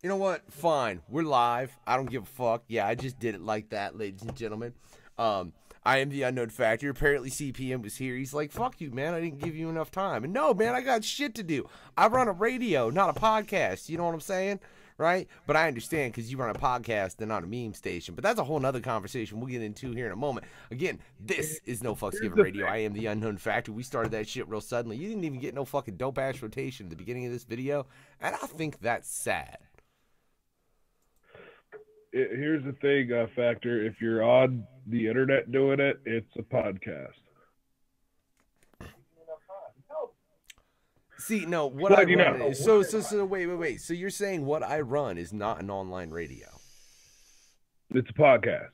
You know what? Fine. We're live. I don't give a fuck. Yeah, I just did it like that, ladies and gentlemen. I am the unknown factor. Apparently CPN was here. He's like, fuck you, man. I didn't give you enough time. And no, man, I got shit to do. I run a radio, not a podcast. You know what I'm saying? Right? But I understand because you run a podcast and not a meme station. But that's a whole nother conversation we'll get into here in a moment. Again, this is No Fucks Given Radio. I am the unknown factor. We started that shit real suddenly. You didn't even get no fucking dope-ass rotation at the beginning of this video. And I think that's sad. Here's the thing, Factor. If you're on the internet doing it, it's a podcast. See, no, what I run is so wait. So you're saying what I run is not an online radio? It's a podcast,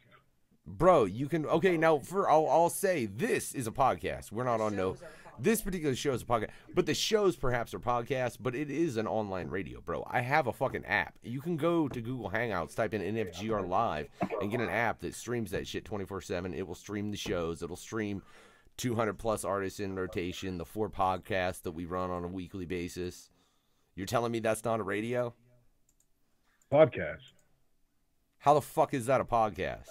bro. You can now I'll say this is a podcast. We're not on no. This particular show is a podcast, but the shows perhaps are podcasts, but it is an online radio, bro. I have a fucking app. You can go to Google Hangouts, type in NFGR Live, and get an app that streams that shit 24/7. It will stream the shows. It'll stream 200 plus artists in rotation, the 4 podcasts that we run on a weekly basis. You're telling me that's not a radio? Podcast. How the fuck is that a podcast?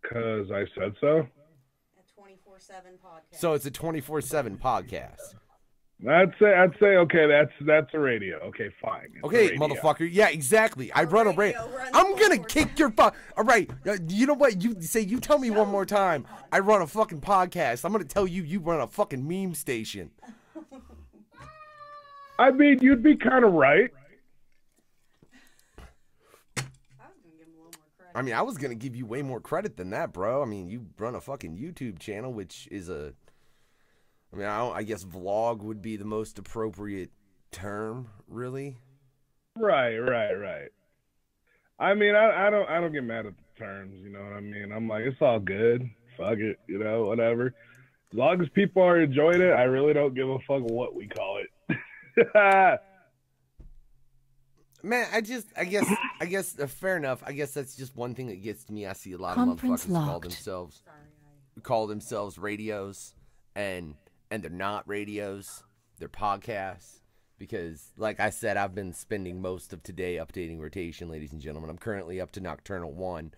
Because I said so. 24/7 podcast. So it's a 24/7 podcast. I'd say okay, that's a radio. Okay, fine. It's okay, motherfucker. Yeah, exactly. I run a radio. I'm gonna kick your butt. All right, you know what? You tell me one more time. I run a fucking podcast. I'm gonna tell you run a fucking meme station. I mean, you'd be kind of right. I mean, I was going to give you way more credit than that, bro. I mean, you run a fucking YouTube channel, which is a... I mean, I guess vlog would be the most appropriate term, really. Right. I mean, I don't get mad at the terms, you know what I mean? I'm like, it's all good. Fuck it, you know, whatever. As long as people are enjoying it, I really don't give a fuck what we call it. Man, I guess, fair enough. I guess that's just one thing that gets to me. I see a lot of motherfuckers call themselves radios, and they're not radios. They're podcasts. Because, like I said, I've been spending most of today updating rotation, ladies and gentlemen. I'm currently up to Nocturnal 1.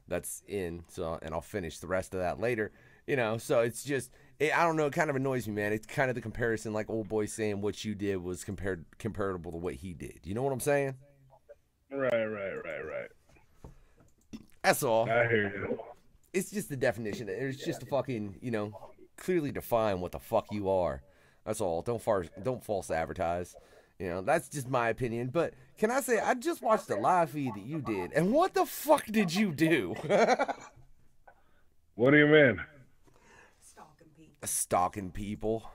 That's in, and I'll finish the rest of that later. You know, so it's just... I don't know, it kind of annoys me, man. It's kind of the comparison, like old boy saying what you did was comparable to what he did. You know what I'm saying? Right. That's all. I hear you. It's just the definition. It's just to fucking, you know, clearly define what the fuck you are. That's all. Don't false advertise. You know, that's just my opinion. But can I say, I just watched the live feed that you did, and what the fuck did you do? What do you mean? Stalking people.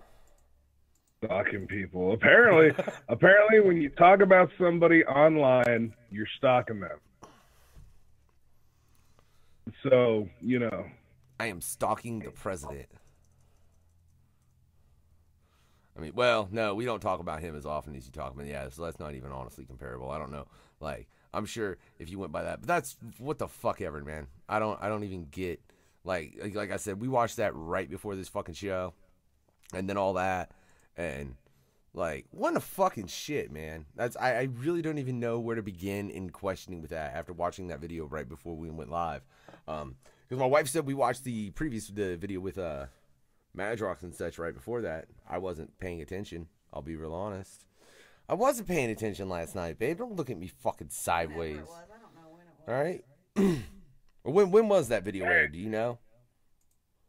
Apparently, when you talk about somebody online, you're stalking them. So, you know. I am stalking the president. I mean, well, no, we don't talk about him as often as you talk about him. Yeah, so that's not even honestly comparable. I don't know. Like, I'm sure if you went by that, but that's what the fuck ever, man. I don't even get... Like I said, we watched that right before this fucking show, and then all that, and like, what the fucking shit, man. I really don't even know where to begin in questioning with that after watching that video right before we went live, because my wife said we watched the video with Madrox and such right before that. I wasn't paying attention. I'll be real honest. I wasn't paying attention last night, babe. Don't look at me fucking sideways. I don't know when it was. All right. When was that video aired? Do you know?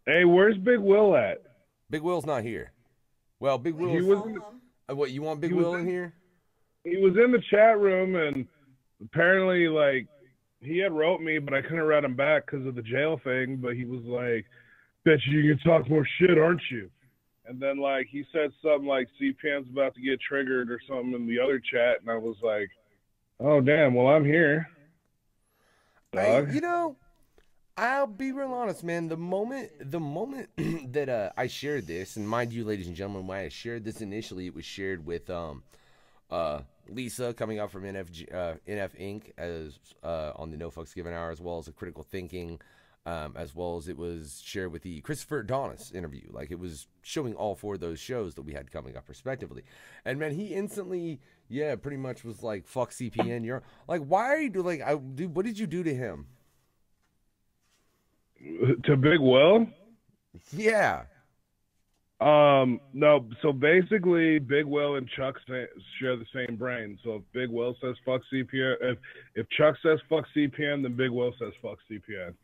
Hey, where's Big Will at? Big Will's not here. Well, Big Will. What, you want Big Will in here? He was in the chat room, and apparently, like, he had wrote me, but I couldn't write him back because of the jail thing. But he was like, "Bet you can talk more shit, aren't you?" And then, like, he said something like CPN's about to get triggered or something in the other chat, and I was like, "Oh damn! Well, I'm here." You know, I'll be real honest, man. The moment that I shared this, and mind you, ladies and gentlemen, when I shared this initially, it was shared with Lisa coming out from NF Inc. as on the No Fucks Given Hour, as well as a Critical Thinking as well as it was shared with the Christopher Adonis interview. Like, it was showing all 4 of those shows that we had coming up respectively. And man, he instantly, pretty much was like, fuck CPN. You're like, why are you like, dude, what did you do to him? To Big Will? Yeah. No, so basically Big Will and Chuck share the same brain. So if Big Will says fuck CPN, if Chuck says fuck CPN, then Big Will says fuck CPN.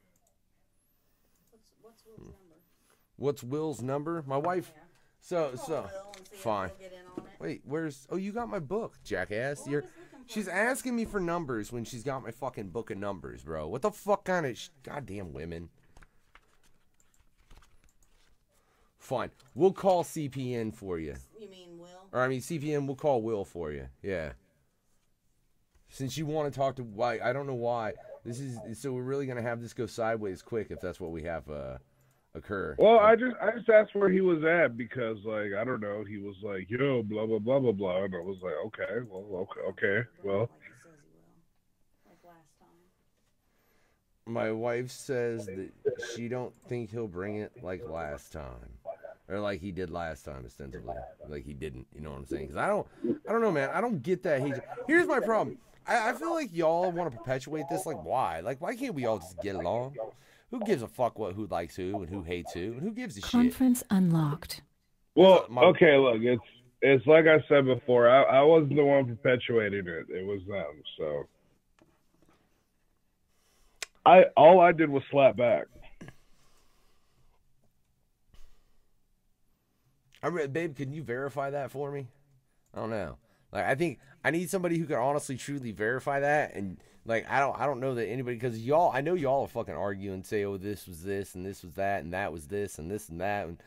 What's Will's number? What's Will's number? My wife. So fine. Wait, where's? Oh, you got my book, jackass. She's asking me for numbers when she's got my fucking book of numbers, bro. What the fuck kind of goddamn women? Fine. We'll call CPN for you. You mean Will? Or I mean CPN. We'll call Will for you. Yeah. Since you want to talk to why, I don't know why. This is so we're really gonna have this go sideways quick if that's what we have occur. Well, I just asked where he was at because, like, I don't know. He was like, yo, blah blah blah blah blah, and I was like, okay, well, okay, well. Like last time. My wife says that she don't think he'll bring it like last time, or like he did last time, ostensibly. Like he didn't. You know what I'm saying? Because I don't know, man. I don't get that hate. Here's my problem. I feel like y'all want to perpetuate this. Like, why? Like, why can't we all just get along? Who gives a fuck who likes who and who hates who and who gives a shit? Conference unlocked. Well, okay, look, it's like I said before. I wasn't the one perpetuating it. It was them. So all I did was slap back. Babe, can you verify that for me? I don't know. Like, I think I need somebody who can honestly, truly verify that. And like, I don't know that anybody, because I know y'all are fucking arguing and say, oh, this was this and this was that and that was this and this and that, and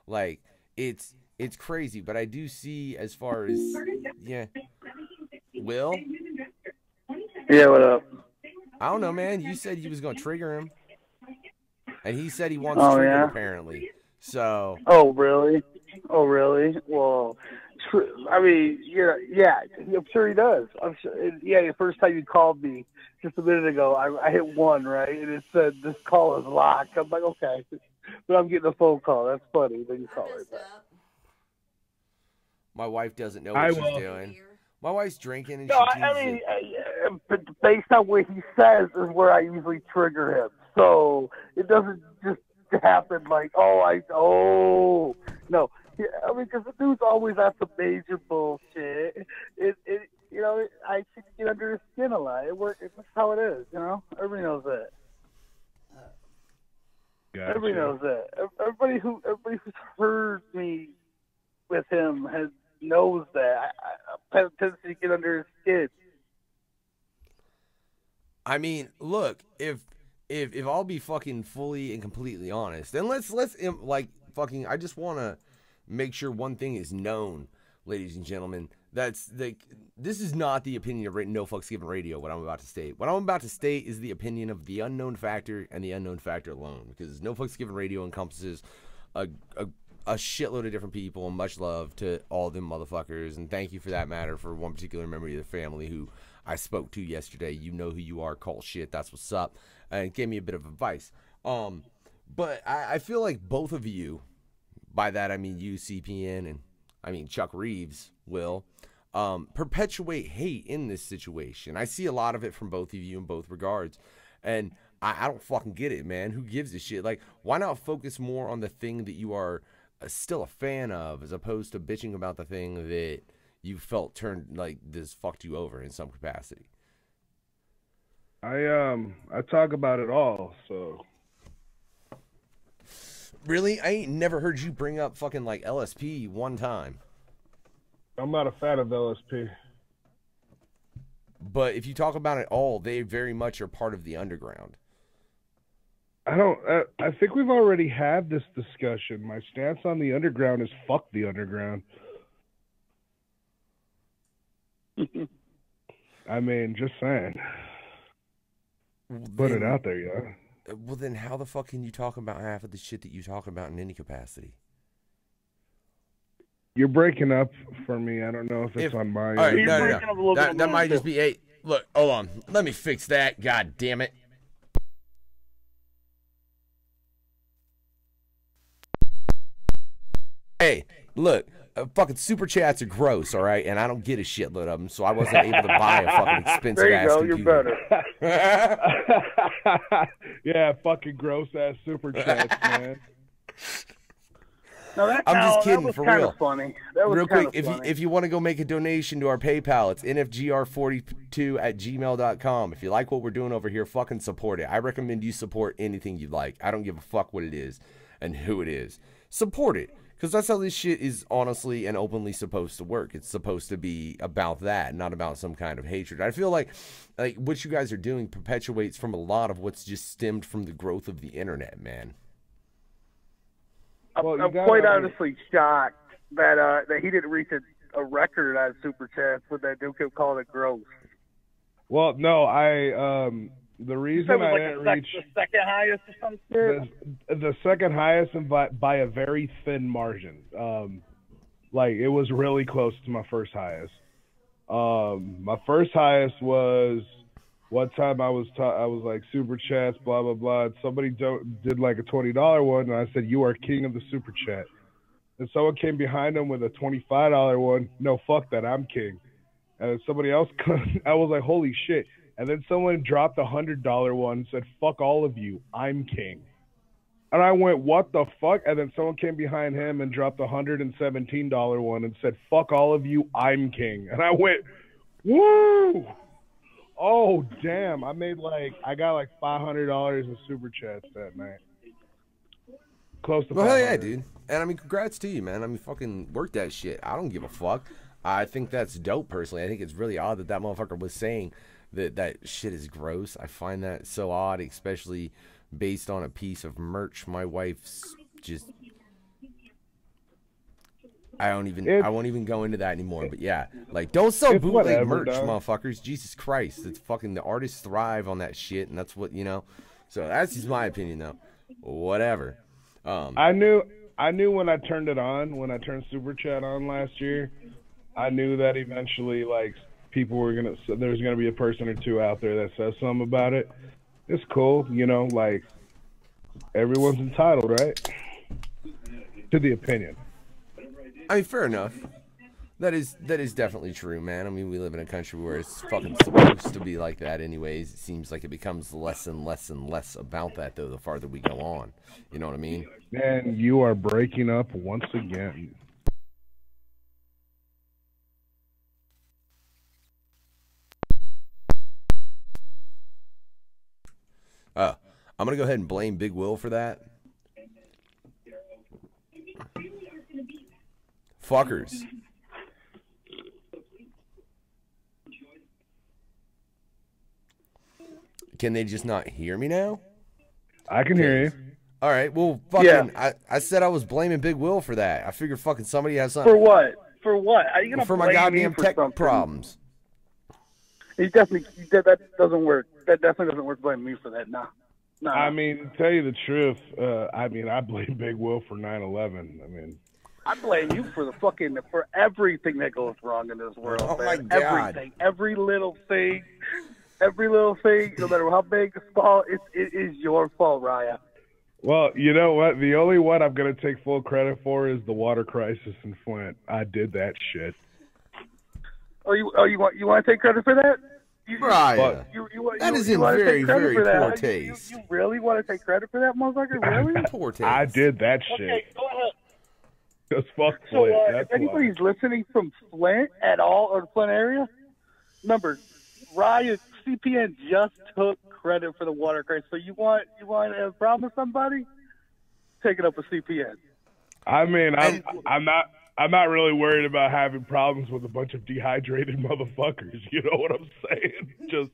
like it's crazy. But I do see, as far as Will. Yeah, what up? I don't know, man. You said you was gonna trigger him, and he said he wants triggered apparently. So. Oh really? Well, I mean, yeah, I'm sure he does. I'm sure. Yeah, the first time you called me just a minute ago, I hit 1, right, and it said this call is locked. I'm like, okay, but I'm getting a phone call. That's funny. Then you call right back. My wife doesn't know what she's doing. My wife's drinking, and but based on what he says is where I usually trigger him. So it doesn't just happen like, no. Yeah, I mean, because the dude's always at the major bullshit. I should get under his skin a lot. That's how it is, you know? Everybody knows that. Gotcha. Everybody knows that. Everybody who's heard me with him knows that. I have a tendency to get under his skin. I mean, look, if I'll be fucking fully and completely honest, then let's like fucking. I just want to make sure one thing is known, ladies and gentlemen. That's like, this is not the opinion of No Fucks Given Radio. What I'm about to state. What I'm about to state is the opinion of the unknown factor and the unknown factor alone, because No Fucks Given Radio encompasses a shitload of different people, and much love to all them motherfuckers, and thank you for that matter for one particular member of the family who I spoke to yesterday. You know who you are, call shit, that's what's up, and gave me a bit of advice. But I feel like both of you, by that I mean you, CPN, and I mean Chuck Reeves, will perpetuate hate in this situation. I see a lot of it from both of you in both regards, and I don't fucking get it, man. Who gives a shit? Like, why not focus more on the thing that you are still a fan of, as opposed to bitching about the thing that you felt turned, like, this fucked you over in some capacity? I talk about it all, so. Really? I ain't never heard you bring up fucking, like, LSP one time. I'm not a fan of LSP. But if you talk about it all, they very much are part of the underground. I think we've already had this discussion. My stance on the underground is fuck the underground. I mean, just saying. Put it out there, yeah. Well, then how the fuck can you talk about half of the shit that you talk about in any capacity? You're breaking up for me. I don't know if it's on my end. All right, no. That might just be a... Look, hold on. Let me fix that. God damn it. Hey, look, fucking super chats are gross, all right, and I don't get a shitload of them, so I wasn't able to buy a fucking expensive There you ass go. computer. You're better. Yeah, fucking gross ass super chats, man. No, I'm just kidding, that was for kind real. of funny. That was Real kind quick, of funny. if you want to go make a donation to our PayPal, it's nfgr42@gmail.com. If you like what we're doing over here, fucking support it. I recommend you support anything you like. I don't give a fuck what it is and who it is. Support it, because that's how this shit is honestly and openly supposed to work. It's supposed to be about that, not about some kind of hatred. I feel like what you guys are doing perpetuates from a lot of what's just stemmed from the growth of the internet, man. Well, I'm quite honestly shocked that he didn't reach a record on super chats, but that dude kept calling it gross. Well, no, the reason I didn't reach the second highest or something. the second highest and by a very thin margin. Like it was really close to my first highest. My first highest was one time I was like super chats, blah blah blah. And somebody did like a $20 one, and I said, "You are king of the super chat." And someone came behind him with a $25 one. No, fuck that, I'm king. And then somebody else, I was like, "Holy shit!" And then someone dropped a $100 one and said, "Fuck all of you, I'm king." And I went, "What the fuck?" And then someone came behind him and dropped a $117 one and said, "Fuck all of you, I'm king." And I went, "Woo! Oh damn!" I got like $500 in super chats that night. Close to. Well, hell yeah, dude. And I mean, congrats to you, man. I mean, fucking work that shit. I don't give a fuck. I think that's dope, personally. I think it's really odd that motherfucker was saying that shit is gross. I find that so odd, especially based on a piece of merch my wife's just... I won't even go into that anymore, but yeah. Like, don't sell bootleg merch, motherfuckers. Jesus Christ. It's fucking... The artists thrive on that shit, and that's what, you know... So that's just my opinion, though. Whatever. I knew when I turned it on, when I turned Super Chat on last year, I knew that eventually, like, there's gonna be a person or two out there that says something about it. It's cool, you know, like, everyone's entitled, right? To the opinion. I mean, fair enough. That is definitely true, man. I mean, we live in a country where it's fucking supposed to be like that anyways. It seems like it becomes less and less and less about that, though, the farther we go on. You know what I mean? And you are breaking up once again. I'm going to go ahead and blame Big Will for that. Fuckers. Can they just not hear me now? I can hear you. All right, well, fucking, yeah. I said I was blaming Big Will for that. I figured fucking somebody has something. For what? For what? Are you gonna for blame my goddamn me for tech something? problems? That doesn't work. That definitely doesn't work. Blaming me for that. No. I mean, to tell you the truth, I blame Big Will for 9/11. I mean, I blame you for for everything that goes wrong in this world. Oh man. my God. Everything, every little thing, no matter how big or small, it is your fault, Raya. Well, you know what? The only one I'm going to take full credit for is the water crisis in Flint. I did that shit. Oh, you want to take credit for that? Raya. That is in very, very poor taste. You really want to take credit for that, motherfucker? Really? Poor taste. I did that shit. Okay, go ahead. Just fuck So, Flint. if anybody's listening from Flint at all, or the Flint area, remember, Raya CPN just took credit for the water crisis. So you want to have a problem with somebody? Take it up with CPN. I mean, I'm not really worried about having problems with a bunch of dehydrated motherfuckers. You know what I'm saying? Just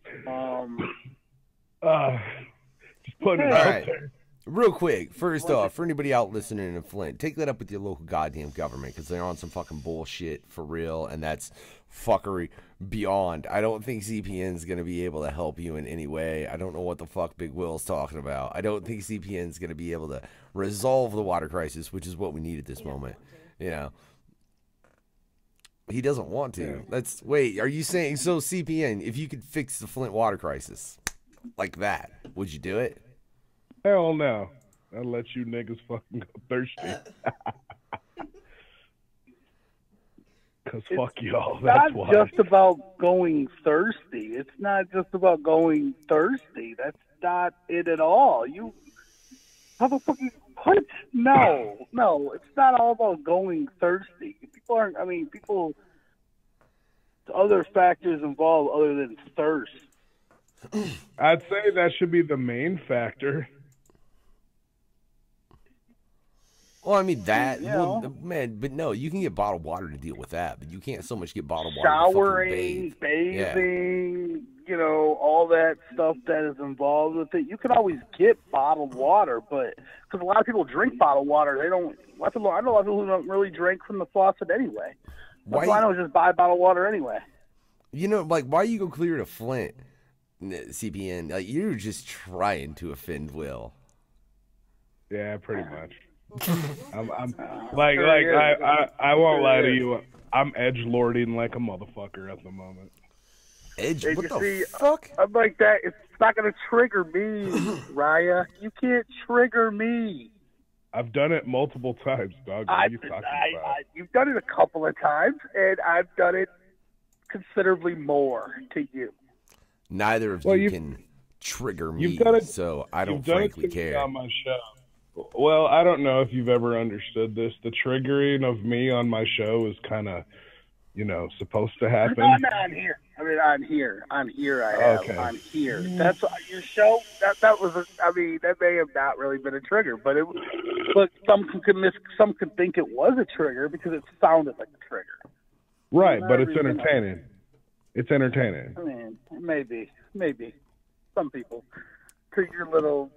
putting it out there. Real quick, first off, for anybody out listening in Flint, take that up with your local goddamn government, because they're on some fucking bullshit for real, and that's fuckery beyond. I don't think CPN's going to be able to help you in any way. I don't know what the fuck Big Will's talking about. I don't think CPN's going to be able to resolve the water crisis, which is what we need at this moment. You know, he doesn't want to. Wait, are you saying, so CPN, if you could fix the Flint water crisis like that, would you do it? Hell no. I'll let you niggas fucking go thirsty. Because fuck y'all. It's That's not why. just about going thirsty. It's not just about going thirsty. That's not it at all. You how the fuck you what? No, it's not all about going thirsty. People aren't. I mean, other factors involved other than thirst. I'd say that should be the main factor. Well, I mean that, You man, but no, you can get bottled water to deal with that, but you can't so much get bottled water Showering, to fucking bathe. bathing, all that stuff that is involved with it. You can always get bottled water, but because a lot of people drink bottled water, they don't. I know a lot of people who don't really drink from the faucet anyway. That's why I don't just buy bottled water anyway. Like, why you go clear to Flint, CPN? Like, you're just trying to offend Will. Yeah, pretty much. I won't lie to you. I'm edgelording like a motherfucker at the moment. Edge? And What the see, fuck? I'm like that. It's not going to trigger me, Raya. You can't trigger me. I've done it multiple times, dog. What are you talking about? You've done it a couple of times, and I've done it considerably more to you. Neither of you can trigger me, so I don't frankly care. On my show. Well, I don't know if you've ever understood this. The triggering of me on my show is kind of, supposed to happen. No, I'm here. I mean, I'm here. I'm here. I'm here. That's your show. That was. That may have not really been a trigger, but some could think it was a trigger because it sounded like a trigger. Right, but it's entertaining. It's entertaining. I mean, maybe some people. To your little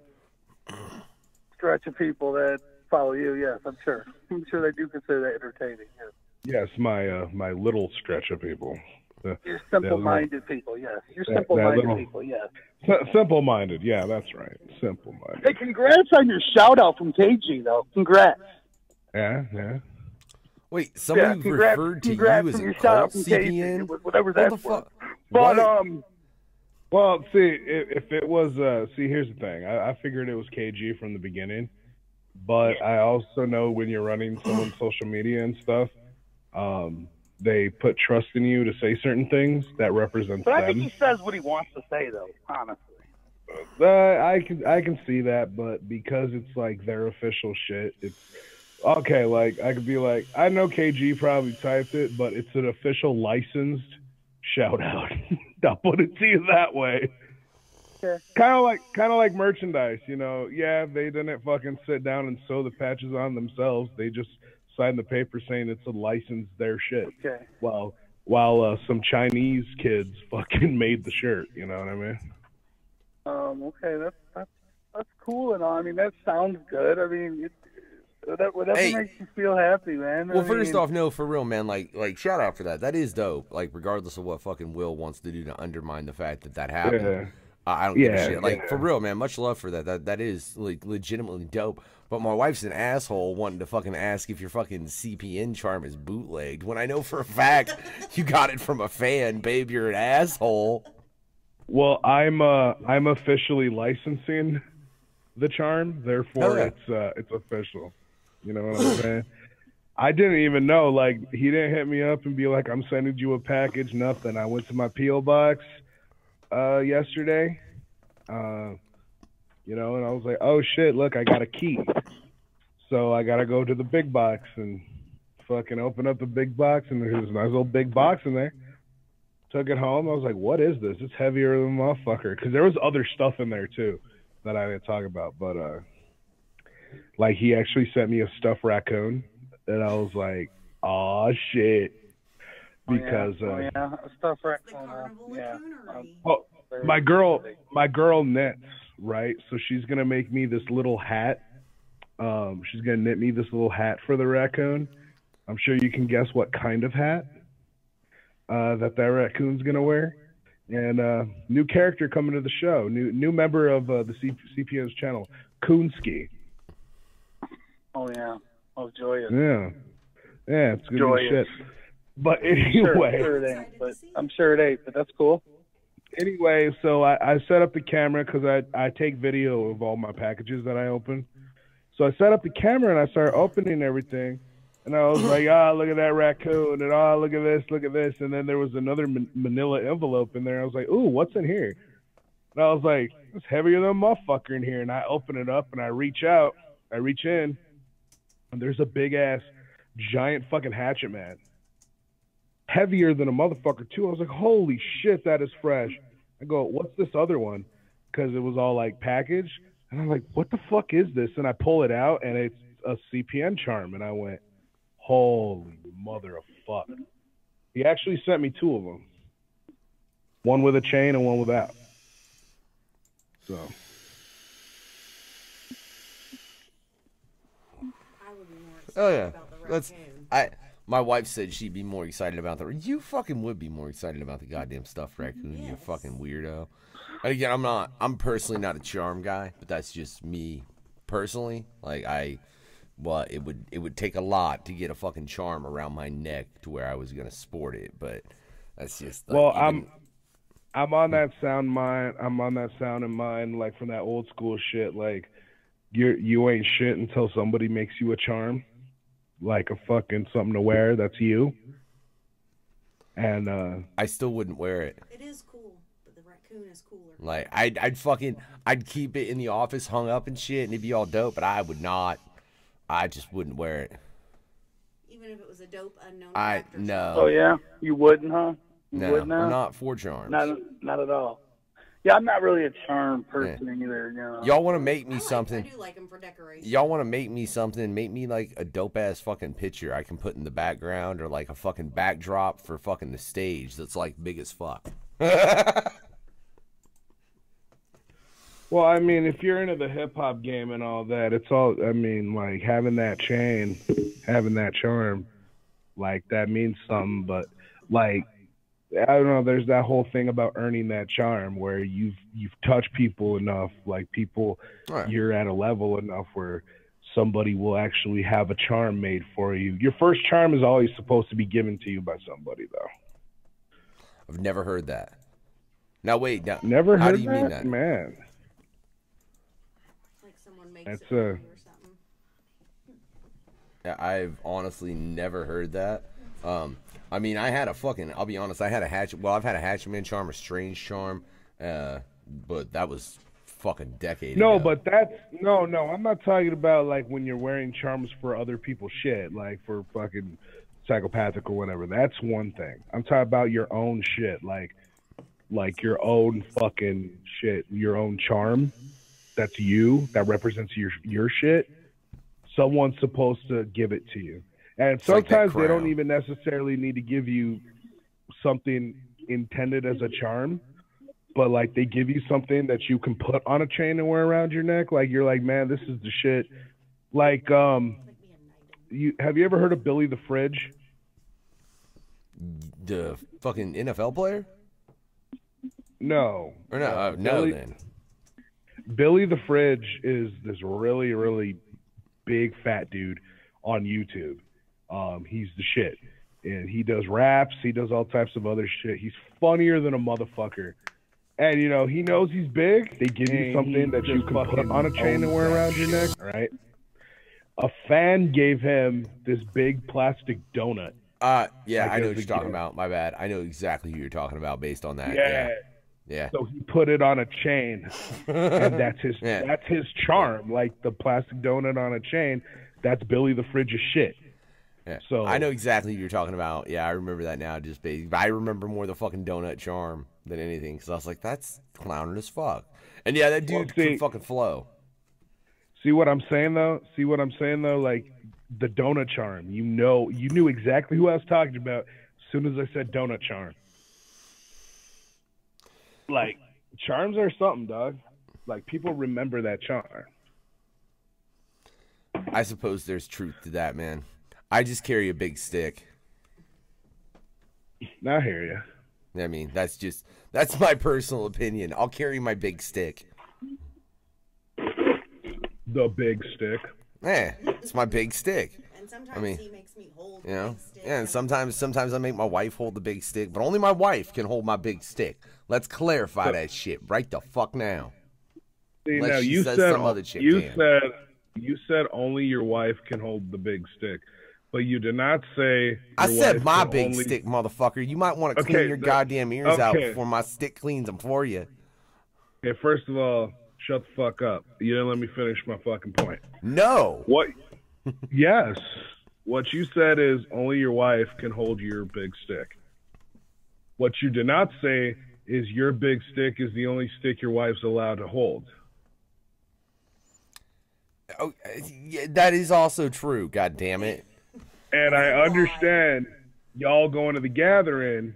stretch of people that follow you, yes, I'm sure they do consider that entertaining. Yes, my little stretch of people. You're simple-minded people, yes. You're simple-minded people, yes. Simple-minded, yeah, that's right. Simple-minded. Hey, congrats on your shout-out from KG, though. Congrats. Yeah. Wait, somebody referred to you as a cult CPN? Whatever that's what the fuck? But, well, see, if it was, here's the thing. I figured it was KG from the beginning, but I also know when you're running someone's social media and stuff, they put trust in you to say certain things that represents them. But I think he says what he wants to say, though, honestly. I can see that, but because it's like their official shit, it's okay. Like I could be like, I know KG probably typed it, but it's an official licensed shout out. I'll put it to you that way. Okay. Kind of like merchandise, Yeah, they didn't fucking sit down and sew the patches on themselves. They just signed the paper saying it's a licensed their shit. Okay. While some Chinese kids fucking made the shirt. You know what I mean? Okay, that's cool and all. I mean, that sounds good. I mean, whatever makes you feel happy, man. Well, first off, no, for real, man. Like shout out for that. That is dope. Like, regardless of what fucking Will wants to do to undermine the fact that happened. Yeah. I don't give a shit. Like, for real, man, much love for that. That is, like, legitimately dope. But my wife's an asshole wanting to fucking ask if your fucking CPN charm is bootlegged when I know for a fact you got it from a fan, babe. You're an asshole. Well, I'm officially licensing the charm, therefore it's official. You know what I'm saying? I didn't even know. Like, he didn't hit me up and be like, "I'm sending you a package." Nothing. I went to my PO box yesterday, and I was like, "Oh shit! Look, I got a key." So I gotta go to the big box and fucking open up the big box, and there's a nice little big box in there. Took it home. I was like, "What is this? It's heavier than a motherfucker." Because there was other stuff in there too that I didn't talk about. But like, he actually sent me a stuffed raccoon, and I was like, "Oh shit!" Because a stuffed raccoon. Well, my girl knits, right? So she's gonna make me this little hat. She's gonna knit me this little hat for the raccoon. I'm sure you can guess what kind of hat that raccoon's gonna wear. And new character coming to the show, new member of the CPN's channel, Coonski. Oh yeah, joyous. Yeah, it's gonna joyous. be shit. But anyway, I'm sure it ain't. But that's cool. Anyway, so I set up the camera because I take video of all my packages that I open. So I set up the camera and I started opening everything, And I was like, ah, look at that raccoon, and ah, look at this, and then there was another manila envelope in there. I was like, ooh, what's in here? And I was like, it's heavier than a motherfucker in here. And I open it up and I reach in, and there's a big ass, giant fucking hatchet, man. Heavier than a motherfucker too. I was like, holy shit, that is fresh. I go, what's this other one? Because it was all like packaged. And I'm like, what the fuck is this? And I pull it out, and it's a CPN charm. And I went, holy mother of fuck. He actually sent me 2 of them. One with a chain and one without. So. I would be more excited Oh yeah. about the raccoon. My wife said she'd be more excited about the. You fucking would be more excited about the goddamn stuffed raccoon. Yes. You fucking weirdo. And again, I'm personally not a charm guy, but that's just me personally. Like it would take a lot to get a fucking charm around my neck to where I was gonna sport it, but that's just. Like, well, I'm on that sound mind. I'm on that sound in mind, like from that old school shit. Like you ain't shit until somebody makes you a charm, like a fucking something to wear. That's you. And I still wouldn't wear it. It is cool, but the raccoon is cooler. Like I'd keep it in the office hung up and shit, and it'd be all dope. But I would not. I just wouldn't wear it. Even if it was a dope unknown I factor. no. Oh yeah, you wouldn't, huh? You No, wouldn't, I'm not for charms. Not at all. Yeah, I'm not really a charm person either. You know. Y'all want to make me something? I do like them for decoration. Y'all want to make me something? Make me like a dope ass fucking picture I can put in the background, or like a fucking backdrop for fucking the stage that's like big as fuck. well, I mean, if you're into the hip hop game and all that, it's all. I mean, like having that chain, having that charm, like that means something. But like, I don't know. There's that whole thing about earning that charm where you've touched people enough, like people, Right. You're at a level enough where somebody will actually have a charm made for you. Your first charm is always supposed to be given to you by somebody, though. I've never heard that. Now wait, now, Never how heard do you that? mean that? Man. Like someone makes That's it for you or something. Yeah, I've honestly never heard that. I mean, I had a fucking. I'll be honest. I had a hatchet. Well, I've had a hatchetman charm, a strange charm, but that was fucking decade No, ago. but that's no. I'm not talking about like when you're wearing charms for other people's shit, like for fucking psychopathic or whatever. That's one thing. I'm talking about your own shit, like your own fucking shit, your own charm. That's you. That represents your shit. Someone's supposed to give it to you. And sometimes they don't even necessarily need to give you something intended as a charm, but like they give you something that you can put on a chain and wear around your neck. Like you're like, man, this is the shit. Like, have you ever heard of Billy the Fridge? The fucking NFL player? No. Or no? No, then. Billy the Fridge is this really, really big fat dude on YouTube. He's the shit. And he does raps. He does all types of other shit. He's funnier than a motherfucker. And, you know, he knows he's big. They give you something that you can put on a chain and wear around your neck, right? A fan gave him this big plastic donut. Yeah, I know what you're talking about. My bad. I know exactly who you're talking about based on that. Yeah. So he put it on a chain, and that's his charm. Like the plastic donut on a chain, that's Billy the Fridge's shit. Yeah. So I know exactly who you're talking about. Yeah, I remember that now. Just I remember more the fucking donut charm than anything, because I was like, that's clowning as fuck. And yeah, that dude could fucking flow. See what I'm saying though? Like the donut charm. You knew exactly who I was talking about as soon as I said donut charm. Like charms are something, dog. Like people remember that charm. I suppose there's truth to that, man. I just carry a big stick. I hear you. I mean, that's my personal opinion. I'll carry my big stick. The big stick. Yeah, it's my big stick. And sometimes he makes me hold the big stick. Yeah, and sometimes I make my wife hold the big stick, but only my wife can hold my big stick. Let's clarify that shit right the fuck now. See, unless now she you says said some other chick you can. said you said only your wife can hold the big stick. but you did not say. I your said wife my can big only... stick, motherfucker. You might want to clean Okay, your goddamn ears out okay. before my stick cleans them for you. Okay, first of all, shut the fuck up. You didn't let me finish my fucking point. No. What? Yes. What you said is only your wife can hold your big stick. What you did not say is your big stick is the only stick your wife's allowed to hold. Oh, yeah, that is also true. God damn it. And I understand y'all going to the gathering.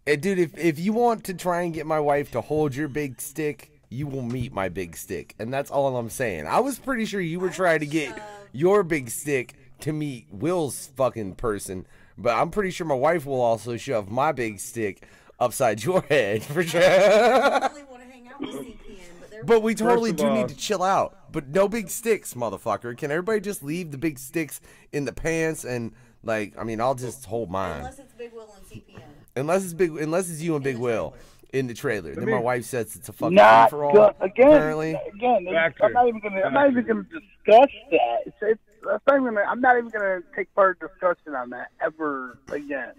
Hey, dude, if you want to try and get my wife to hold your big stick, you will meet my big stick. And that's all I'm saying. I was pretty sure you were trying to get your big stick to meet Will's fucking person. But I'm pretty sure my wife will also shove my big stick upside your head for sure. I really want to hang out with CPN, but we totally do need to chill out. But no big sticks, motherfucker. Can everybody just leave the big sticks in the pants and, like, I mean, I'll just hold mine. Unless it's Big Will and CPN. Unless it's you and Big Will in the trailer. Then my wife says it's a fucking Not free for all. again. Factor. I'm not even gonna discuss that. I'm not even gonna take part in discussion on that ever again.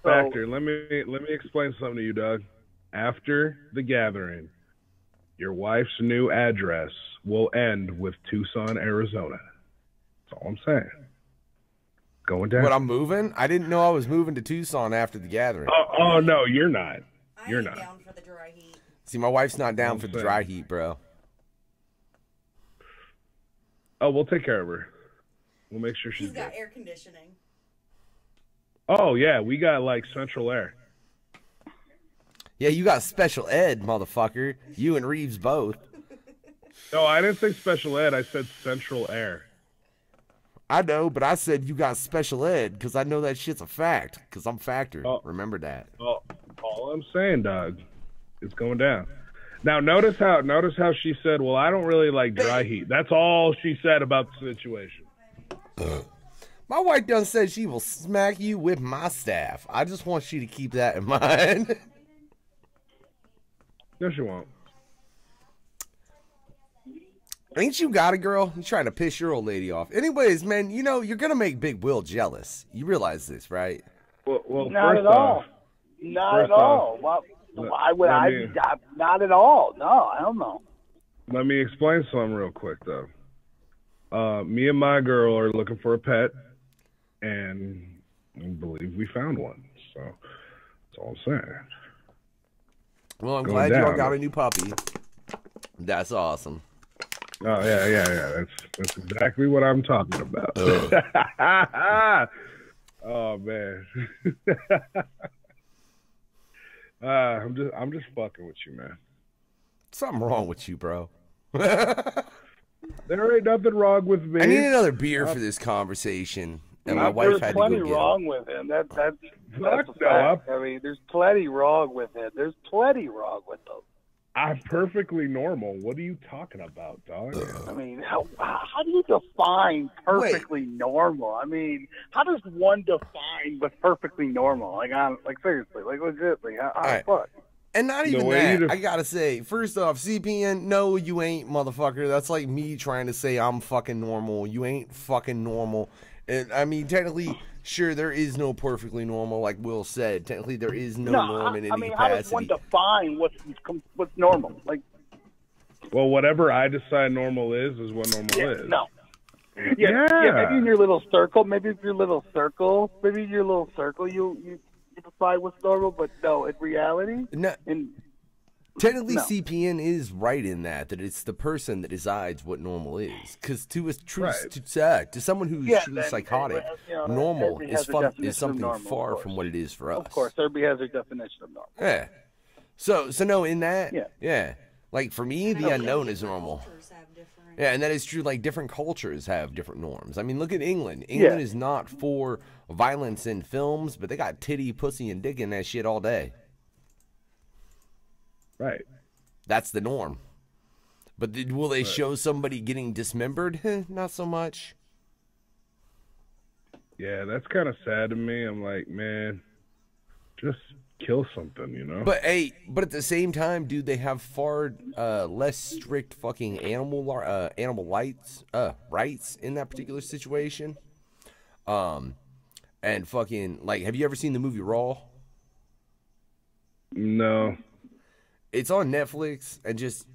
So, Factor. Let me explain something to you, Doug. After the gathering, your wife's new address will end with Tucson, Arizona. That's all I'm saying. Going down. But I'm moving? I didn't know I was moving to Tucson after the gathering. Oh no, you're not. You're not. Down for the dry heat. See, my wife's not down for the dry heat, bro. Oh, we'll take care of her. We'll make sure she's She's got good. air conditioning. Oh yeah, we got like central air. Yeah, you got special ed, motherfucker. You and Reeves both. No, I didn't say special ed. I said central air. I know, but I said you got special ed because I know that shit's a fact because I'm factor. Oh. Remember that. Oh, all I'm saying, dog, it's going down. Now, notice how she said, well, I don't really like dry heat. That's all she said about the situation. My wife done said she will smack you with my staff. I just want you to keep that in mind. No, she won't. Ain't you got it, girl? You trying to piss your old lady off. Anyways, man, you know, you're going to make Big Will jealous. You realize this, right? Well, not at all. Not at all. Why would I? Not at all. No, I don't know. Let me explain something real quick, though. Me and my girl are looking for a pet, and I believe we found one. So that's all I'm saying. Well, I'm glad y'all got a new puppy. That's awesome. Oh yeah. That's exactly what I'm talking about. Oh man. I'm just fucking with you, man. Something wrong with you, bro. There ain't nothing wrong with me. I need another beer for this conversation. And my wife had to go get it. There's plenty wrong with him. That's a fact. No, I mean, there's plenty wrong with him. There's plenty wrong with him. I'm perfectly normal. What are you talking about, dog? I mean, how do you define perfectly normal? I mean, how does one define what's perfectly normal? Like seriously, like legitimately, how the fuck? And not even that. I gotta say, first off, CPN, no, you ain't, motherfucker. That's like me trying to say I'm fucking normal. You ain't fucking normal. And I mean, technically, sure, there is no perfectly normal, like Will said. Technically, there is no norm in any capacity. How does one define what's normal? Like, well, whatever I decide normal is what normal is. No. Yeah, maybe in your little circle, you decide what's normal, but no, in reality, no. Technically, CPN is right in that it's the person that decides what normal is. Because to someone who's truly psychotic, normal is something far from what it is for us. Of course, everybody has their definition of normal. Yeah. So no, in that, yeah. Like for me, the unknown is normal. Yeah, and that is true. Like different cultures have different norms. I mean, look at England. England is not for violence in films, but they got titty, pussy, and dick in that shit all day. Right. That's the norm. But will they show somebody getting dismembered? Not so much. Yeah, that's kind of sad to me. I'm like, man, just kill something, you know. But at the same time, dude, they have far less strict fucking animal rights in that particular situation. And fucking like, have you ever seen the movie Raw? No. It's on Netflix, and just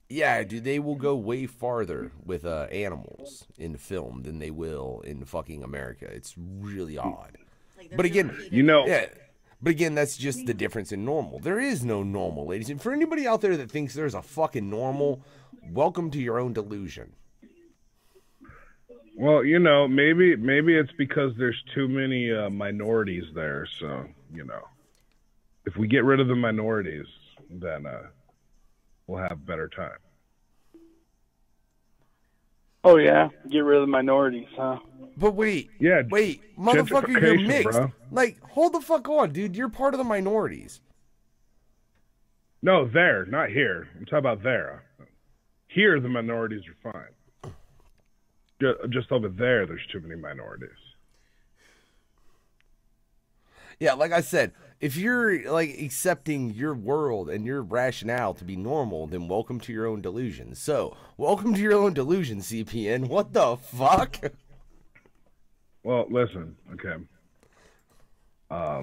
yeah, dude, they will go way farther with animals in film than they will in fucking America. It's really odd. Like, But again, You know, yeah. But again, that's just the difference in normal. There is no normal, ladies. And for anybody out there that thinks there's a fucking normal, welcome to your own delusion. well, you know, maybe it's because there's too many minorities there. So, you know, if we get rid of the minorities, then we'll have a better time. Oh yeah, get rid of the minorities, huh? But wait, Yeah, motherfucker, you're gentrification, mixed. bro. Like, hold the fuck on, dude. You're part of the minorities. No, there, not here. I'm talking about there. Here, the minorities are fine. Just over there, there's too many minorities. Yeah, like I said, if you're like accepting your world and your rationale to be normal, then welcome to your own delusion. So, welcome to your own delusion, CPN. What the fuck? Well, listen, okay. I,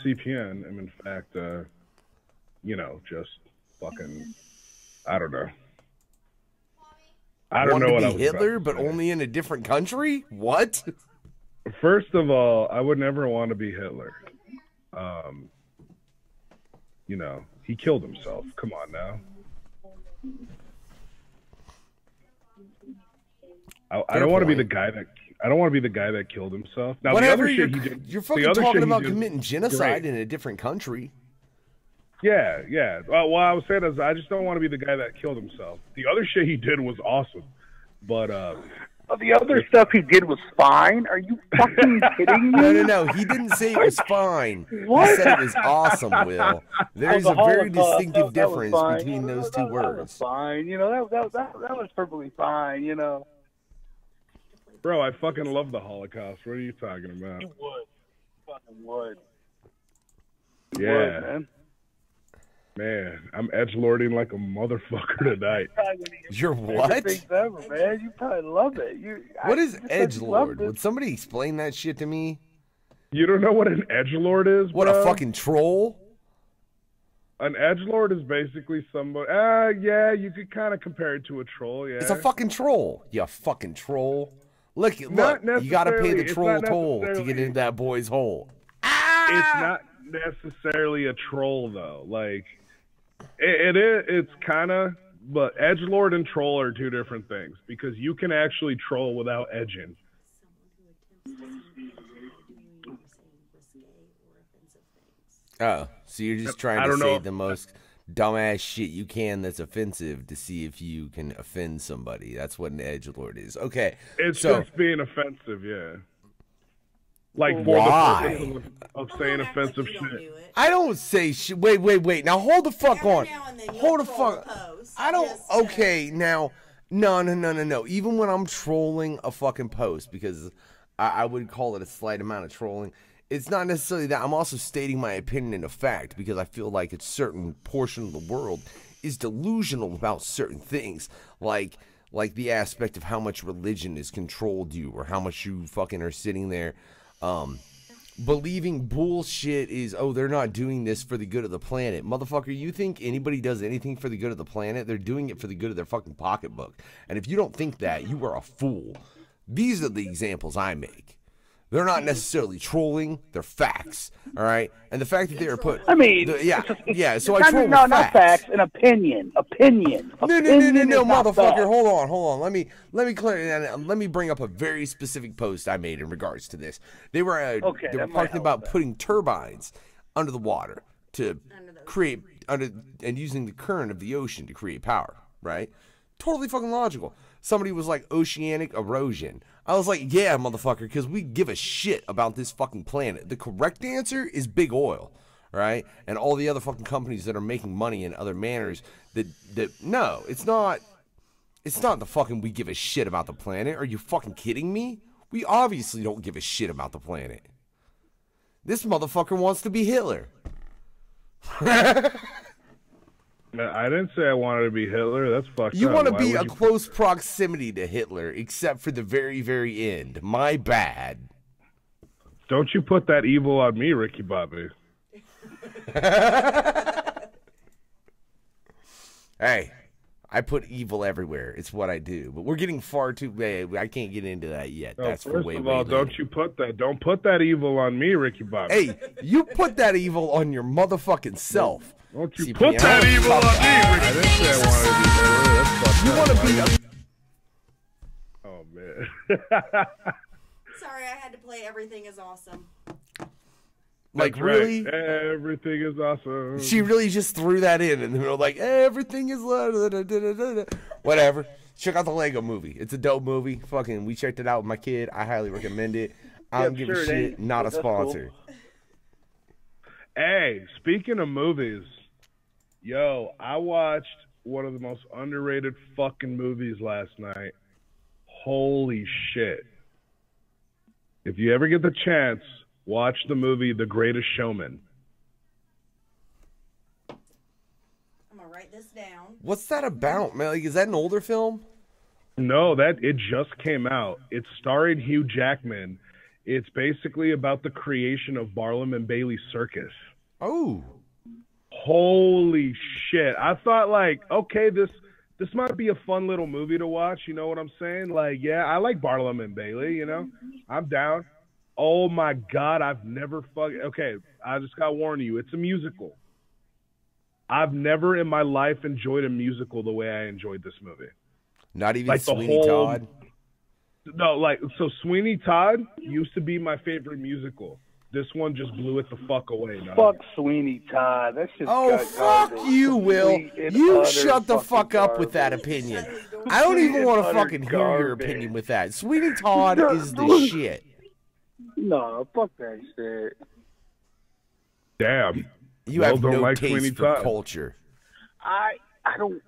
CPN, am in fact, you know, just fucking, I don't know. I don't Want know to what I be was about Hitler, to but say. only in a different country? What? First of all, I would never want to be Hitler. You know, he killed himself. Come on now. I don't want to be the guy that. I don't want to be the guy that killed himself. Now, Whatever, the other shit he did, you're the fucking other talking shit he about did committing was genocide great. in a different country. Yeah, yeah. Well, what I was saying is, I just don't want to be the guy that killed himself. The other shit he did was awesome, but The other stuff he did was fine. Are you fucking kidding me? No. He didn't say it was fine. What? He said it was awesome, Will. There's Oh, a the very Holocaust, distinctive that was difference fine. between those two That was words. fine. You know, that was perfectly fine. You know. bro, I fucking love the Holocaust. What are you talking about? You would. Fucking would. Yeah, Would, man. man, I'm edgelording like a motherfucker tonight. You're Favorite what? things ever, man. You probably love it. What is you said you loved edgelord? it. Would somebody explain that shit to me? You don't know what an edgelord is, What, bro? a fucking troll? An edgelord is basically somebody. Yeah, you could kind of compare it to a troll. Yeah, It's a fucking troll. You fucking troll. Look, Not you gotta pay the necessarily. It's troll not toll to necessarily. get into that boy's hole. It's not necessarily a troll though. Like it is. It's kind of. But edgelord and troll are two different things because you can actually troll without edging. Oh, so you're just trying I to don't say know. the most dumbass shit you can that's offensive to see if you can offend somebody. That's what an edgelord is. Okay, It's so just being offensive, yeah. Like for Why? the purpose of Well, saying don't act like offensive you don't shit. do it. I don't say shit. Wait. Now hold the fuck Every on. now and then you'll Hold the troll fuck. a post. I don't. Just, Okay, now, no. Even when I'm trolling a fucking post, because I would call it a slight amount of trolling. It's not necessarily that. I'm also stating my opinion and a fact because I feel like a certain portion of the world is delusional about certain things, like the aspect of how much religion has controlled you or how much you fucking are sitting there believing bullshit is, oh, they're not doing this for the good of the planet. Motherfucker, you think anybody does anything for the good of the planet? They're doing it for the good of their fucking pocketbook. And if you don't think that, you are a fool. These are the examples I make. They're not necessarily trolling, they're facts, all right? And the fact that they are put... I mean, yeah, so I troll with not facts. facts, an opinion. No, Opinion is not motherfucker. facts. Hold on. Let me clear. Let me bring up a very specific post I made in regards to this. They were Okay, they were that might talking help about then. putting turbines under the water to Under the create and using the current of the ocean to create power. Right? Totally fucking logical. Somebody was like oceanic erosion. I was like, yeah, motherfucker, because we give a shit about this fucking planet. The correct answer is big oil. Right? And all the other fucking companies that are making money in other manners that no, it's not the fucking we give a shit about the planet. Are you fucking kidding me? We obviously don't give a shit about the planet. This motherfucker wants to be Hitler. I didn't say I wanted to be Hitler. That's fucked You up. want to Why be would a you- close proximity to Hitler, except for the very, very end. My bad. Don't you put that evil on me, Ricky Bobby. Hey, I put evil everywhere. It's what I do. But we're getting far too... I can't get into that yet. No, That's for first way, of way all, later. don't put that evil on me, Ricky Bobby. Hey, you put that evil on your motherfucking self. Don't you CPN. put that evil on me, Ricky. I didn't say I wanted to be Hitler. That's fucked You want to be... up. Oh, man. Sorry, I had to play Everything is Awesome. Like, That's really? right. Everything is awesome. She really just threw that in the middle, like, everything is... Whatever. Check out the Lego movie. It's a dope movie. Fucking, we checked it out with my kid. I highly recommend it. I don't give a shit. Not a That's sponsor. cool. Hey, speaking of movies, yo, I watched one of the most underrated fucking movies last night. Holy shit. If you ever get the chance, watch the movie The Greatest Showman. I'm gonna write this down. What's that about, man? Like, is that an older film? No, it just came out. It's starring Hugh Jackman. It's basically about the creation of Barnum and Bailey Circus. Oh. Holy shit. I thought, like, okay, this might be a fun little movie to watch, you know what I'm saying? Like, yeah, I like Barnum and Bailey, you know? I'm down. Oh my God, I've never okay, I just gotta warn you, it's a musical. I've never in my life enjoyed a musical the way I enjoyed this movie. Not even Like the Sweeney whole- Todd? No, like, so Sweeney Todd used to be my favorite musical. This one just blew it the fuck away. Dog. Fuck Sweeney Todd. That's just Oh, fuck garbage. you, Will. Complete and You utter shut the fuck fucking up with that garbage. opinion. I don't even want to Utter fucking hear your garbage. opinion with that. Sweeney Todd is the shit. No, fuck that shit. Damn. You Will have don't no like taste Sweeney for Todd. culture. I don't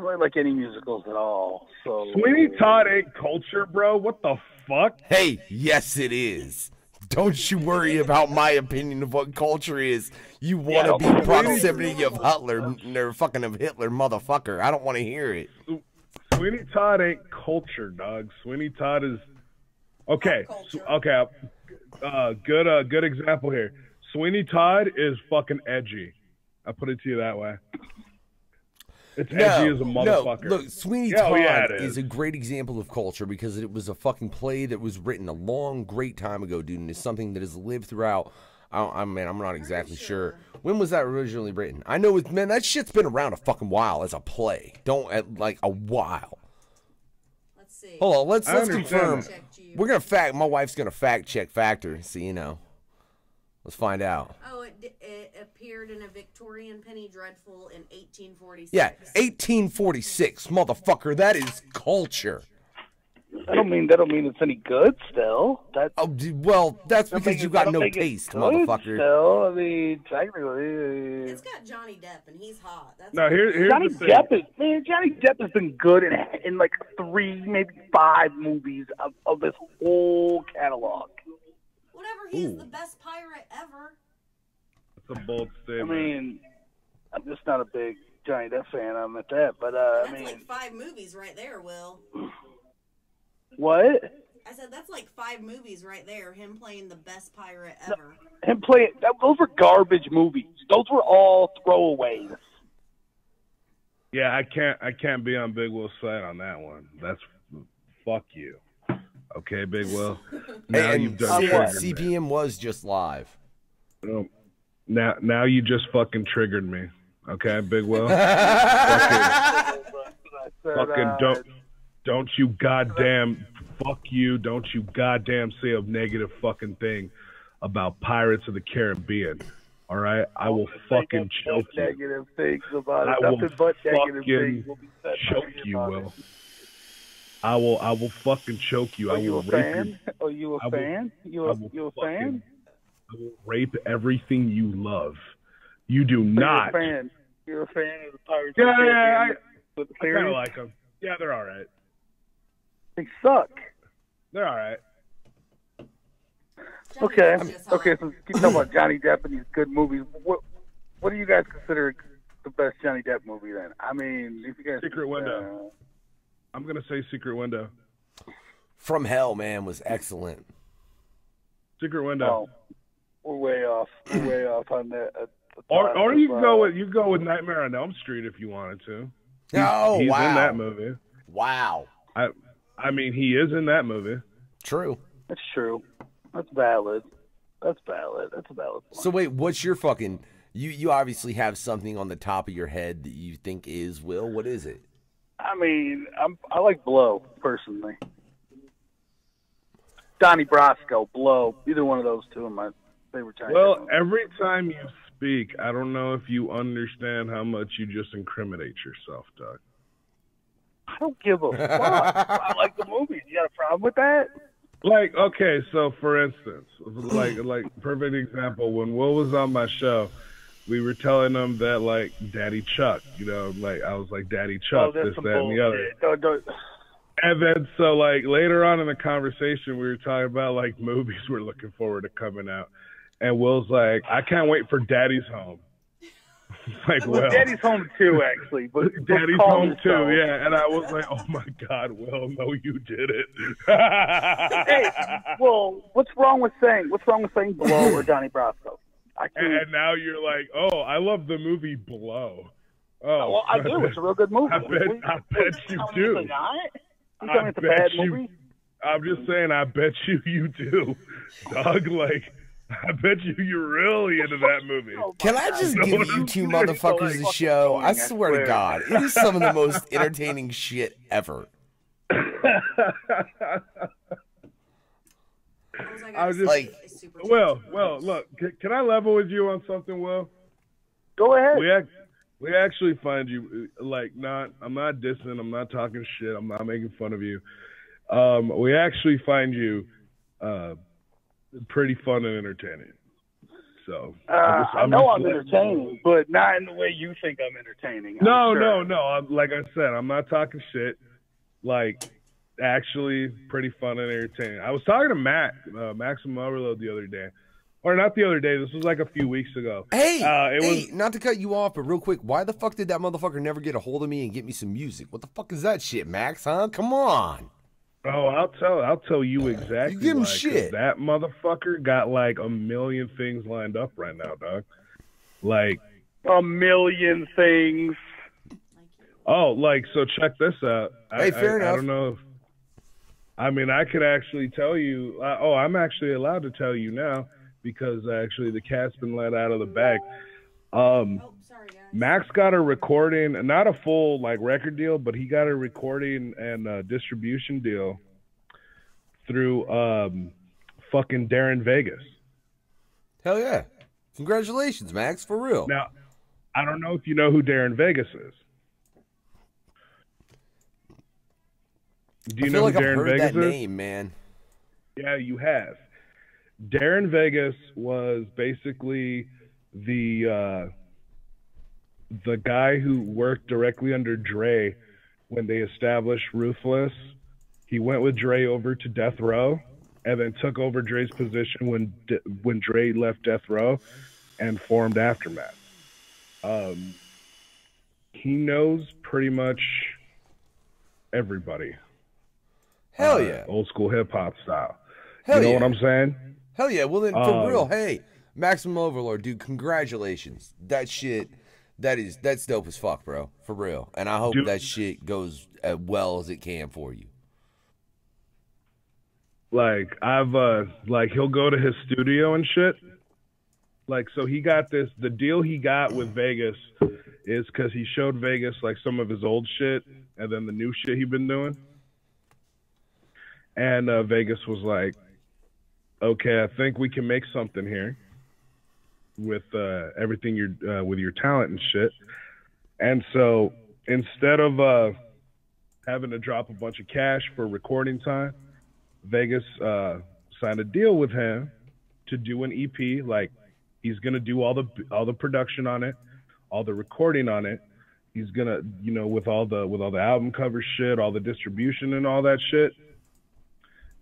really like any musicals at all. So Sweeney Todd ain't culture, bro. What the fuck? Hey, yes it is. Don't you worry about my opinion of what culture is. You want to be in proximity of Hitler, or fucking of Hitler, motherfucker. I don't want to hear it. Sweeney Todd ain't culture, dog. Sweeney Todd is okay. Culture. Good example here. Sweeney Todd is fucking edgy. I put it to you that way. It's edgy as a motherfucker. No, look, Sweeney Yeah, Todd yeah, it is is. a great example of culture because it was a fucking play that was written a long, great time ago, dude, and it's something that has lived throughout. I'm not exactly sure. When was that originally written? I know, man, that shit's been around a fucking while as a play. Like a while. Let's see. Hold on, let's understand confirm. that. Checked you. We're gonna my wife's gonna fact check Factor, so you know. Let's find out. Oh, it appeared in a Victorian penny dreadful in 1846. Yeah, 1846, motherfucker. That is culture. I don't mean it's any good still. That Oh, well, that's because you got no make it taste, good motherfucker. Still, I mean, technically, It's got Johnny Depp and he's hot. That's No, here's Johnny the thing. Johnny Depp has been good in like 3, maybe 5 movies of this whole catalog. whatever. He's the best pirate ever. It's a bold I statement. mean, I'm just not a big Johnny Depp fan. I'm at that, but That's I mean, like 5 movies right there, Will. what? I said that's like 5 movies right there. Him playing the best pirate ever. Him playing those were garbage movies. Those were all throwaways. Yeah, I can't be on Big Will's side on that one. That's fuck you. Okay, Big Will. Now And you've done C- triggered me. CPM was just live. Now you just fucking triggered me. Okay, Big Will. fucking don't you goddamn fuck you. Don't you goddamn say a negative fucking thing about Pirates of the Caribbean. All right, I will fucking choke you. Negative things about it. I will Nothing but negative fucking things will be said choke about you, about Will. it. I will fucking choke you. Are I you will a rape fan? you. Are you a I will- fan? You I a will you a fucking- fan? I will rape everything you love. You do Are you not. a fan? You're a fan of the Pirates. Yeah, of the Caribbean with the I kind series? of like them. Yeah, they're all right. They suck. They're all right. Johnny Okay, Depp's just hot. okay. So keep talking about Johnny Depp and these good movies. What do you guys consider the best Johnny Depp movie then? I mean, if you guys Secret Window. I'm gonna say Secret Window. From Hell, man, was excellent. Secret Window. Oh, we're way off. We're way off on that. Or you can go with Nightmare on Elm Street if you wanted to. He's Wow. in that movie. Wow. I mean, he is in that movie. True. That's true. That's valid. That's valid. That's a valid point. So wait, what's your fucking? You obviously have something on the top of your head that you think is Will. What is it? I mean, I like Blow personally. Donnie Brasco, Blow. Either one of those two are my favorite Johnny Depp Well, movies. every time you speak, I don't know if you understand how much you just incriminate yourself, Doug. I don't give a fuck. I like the movies. You got a problem with that? Like, okay, so for instance, like perfect example, when Will was on my show, we were telling him that, like, Daddy Chuck, you know, like, I was like, Daddy Chuck, that's this, some that, and the other. bullshit. Don't. And then, so, like, later on in the conversation, we were talking about, like, movies we're looking forward to coming out. And Will's like, I can't wait for Daddy's Home. Like, well, Daddy's Home too, actually. But Daddy's call Home yourself. too, yeah. And I was like, oh my God, Will, no, you did it. Hey, well, what's wrong with saying Blow or Donnie Brasco? I can't. And now you're like, oh, I love the movie Blow. Oh, Well, I do. It's a real good movie. I bet you do. You telling me it's a bad movie? I'm just saying, I bet you do, Doug. Like, I bet you're really into that movie. Can I just give you two motherfuckers a show? I swear to God, it is some of the most entertaining shit ever. I was just like, Will, look, can I level with you on something, Will? Go ahead. We actually find you, like, I'm not dissing, I'm not talking shit, I'm not making fun of you. We actually find you pretty fun and entertaining. So I know I'm entertaining, but not in the way you think I'm entertaining. No. Like I said, I'm not talking shit. Like, actually pretty fun and entertaining. I was talking to Maximum Overload the other day. Or not the other day. This was like a few weeks ago. Hey, not to cut you off, but real quick, why the fuck did that motherfucker never get a hold of me and get me some music? What the fuck is that shit, Max, huh? Come on. Oh, I'll tell you exactly. You give him why, shit. That motherfucker got like a million things lined up right now, dog. Like a million things. Oh, like, so check this out. Hey, fair enough. I don't know if, I mean, I could actually tell you. I'm actually allowed to tell you now because actually the cat's been let out of the bag. Sorry, guys. Max got a recording, not a full like record deal, but he got a recording and distribution deal through fucking Darren Vegas. Hell yeah. Congratulations, Max, for real. Now, I don't know if you know who Darren Vegas is. Do you know like who Darren I've heard Vegas that is? name, man. Yeah, you have. Darren Vegas was basically the guy who worked directly under Dre when they established Ruthless. He went with Dre over to Death Row and then took over Dre's position when Dre left Death Row and formed Aftermath. He knows pretty much everybody. Hell yeah. Old school hip hop style. Hell you know yeah. what I'm saying? Hell yeah. Well, then, for real, hey, Maximum Overlord, dude, congratulations. That shit, that's dope as fuck, bro. For real. And I hope that shit goes as well as it can for you. Like, he'll go to his studio and shit. Like, so he got the deal he got with Vegas is because he showed Vegas, like, some of his old shit and then the new shit he'd been doing. And Vegas was like, okay, I think we can make something here with everything with your talent and shit. And so instead of having to drop a bunch of cash for recording time, Vegas signed a deal with him to do an EP. Like, he's gonna do all the production on it, all the recording on it. He's gonna, with all the album cover shit, all the distribution and all that shit.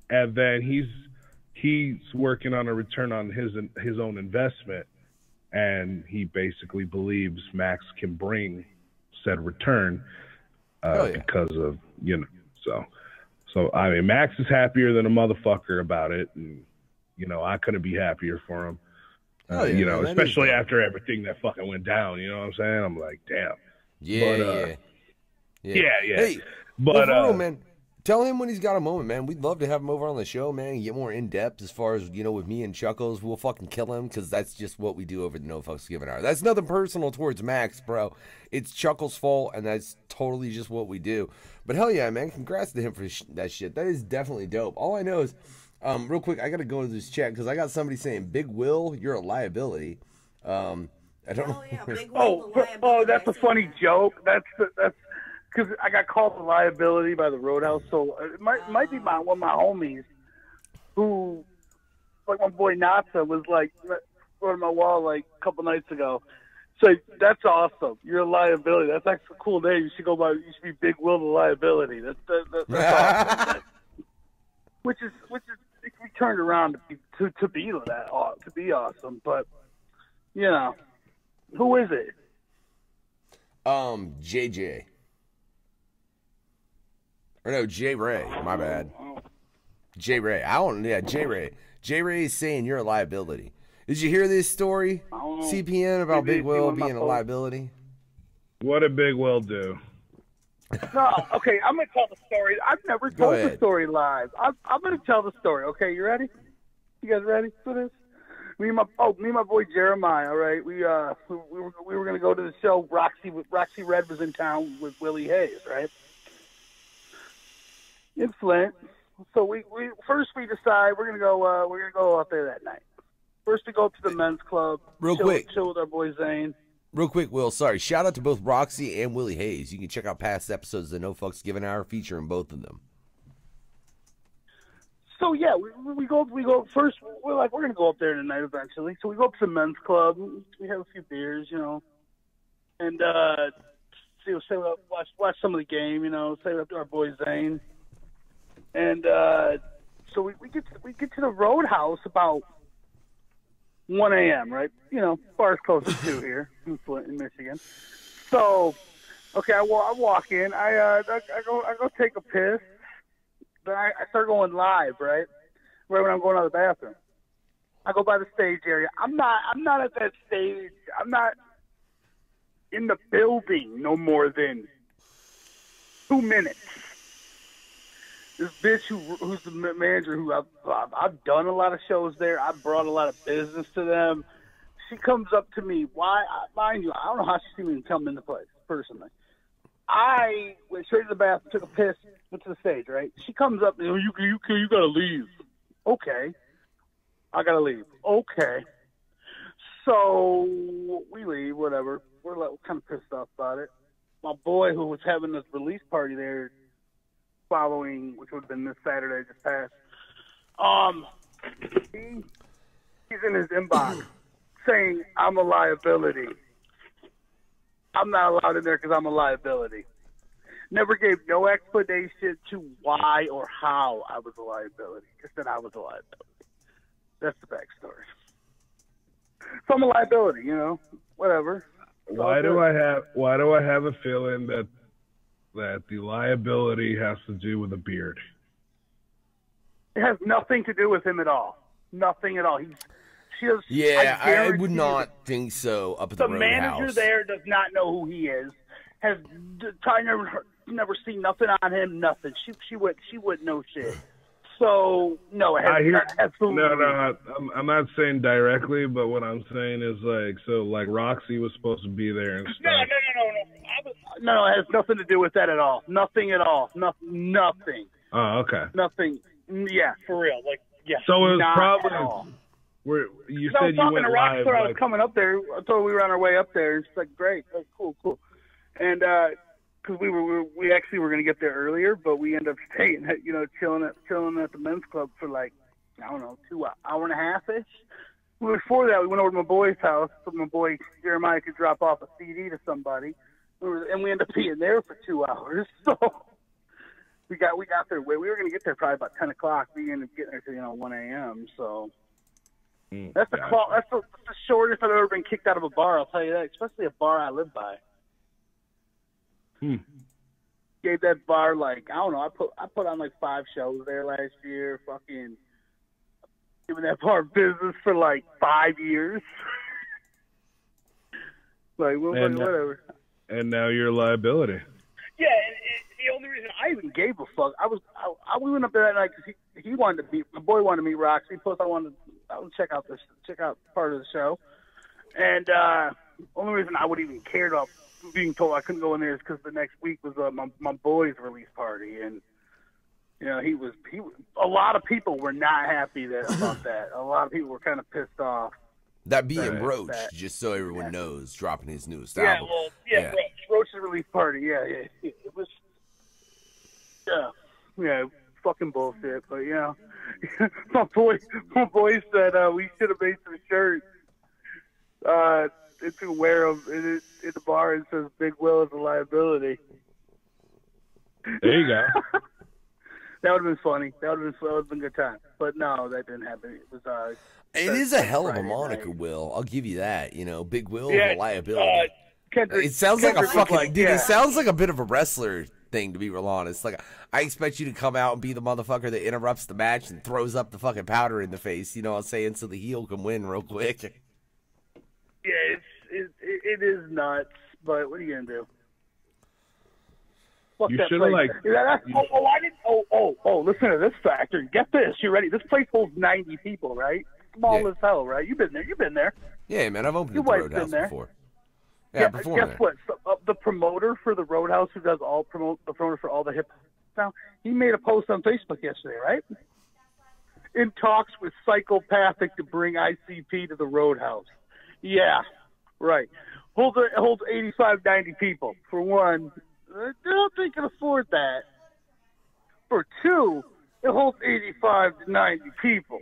And then he's he's working on a return on his own investment, and he basically believes Max can bring said return because of, you know, so I mean, Max is happier than a motherfucker about it, and you know, I couldn't be happier for him. You know, especially after everything that fucking went down. You know what I'm saying? I'm like, damn. Yeah. Hey, but for real, man, tell him when he's got a moment, man. We'd love to have him over on the show, man, and get more in depth as far as, you know, with me and Chuckles. We'll fucking kill him because that's just what we do over the No Fucks Given Hour. That's nothing personal towards Max, bro. It's Chuckles' fault, and that's totally just what we do. But hell yeah, man, congrats to him for that shit. That is definitely dope. All I know is, real quick, I got to go to this chat because I got somebody saying, Big Will, you're a liability. I don't know. Yeah, Big Will, the liability. That's a funny joke. That's because I got called a liability by the Roadhouse. So it might be one of my homies who, like my boy Natsa was like, wrote on my wall like a couple nights ago. So that's awesome. You're a liability. That's actually a cool name. You should go by. You should be Big Will the liability. That's awesome. which is it can be turned around to be awesome. But you know, who is it? JJ. Or no, J Ray. My bad. J Ray. J Ray. J Ray is saying you're a liability. Did you hear this story, CPN, about Big Will being a liability? What did Big Will do? No, okay, I'm going to tell the story. I've never told the story live. I'm going to tell the story, okay? You ready? You guys ready for this? Me and my boy Jeremiah, all right? We were going to go to the show. Roxy Red was in town with Willie Hayes, right? In Flint. So we decide we're going to go out there that night. First, we go up to the men's club. Chill with our boy Zane. Real quick, Will, sorry. Shout out to both Roxy and Willie Hayes. You can check out past episodes of the No Fucks Given Hour featuring both of them. So, yeah, we go first. We're like, we're going to go up there tonight eventually. So we go up to the men's club. We have a few beers, you know, and watch some of the game, you know, say up to our boy Zane. And so we get to the Roadhouse about 1 a.m., right? You know, bar's close to 2 here in Flint, in Michigan. So, okay, I walk in. I go take a piss. Then I start going live, right when I'm going out of the bathroom. I go by the stage area. I'm not at that stage. I'm not in the building no more than 2 minutes. This bitch who's the manager, who I've done a lot of shows there. I've brought a lot of business to them. She comes up to me. Mind you, I don't know how she's even come into place, personally. I went straight to the bathroom, took a piss, went to the stage, right? She comes up and you gotta leave. Okay. I gotta leave. Okay. So we leave, whatever. We're kind of pissed off about it. My boy, who was having this release party there, following, which would have been this Saturday just passed, he's in his inbox saying I'm a liability. I'm not allowed in there because I'm a liability. Never gave no explanation to why or how I was a liability. Just that I was a liability. That's the backstory. So I'm a liability, you know, whatever. Why do I have a feeling that the liability has to do with a beard? It has nothing to do with him at all. Nothing at all. I would not think so. Up at the Roadhouse. The manager there does not know who he is. Has probably never seen nothing on him. Nothing. She wouldn't know shit. So no, it has absolutely. No. I'm not saying directly, but what I'm saying is like Roxy was supposed to be there and stuff. No, it has nothing to do with that at all. Nothing at all. Nothing. Oh, okay. Nothing. Yeah, for real. Like, yeah. So it was probably where you said you went live. I was coming up there. I told her we were on our way up there. She's like, great, that's cool. And because we actually were going to get there earlier, but we ended up staying, chilling at the men's club for like, I don't know, 2 hour and a half-ish. Before that, we went over to my boy's house so my boy Jeremiah could drop off a CD to somebody. And we ended up being there for 2 hours. So, we got there. We were going to get there probably about 10 o'clock. We ended up getting there to 1 a.m. So that's the shortest I've ever been kicked out of a bar. I'll tell you that, especially a bar I live by. Gave that bar like, I don't know. I put on like 5 shows there last year. Fucking giving that bar business for like 5 years. Like whatever. And now you're a liability. Yeah, and the only reason I even gave a fuck, we went up there that night because he wanted to meet, my boy wanted to meet Roxy. Plus, I wanted to check out part of the show. And only reason I would even care about being told I couldn't go in there is because the next week was my boy's release party, and he was a lot of people were not happy about that. A lot of people were kind of pissed off. That being Roach, just so everyone knows, dropping his newest album. Roach's release party. Yeah. It was, fucking bullshit. But my boy said we should have made some shirts. To wear them in the bar and says Big Will is a liability. There you go. That would have been funny. That would have been a good time. But no, that didn't happen. It is a hell of a moniker, Will. I'll give you that. Big Will is a liability. It sounds like a fucking dude. It sounds like a bit of a wrestler thing, to be real honest. Like, I expect you to come out and be the motherfucker that interrupts the match and throws up the fucking powder in the face. You know what I'm saying? So the heel can win real quick. Yeah, it is nuts, but what are you gonna do? Fuck you that should place. Listen to this factor. Get this. You ready? This place holds 90 people, right? Small as hell, right? You've been there. Yeah, man, I've opened the Roadhouse before. Yeah, before. Guess what? So, the promoter for the Roadhouse, who does the promoter for all the hip now, he made a post on Facebook yesterday, right? In talks with Psychopathic to bring ICP to the Roadhouse. Yeah, right. Holds 85, 90 people. For one, I don't think it can afford that. For two, it holds 85 to 90 people.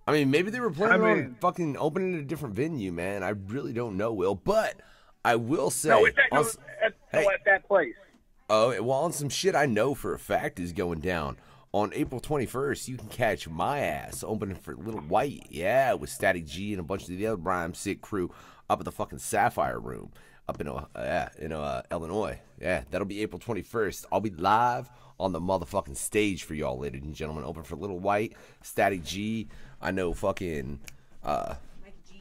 I mean, maybe they were planning on fucking opening a different venue, man. I really don't know, Will. But I will say... No, at that place. Oh, well, on some shit I know for a fact is going down. On April 21st, you can catch my ass opening for Little White. Yeah, with Static G and a bunch of the other Rhyme Sick crew up at the fucking Sapphire Room up in Illinois. Yeah, that'll be April 21st. I'll be live on the motherfucking stage for y'all, ladies and gentlemen. Open for Little White, Static G. I know fucking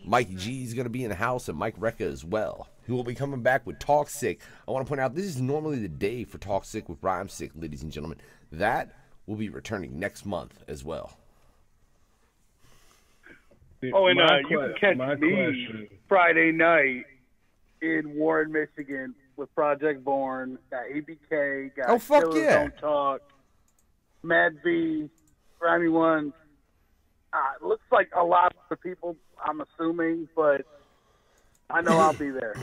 Mikey G is going to be in the house, and Mike Recca as well, who will be coming back with Talk Sick. I want to point out, this is normally the day for Talk Sick with Rhyme Sick, ladies and gentlemen. That will be returning next month as well. Oh, and you can catch me Friday night in Warren, Michigan with Project Born. Got ABK, got Killers Don't Talk, Mad V, Grimy Ones. It looks like a lot of people, I'm assuming, but I know I'll be there.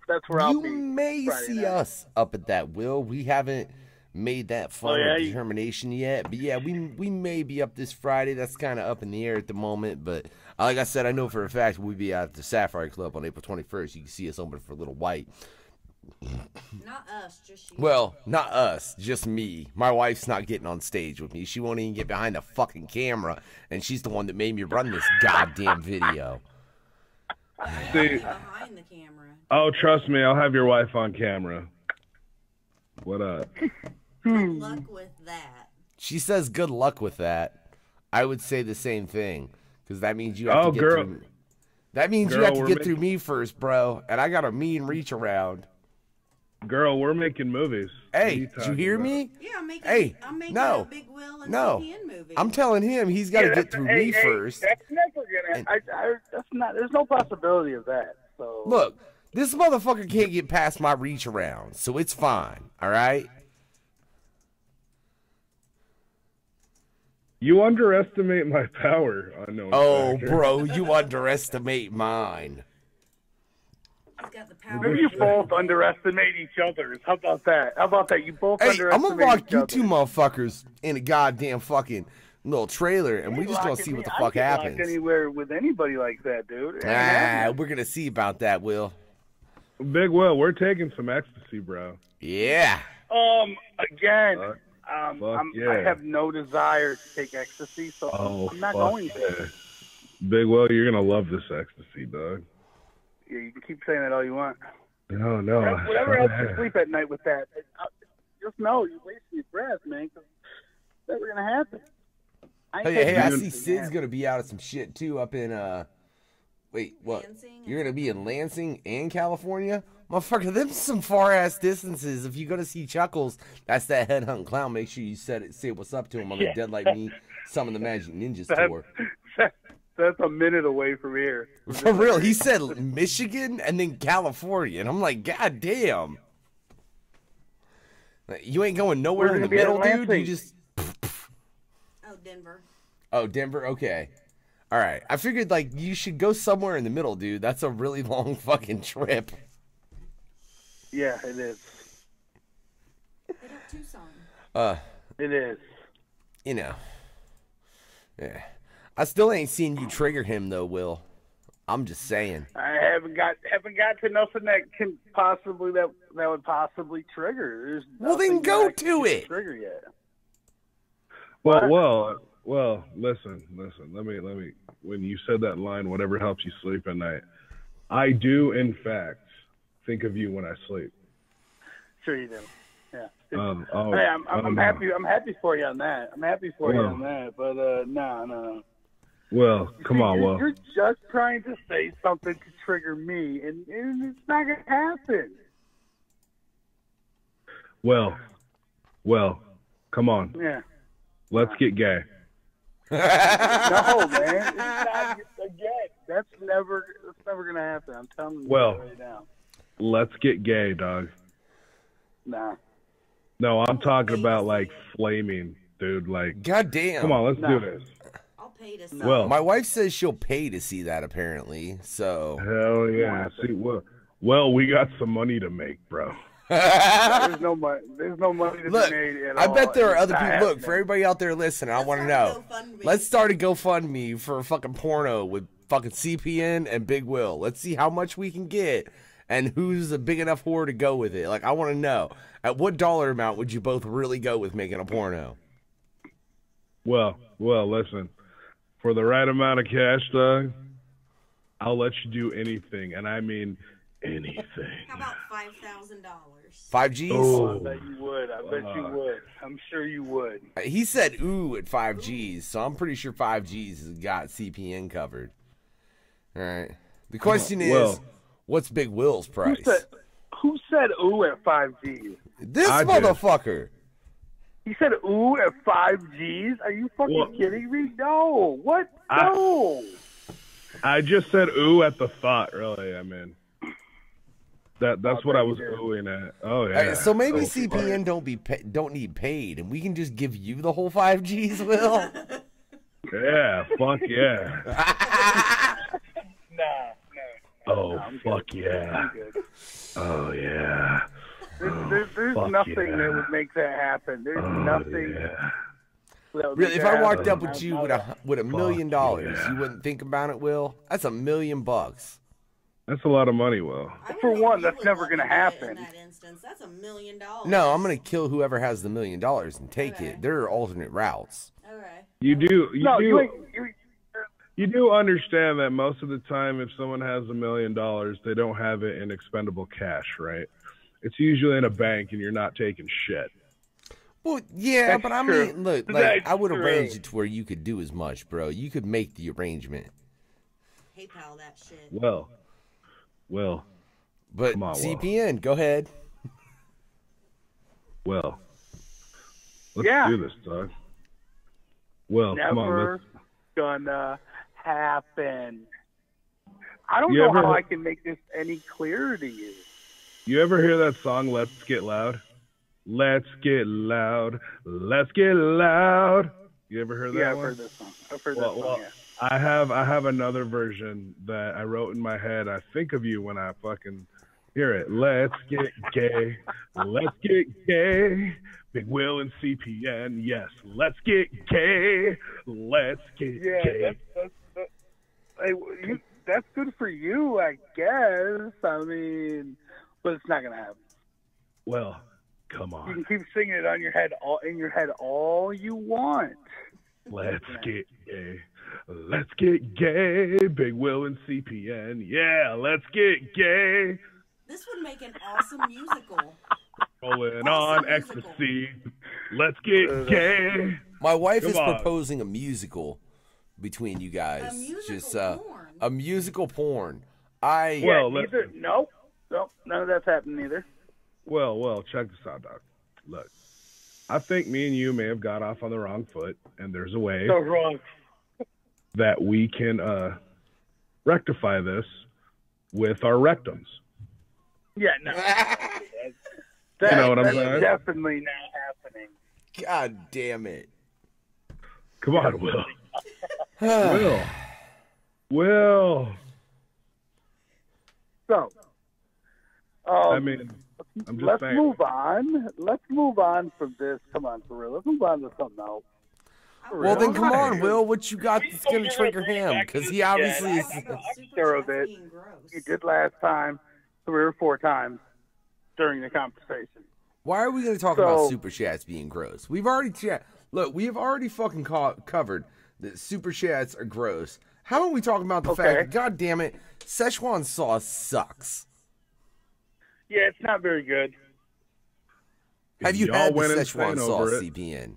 That's where I'll be. You may see us up at that, Will. We haven't made that final determination yet, but yeah, we may be up this Friday. That's kind of up in the air at the moment, but like I said, I know for a fact we'll be out at the Sapphire Club on April 21st. You can see us open for Little White. Not us, just you. Well, not us, just me. My wife's not getting on stage with me. She won't even get behind the fucking camera, and she's the one that made me run this goddamn video. Behind the camera. Oh, trust me, I'll have your wife on camera. What up? Good luck with that. She says good luck with that. I would say the same thing, because that means you have to get through. That means you have to get through me first, bro, and I got a mean reach around. Girl, we're making movies. Hey, did you hear me? Yeah, I'm making a Big Will and CPN movie. I'm telling him he's got to get through me first. That's never gonna. That's not. There's no possibility of that. So look, this motherfucker can't get past my reach around, so it's fine. All right. You underestimate my power. I know. Oh, bro, you underestimate mine. He's got the power. Maybe you both underestimate each other. How about that? You both underestimate I'm gonna lock you two motherfuckers in a goddamn fucking little trailer, and we just gonna see what the fuck happens. Anywhere with anybody like that, dude. We're gonna see about that, Will. Big Will, we're taking some ecstasy, bro. Yeah. Again, yeah. I have no desire to take ecstasy, so I'm not going to. Yeah. Big Will, you're gonna love this ecstasy, dog. Yeah, you can keep saying that all you want. No. Whatever helps you sleep at night with that, just know you're wasting your breath, man. Cause it's never gonna happen. Hey, I see Sid's gonna be out of some shit too up in wait, what? Lansing You're gonna be in Lansing and California? Motherfucker, them some far ass distances. If you go to see Chuckles, that's that headhunt clown. Make sure you say what's up to him on the Dead Like Me Summon the Magic Ninjas tour. That's a minute away from here. For real, he said Michigan and then California, and I'm like, God damn. You ain't going nowhere in the middle, dude. You just. Oh, Denver. Oh, Denver. Okay. All right. I figured like you should go somewhere in the middle, dude. That's a really long fucking trip. Yeah, it is. Hit up Tucson. It is. You know. Yeah. I still ain't seen you trigger him though, Will. I'm just saying. I haven't got to nothing that can possibly that would possibly trigger. There's well, then go to it. Trigger yet? Well. Listen. Let me. When you said that line, whatever helps you sleep at night, I do in fact think of you when I sleep. Sure you do. Yeah. I'm happy. I'm happy for you on that. But no. Well, come on, Will. You're just trying to say something to trigger me, and it's not gonna happen. Well, come on. Yeah. Let's get gay. No, man. It's not, again, that's never gonna happen. I'm telling you right now. Let's get gay, dog. Nah. No, I'm talking about like flaming, dude. Like, goddamn. Come on, let's do this. I'll pay to see. Well, my wife says she'll pay to see that. Apparently, so. Hell yeah. See, well, we got some money to make, bro. There's no money to look, be made at I all. bet there are other It's people. not Look, happening. for everybody out there listening, I want to know. Let's start a GoFundMe for a fucking porno with fucking CPN and Big Will. Let's see how much we can get and who's a big enough whore to go with it. Like, I want to know. At what dollar amount would you both really go with making a porno? Well, listen. For the right amount of cash, dog, I'll let you do anything, and I mean anything. How about $5,000? 5 Gs? Oh, I bet you would. I'm sure you would. He said ooh at 5 Gs, so I'm pretty sure 5 Gs has got CPN covered. All right. The question is, what's Big Will's price? Who said ooh at 5 Gs? This motherfucker. He said ooh at 5 Gs? Are you fucking kidding me? No. What? No. I just said ooh at the thought, really. I mean, that's what I was oohing at. Oh, yeah. So maybe CPN don't need paid, and we can just give you the whole 5 Gs, Will? Yeah, fuck yeah. No, fuck yeah. Oh, yeah. There's nothing that would make that happen. There's nothing. Yeah. Really, if I walked up with you with $1 million, you wouldn't think about it, Will? That's $1 million. That's a lot of money, Will. For one, that's never going to happen. In that instance, that's $1 million. No, I'm going to kill whoever has the $1 million and take it. There are alternate routes. Okay. You do understand that most of the time, if someone has $1 million, they don't have it in expendable cash, right? It's usually in a bank, and you're not taking shit. Well, yeah, That's but I true. mean, look, That's I would true. arrange it to where you could do as much, bro. You could make the arrangement. PayPal that shit. Well. But Come on, Will. CPN, go ahead. Well. Let's do this, dog. Well, come on. Never gonna happen. I don't You know ever- how I can make this any clearer to you. You ever hear that song, Let's Get Loud? Let's get loud. Let's get loud. You ever heard that Yeah, I've one? heard this song. I've heard that song, yeah. I have another version that I wrote in my head. I think of you when I fucking hear it. Let's get gay. Let's get gay. Big Will and CPN. Yes. Let's get gay. Let's get gay. That's good for you, I guess. I mean, but it's not gonna happen. Well, come You on. can keep singing it on your head, all you want. Let's get gay. Let's get gay. Big Will and CPN. Yeah, let's get gay. This would make an awesome musical. Rolling Awesome on musical. ecstasy. Let's get gay. My wife Come is on. proposing a musical between you guys. A musical Just porn. a musical porn. Well, Nope, none of that's happening either. Well, check this out, Doc. Look, I think me and you may have got off on the wrong foot, and there's a way So wrong. that we can rectify this with our rectums. Yeah, no. You know what I'm that's saying? definitely not happening. God damn it. Come on, Will. Will. So, I mean, I'm just let's saying. move on. Let's move on from this. Come on, for real. Let's move on to something else. For Well, real. then come on, Will. What you got that's going to trigger him? Because he obviously is. Super sure of chats it. being gross. You did last time 3 or 4 times during the conversation. Why are we going to talk So- about super chats being gross? We've already Look, we have already fucking covered that super chats are gross. How about we talk about the fact that, God damn it, Szechuan sauce sucks? Yeah, it's not very good. Have you Y'all had the went Szechuan insane sauce, over it. CPN?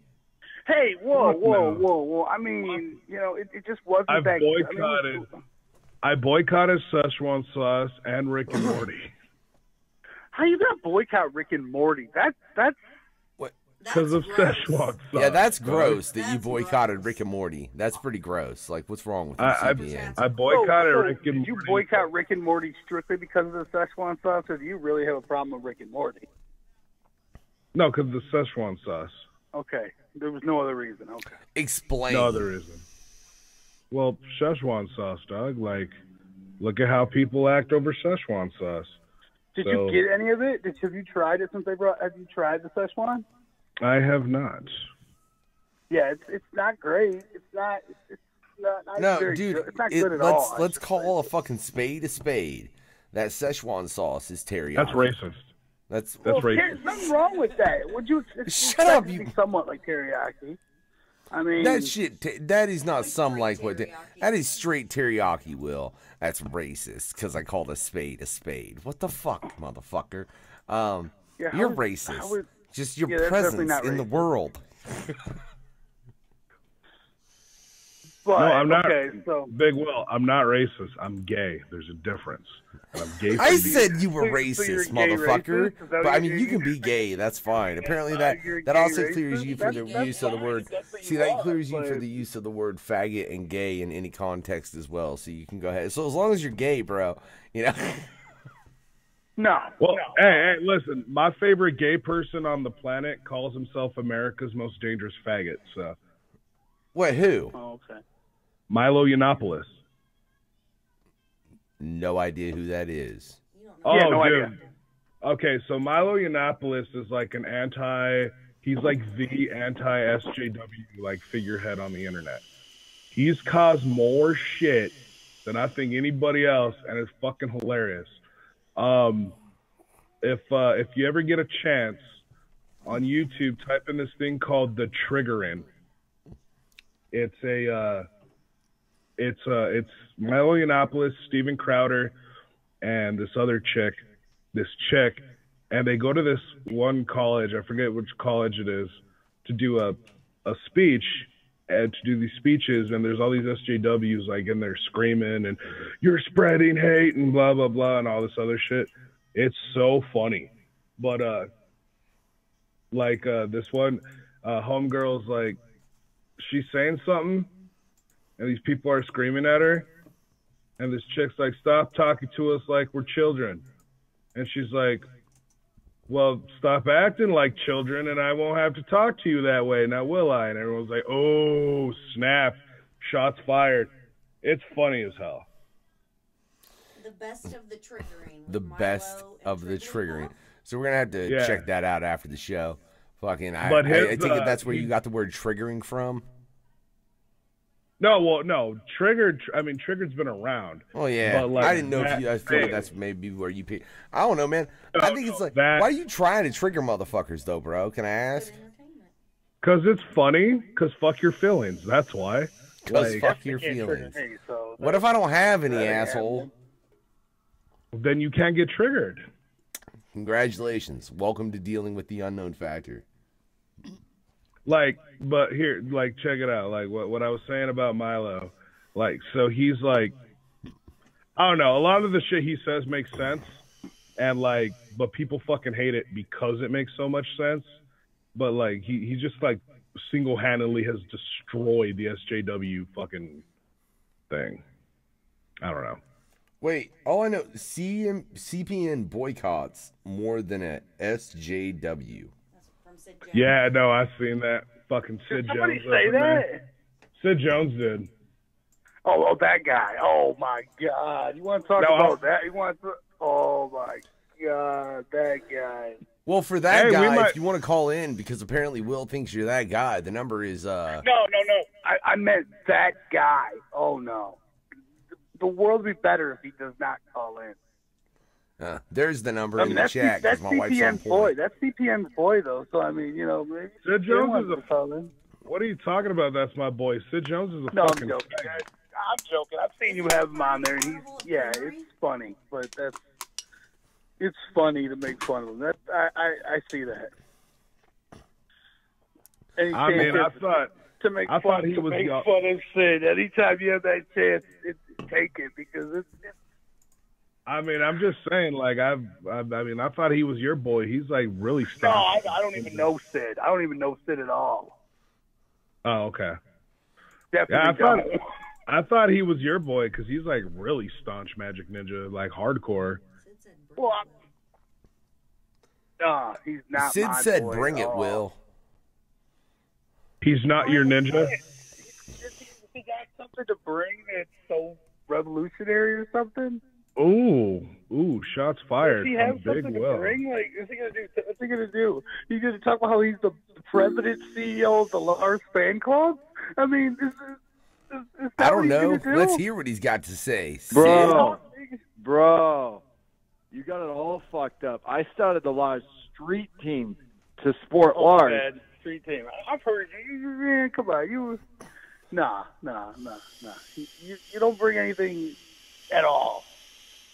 Hey, whoa. No. I mean, it just wasn't that boycotted. I boycotted Szechuan sauce and Rick and Morty. How you gonna boycott Rick and Morty? That's Because of That's gross. Szechuan sauce. Yeah, that's gross that you That's boycotted gross. Rick and Morty. That's pretty gross. Like, what's wrong with you, I CPN? boycotted So, Rick and did you Morty. boycott Rick and Morty strictly because of the Szechuan sauce, or do you really have a problem with Rick and Morty? No, because of the Szechuan sauce. Okay, there was no other reason. Okay. Explain. No, there isn't. Well, Szechuan sauce, dog. Like, look at how people act over Szechuan sauce. Did So- you get any of it? Have you tried it since they brought? Have you tried the Szechuan? I have not. Yeah, it's not great. It's not No, very dude, good. It's not good at all. let's call a fucking spade a spade. That Szechuan sauce is teriyaki. That's racist. That's racist. There's nothing wrong with that. Would you Shut up, you you- be somewhat like teriyaki? I mean, that shit. That is not some straight like what. teriyaki. That is straight teriyaki. Will, that's racist because I called a spade a spade. What the fuck, motherfucker? Yeah, how You're is- racist. how is- Just your Yeah, that's definitely presence not in the racist. world. but, No, I'm not. Okay, so Big Will, I'm not racist. I'm gay. There's a difference. And I'm gay for I you. said you were So you're racist, gay motherfucker. racist? Is that But what I mean, you're you can saying? be gay. That's fine. Apparently, You're a that gay also racist? clears you for the That's use of the fine. word. That's what See, you that are, clears you for but- the use of the word faggot and gay in any context as well. So you can go ahead. So as long as you're gay, bro, you know. no. Well, no. hey, listen. My favorite gay person on the planet calls himself America's most dangerous faggot. So, What? Who? Oh, okay. Milo Yiannopoulos. No idea who that is. You don't know. Oh, Yeah, no dude. idea. Okay, so Milo Yiannopoulos is like an he's like the anti-SJW like figurehead on the internet. He's caused more shit than I think anybody else, and it's fucking hilarious. If you ever get a chance on YouTube, type in this thing called the Triggerin'. It's Milo Yiannopoulos, Steven Crowder, and this chick, and they go to this one college, I forget which college it is, to do a speech, and to do these speeches, and there's all these SJWs like in there screaming and you're spreading hate and blah blah blah and all this other shit. It's so funny. But this one homegirl's like, she's saying something and these people are screaming at her, and this chick's like, stop talking to us like we're children. And she's like, well, stop acting like children and I won't have to talk to you that way, now will I? And everyone's like, oh, snap, shots fired. It's funny as hell. The best of the triggering. with The Milo best and of the Triggering. triggering. So we're gonna have to Yeah. check that out after the show. Fucking, I But take his, it that's where he- you got the word triggering from. No. Triggered's been around. Oh yeah, but like I didn't know if you. I feel like that's maybe where you pick. I don't know, man. I think it's like, why are you trying to trigger motherfuckers though, bro? Can I ask? Because it's funny. Because fuck your feelings. That's why. Because fuck your feelings. What if I don't have any, asshole? Then you can't get triggered. Congratulations. Welcome to dealing with the unknown factor. Like, but here, like, check it out. Like, what I was saying about Milo. Like, so he's like, I don't know. A lot of the shit he says makes sense. And, like, but people fucking hate it because it makes so much sense. But, like, he just, like, single-handedly has destroyed the SJW fucking thing. I don't know. Wait, all I know, CPN boycotts more than a SJW. Yeah, no, I've seen that. Fucking Sid Jones. Somebody say that? Sid Jones did. Oh, that guy. Oh, my God. You want to talk about that? Oh, my God, that guy. Well, for that guy, if you want to call in, because apparently Will thinks you're that guy, the number is... No. I meant that guy. Oh, no. The world would be better if he does not call in. There's the number in the chat. That's my wife's CPN's boy. That's CPN's boy, though. So, I mean, maybe Sid Jones is a... What are you talking about? That's my boy. Sid Jones is a fucking... No, I'm joking. I'm joking. I've seen you have him on there, and it's funny, but it's funny to make fun of him. I see that. I mean, I thought he was fun of Sid. Anytime you have that chance, take it, because it's I mean, I'm just saying, like, I thought he was your boy. He's, like, really staunch. No, I don't even know Sid. I don't even know Sid at all. Oh, okay. Definitely I thought he was your boy because he's, like, really staunch Magic Ninja, like, hardcore. Well, he's not Sid my said boy bring it, Will. He's not your ninja? He got something to bring that's so revolutionary or something? Ooh, shots fired. Does he have something to bring? Like, what's he gonna do? He's gonna talk about how he's the president, CEO of the Lars fan club? I mean, is I don't know. Let's hear what he's got to say. Bro, you got it all fucked up. I started the Lars street team to support Lars. Man, street team. I've heard you. Man, come on, Nah. You don't bring anything at all.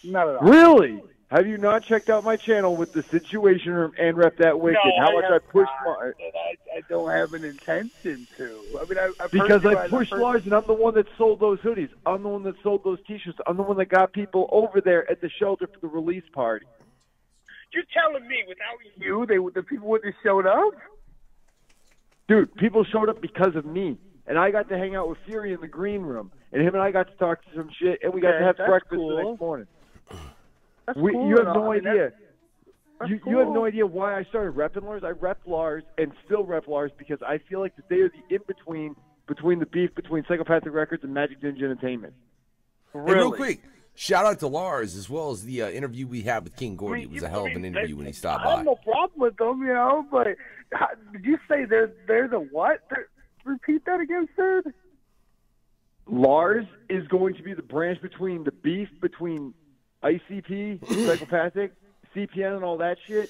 Not at all. Really? Have you not checked out my channel with the Situation Room and Rep That Wicked? No, how much I pushed Lars? I don't have an intention to. I mean, because I pushed Lars, and I'm the one that sold those hoodies. I'm the one that sold those T-shirts. I'm the one that got people over there at the shelter for the release party. You're telling me without you, the people wouldn't have showed up? Dude, people showed up because of me. And I got to hang out with Fury in the green room. And him and I got to talk to some shit, and we got to have breakfast the next morning. That's cool. You have no idea. You have no idea why I started repping Lars. I rep Lars and still rep Lars because I feel like that they are the in-between between the beef between Psychopathic Records and Magic Ninja Entertainment. Really? And real quick, shout out to Lars as well as the interview we had with King Gordy. It was a hell of an interview when he stopped by. I have no problem with them, but did you say they're the what? Repeat that again, Sid. Lars is going to be the branch between the beef between ICP, Psychopathic, CPN, and all that shit,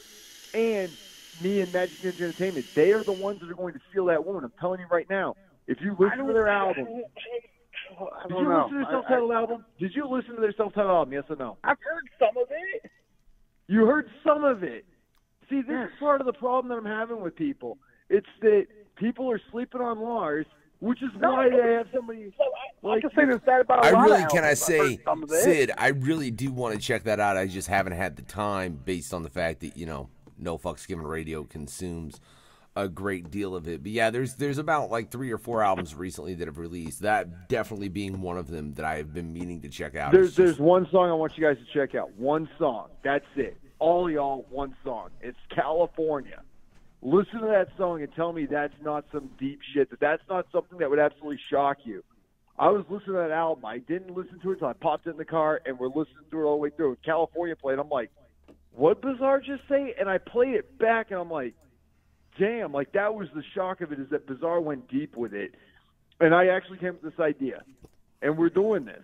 and me and Magic Ninja Entertainment. They are the ones that are going to feel that wound. I'm telling you right now. If you listen to their album, did you listen to their self-titled album? Did you listen to their self-titled album? Yes or no? I've heard some of it. You heard some of it. See, this is part of the problem that I'm having with people. It's that people are sleeping on Lars, which is why they have somebody. I can say this about I really, can I say, Sid, I really do want to check that out. I just haven't had the time based on the fact that, No Fucks Given Radio consumes a great deal of it. But yeah, there's about like 3 or 4 albums recently that have released. That definitely being one of them that I have been meaning to check out. There's one song I want you guys to check out. One song. That's it. All y'all, one song. It's California. Listen to that song and tell me that's not some deep shit, that's not something that would absolutely shock you. I was listening to that album. I didn't listen to it until I popped it in the car, and we're listening to it all the way through. California played. I'm like, what Bizarre just say? And I played it back, and I'm like, damn, like that was the shock of it, is that Bizarre went deep with it. and I actually came up with this idea, and we're doing this.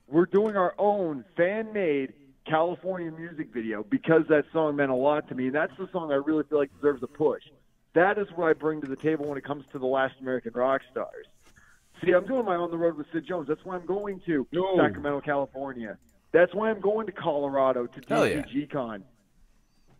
We're doing our own fan-made California music video because that song meant a lot to me, and that's the song I really feel like deserves a push. That is what I bring to the table when it comes to the Last American Rock Stars. See, I'm doing my On the Road with Sid Jones. That's why I'm going to Sacramento, California. That's why I'm going to Colorado to DCG Con.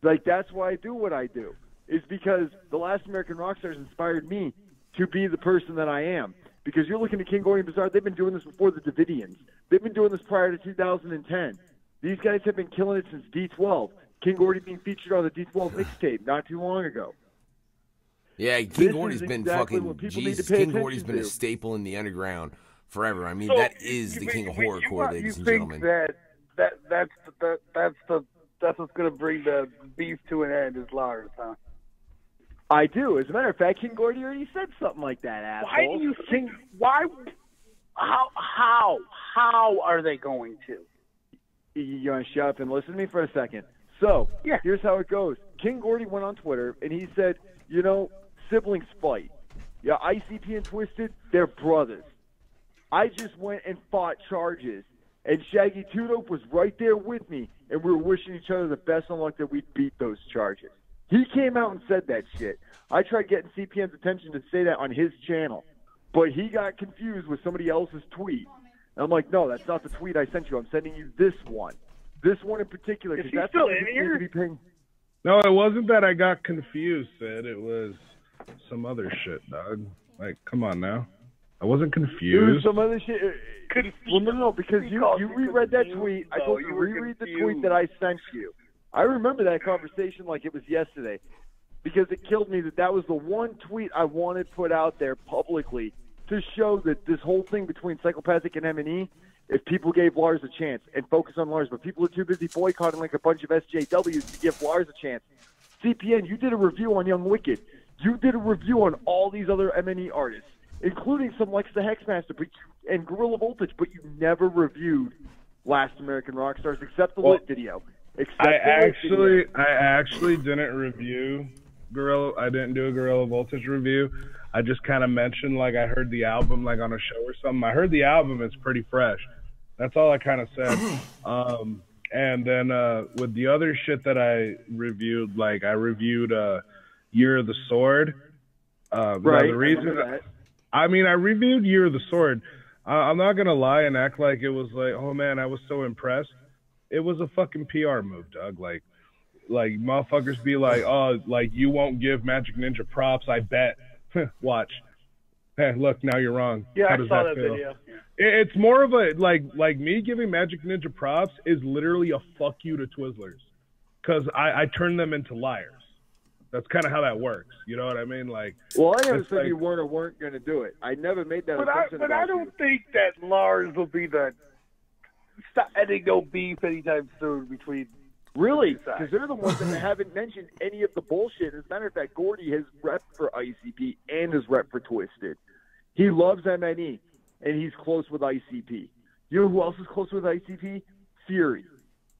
Like, that's why I do what I do. Is because the Last American Rock Stars inspired me to be the person that I am. Because you're looking at King Gordy and Bizarre, they've been doing this before the Davidians. They've been doing this prior to 2010. These guys have been killing it since D12. King Gordy being featured on the D12 mixtape not too long ago. Yeah, King Gordy's been fucking Jesus. King Gordy's been a staple in the underground forever. I mean, that is the king of horrorcore, ladies and gentlemen. That's what's gonna bring the beef to an end is Lars, huh? I do. As a matter of fact, King Gordy already said something like that, asshole. Why do you think? Why? How are they going to? You want to shut up and listen to me for a second? So, here's how it goes. King Gordy went on Twitter, and he said, you know, siblings fight. Yeah, ICP and Twisted, they're brothers. I just went and fought charges, and Shaggy Two Dope was right there with me, and we were wishing each other the best of luck that we beat those charges. He came out and said that shit. I tried getting CPN's attention to say that on his channel, but he got confused with somebody else's tweet. And I'm like, no, that's not the tweet I sent you. I'm sending you this one. This one in particular. Is he still in here? No, it wasn't that I got confused, Sid. It was some other shit, dog. Like, come on now. I wasn't confused. It was some other shit. Well, no, because you reread that tweet. I told you to reread the tweet that I sent you. I remember that conversation like it was yesterday because it killed me that was the one tweet I wanted put out there publicly to show that this whole thing between Psychopathic and M&E, if people gave Lars a chance and focus on Lars, but people are too busy boycotting like a bunch of SJWs to give Lars a chance. CPN, you did a review on Young Wicked. You did a review on all these other M&E artists, including some Lex the Hexmaster and Gorilla Voltage, but you never reviewed Last American Rock Stars except the lit video. I actually didn't review Gorilla. I didn't do a Gorilla Voltage review. I just kind of mentioned, like, I heard the album, like, on a show or something. I heard the album. It's pretty fresh. That's all I kind of said. And then with the other shit that I reviewed, like, I reviewed Year of the Sword. Right. The reason I reviewed Year of the Sword. I'm not going to lie and act like it was like, oh, man, I was so impressed. It was a fucking PR move, Doug. Like motherfuckers be like, oh, like, you won't give Magic Ninja props, I bet. Watch. Hey, look, now you're wrong. Yeah, How I does saw that that feel? video. It's more of a, like me giving Magic Ninja props is literally a fuck you to Twizzlers. Because I turn them into liars. That's kind of how that works. You know what I mean? Like, well, I never said you weren't or weren't going to do it. I never made that assumption. But I don't think that Lars will be the ending no beef anytime soon between. Really? Because they're the ones that haven't mentioned any of the bullshit. As a matter of fact, Gordy has rep for ICP and his rep for Twisted. He loves MNE, and he's close with ICP. You know who else is close with ICP? Fury.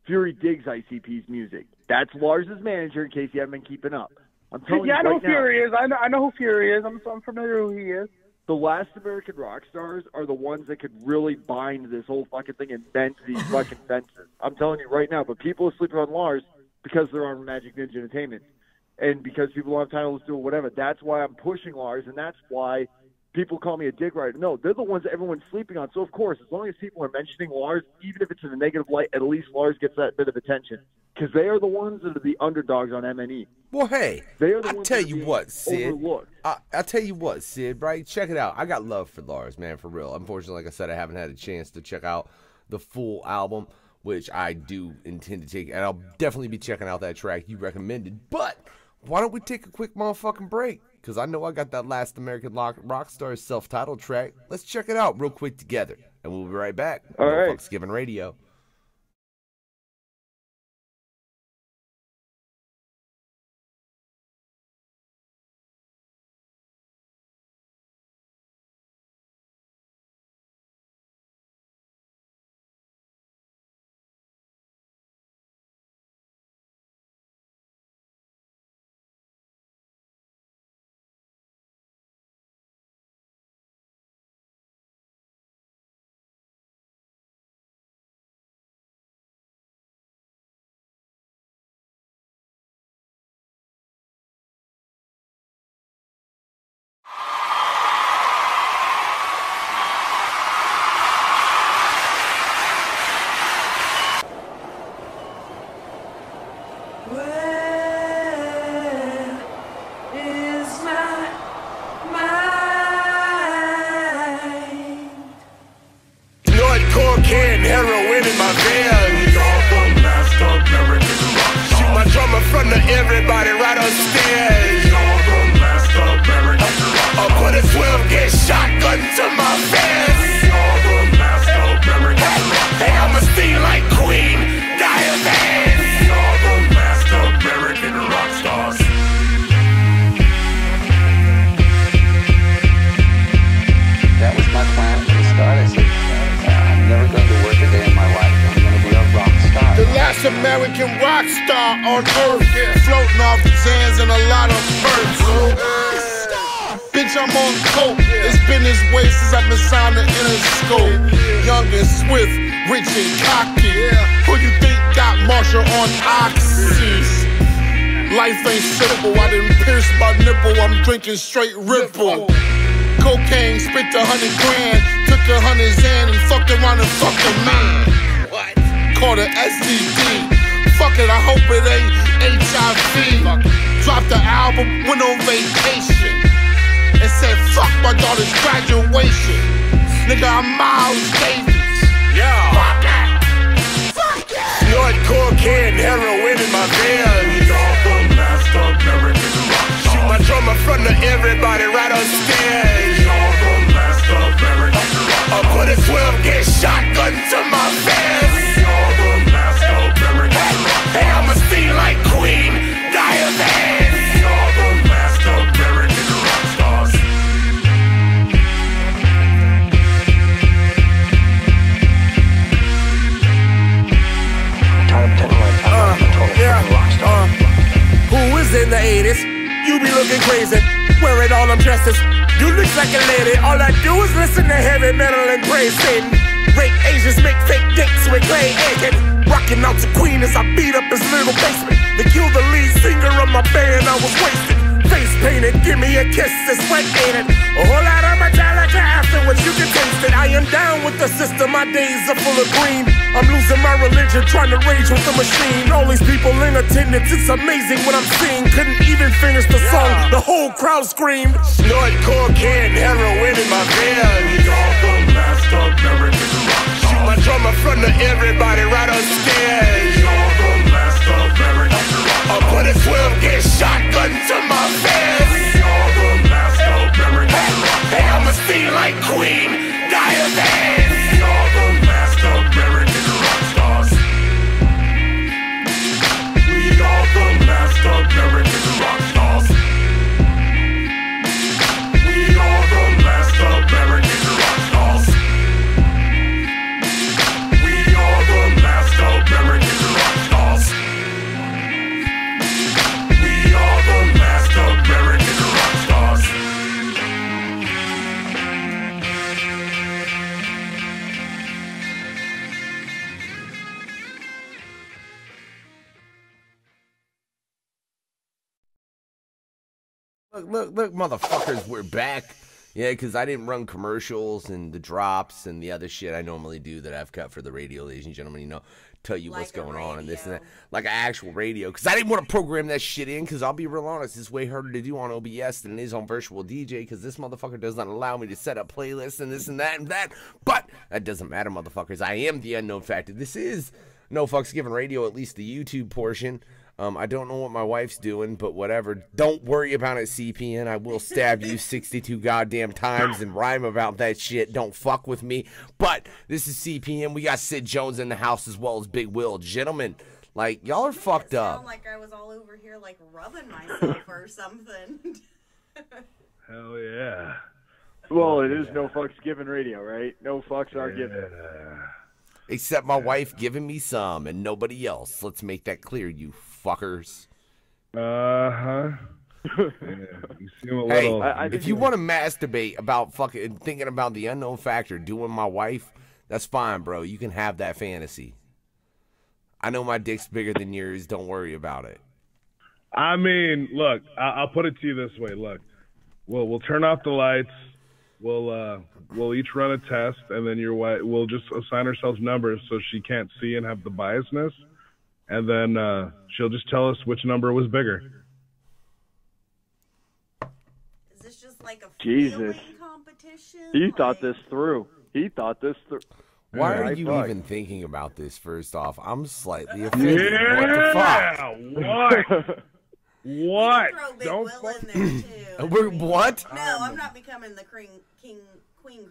Fury digs ICP's music. That's Lars's manager, in case you haven't been keeping up. I'm telling you I know right who Fury is. I know who Fury is. I'm familiar who he is. The Last American Rock Stars are the ones that could really bind this whole fucking thing and bend these fucking fences. I'm telling you right now. But people are sleeping on Lars because they're on Magic Ninja Entertainment. And because people don't have time to listen to it, whatever. That's why I'm pushing Lars, and that's why people call me a dick rider. No, they're the ones that everyone's sleeping on. So, of course, as long as people are mentioning Lars, even if it's in a negative light, at least Lars gets that bit of attention. Because they are the ones that are the underdogs on MNE. Well, hey, I'll tell you what, Sid. Overlooked. I'll tell you what, Sid, right? Check it out. I got love for Lars, man, for real. Unfortunately, like I said, I haven't had a chance to check out the full album, which I do intend to take. And I'll definitely be checking out that track you recommended. But why don't we take a quick motherfucking break? Because I know I got that Last American Rock Stars self-titled track. Let's check it out real quick together. And we'll be right back. All right. Thanksgiving Radio. American rock star on earth. Floating off Zans and a lot of perks. Bitch, I'm on coke. It's been this way since I've been signed to Interscope. Young and swift, rich and cocky. Who you think got Marshall on oxys? Life ain't simple. I didn't pierce my nipple. I'm drinking straight Ripple. Cocaine, spent 100 grand. Took 100 Zan and fucked around and fucked a man. What? Caught an STD. Fuck it, I hope it ain't HIV. Dropped the album, went on vacation. And said, fuck my daughter's graduation. Nigga, I'm Miles Davis. Yeah. Fuck it. Fuck it. Snort cocaine, heroin in my veins. We all the master American rock stars. Shoot my drum in front of everybody right on stage. We all the master American rock stars. I put a 12-gauge shotgun to my face. We all the master American rock stars. Hey, I'ma steal like Queen Diane. We all the master American rock stars. Who is in the 80s? You be looking crazy, wearing all them dresses. You look like a lady, all I do is listen to heavy metal and praise Satan. Rape Asians, make fake dates with Clay Aiken. Rocking out to Queen as I beat up his little basement. They killed the lead singer of my band, I was wasted. Face painted, give me a kiss, it's wet ain't it? A whole lot of Metallica afterwards, you can taste it. I am down with the system, my days are full of green. I'm losing my religion, trying to rage with the machine. All these people in attendance, it's amazing what I'm seeing. Couldn't even finish the song, the whole crowd screamed. Snort cocaine, heroin in my veins. We all the master American rock stars. Shoot my drum in front of everybody right on stage. We all the master American rock stars. I put a 12-gauge shotgun to my face. We all the master American rock stars. Hey, I'ma steal like Queen Diane. We all the master American rock stars. We all the master American rock stars. We all the master American rock stars. We all the master American rock stars. We are the master American rock stars. Look, motherfuckers, we're back. Yeah, because I didn't run commercials and the drops and the other shit I normally do that I've cut for the radio, ladies and gentlemen, you know, tell you what's going on and this and that. Like an actual radio, because I didn't want to program that shit in, because I'll be real honest, it's way harder to do on OBS than it is on Virtual DJ, because this motherfucker does not allow me to set up playlists and this and that and that. But that doesn't matter, motherfuckers. I am the unknown factor. This is No Fucks Given Radio, at least the YouTube portion. I don't know what my wife's doing, but whatever. Don't worry about it, CPN. I will stab you 62 goddamn times and rhyme about that shit. Don't fuck with me. But this is CPN. We got Sid Jones in the house as well as Big Will. Gentlemen, like, y'all are fucked up. Sound like I was all over here, like, rubbing myself or something. Hell yeah. Well, it is No Fucks Given Radio, right? No fucks are given. Except my wife giving me some and nobody else. Let's make that clear, you fuckers. Yeah, you seem a little. Hey, if you want to masturbate about fucking thinking about the unknown factor doing my wife, that's fine, bro. You can have that fantasy. I know my dick's bigger than yours. Don't worry about it. I mean, look, I'll put it to you this way. Look, we'll turn off the lights. We'll each run a test, and then your wife, we'll just assign ourselves numbers so she can't see and have the biasness, and then she'll just tell us which number was bigger. Is this just like a Jesus competition? He thought this through. Why are you even thinking about this, first off? I'm slightly offended. What the fuck? What? Don't Will in there too. We're what? No, I'm not becoming the Queen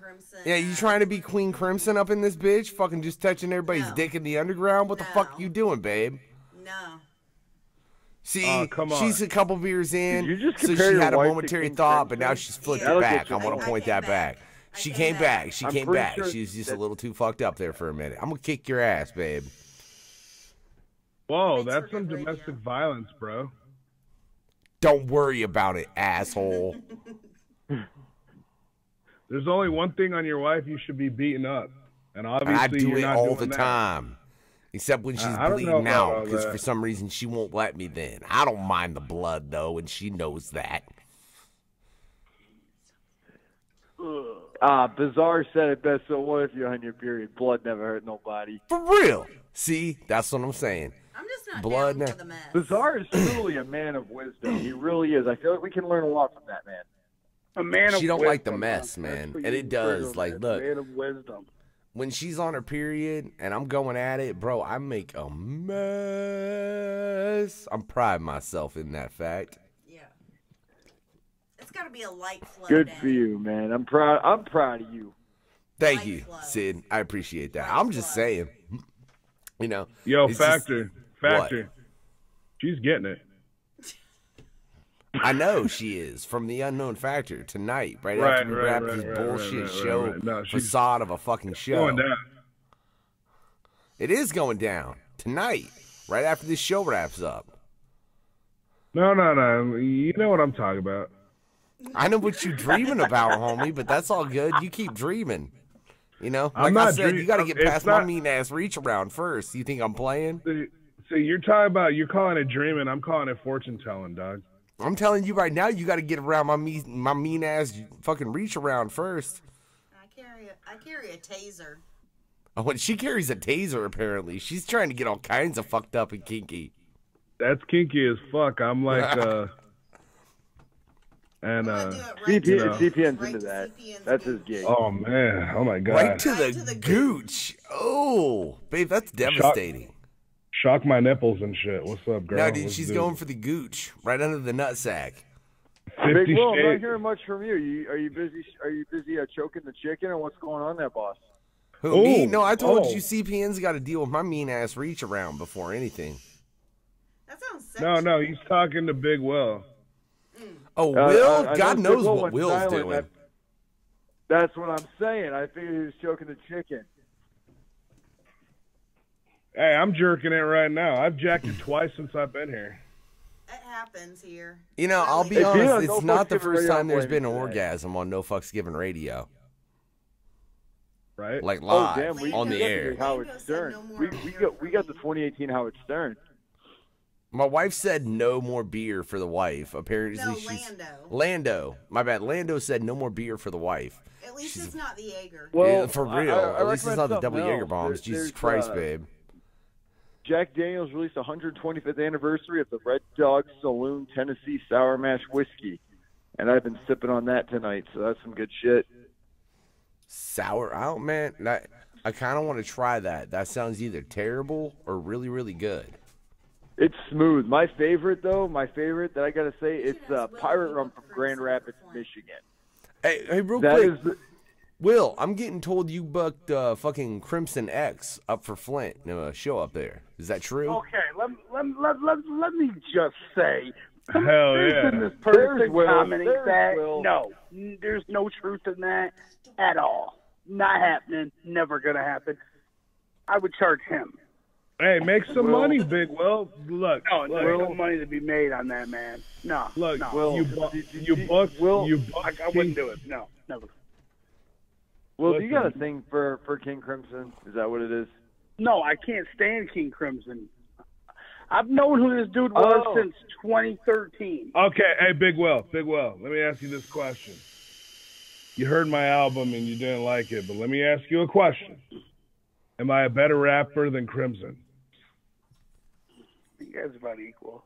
Crimson. Yeah, you trying to be Queen Crimson up in this bitch? Fucking just touching everybody's dick in the underground? What the fuck you doing, babe? No. See, come on. she's a couple beers in, Did you just so compare she your had a wife to momentary King thought, but Crimson? now she's flipped Yeah, it back. I want I to point came that back. She came back. She came back. Sure She's just a little too fucked up there for a minute. I'm going to kick your ass, babe. Whoa, Thanks that's for some good domestic radio. violence, bro. Don't worry about it, asshole. There's only one thing on your wife you should be beating up, and obviously And I do you're it not all doing the that. time. Except when she's I don't know bleeding about out, all because that. for some reason she won't let me then. I don't mind the blood, though, and she knows that. Bizarre said it best. So what if you're on your period? Blood never hurt nobody. For real. See, that's what I'm saying. I'm just not Blood down now. for the mess. Bizarre is truly a man of wisdom. He really is. I feel like we can learn a lot from that man. A man of She don't wisdom, like the mess, huh? man. That's what And you it does. trigger, Like, man. look. Man of wisdom. When she's on her period and I'm going at it, bro, I make a mess. I'm priding myself in that fact. Yeah. It's got to be a light flow Good day. for you, man. I'm proud of you. Thank Light you, flow. Sid. I appreciate that. Light I'm just flow. saying. You know. Yo, it's Factor. What? She's getting it. I know she is from the Unknown Factor tonight, right Right, after we right, wrap right, this right, bullshit right, show right. No, she's facade of a fucking show. Going down. It is going down tonight, right after this show wraps up. No. You know what I'm talking about. I know what you're dreaming about, homie, but that's all good. You keep dreaming. You know, I'm like I not said, you got to dream- get it's past my not- mean ass reach around first. You think I'm playing? See, you're calling it dreaming. I'm calling it fortune telling, dog. I'm telling you right now, you got to get around my mean ass fucking reach around first. I carry a taser. Oh, when she carries a taser, apparently she's trying to get all kinds of fucked up and kinky. That's kinky as fuck. I'm like, and I'm gonna do it right CPN's right into to that. CPN's That's his gooch. gig. oh man, oh my god, Right to Right the to the gooch. Oh, babe, that's devastating. shock my nipples and shit. What's up, girl? No, dude, Let's she's do going it. for the gooch, right under the nutsack. 50 Big Will, I'm not shades. hearing much from you. Are you busy? Are you busy choking the chicken, or what's going on there, boss? Who, me? Oh, No, I told oh. you CPN's got to deal with my mean ass reach around before anything. That sounds sexual. No, he's talking to Big Will. Oh, Will? I God know knows Big Will what went Will's silent. doing. That's what I'm saying. I figured he was choking the chicken. Hey, I'm jerking it right now. I've jacked it twice since I've been here. It happens here. You know, I'll be Hey, honest, Dion, it's no not fucks the given first radio time there's been an today. orgasm on No Fucks Given Radio. Right? Like Oh live, damn, we on the got air. Howard Lando said Stern. no more We beer got for the me. 2018 Howard Stern. My wife said no more beer for the wife. Apparently No, she's... Lando. Lando. My bad. Lando said no more beer for the wife. At least it's not the Jaeger. Yeah, for real. I At least it's recommend not the something double else. Jaeger bombs. There's, Jesus Christ, babe. Jack Daniels released the 125th anniversary of the Red Dog Saloon Tennessee Sour Mash Whiskey, and I've been sipping on that tonight, so that's some good shit. Sour out, man. I kind of want to try that. That sounds either terrible or really, really good. It's smooth. My favorite that I gotta say, it's ask Will Pirate if he Rum from prefers Grand it or Rapids, Flint. Michigan. Hey, real That quick. is the, Will, I'm getting told you booked fucking Crimson X up for Flint. Show up there. Is that true? Okay, let me just say, Hell there's yeah. been this There's person Will. commenting There's that Will. no, there's no truth in that at all. Not happening. Never gonna happen. I would charge him. Hey, make some Will. money, Big Will. Look, No, look, there's no money to be made on that, man. No, look. no. Will, you booked. Will, You I booked. wouldn't do it. No, never. Well, do you got a Listen. thing for King Crimson? Is that what it is? No, I can't stand King Crimson. I've known who this dude was Oh. since 2013. Okay, hey, Big Will. Let me ask you this question. You heard my album and you didn't like it, but let me ask you a question. Am I a better rapper than Crimson? You guys are about equal.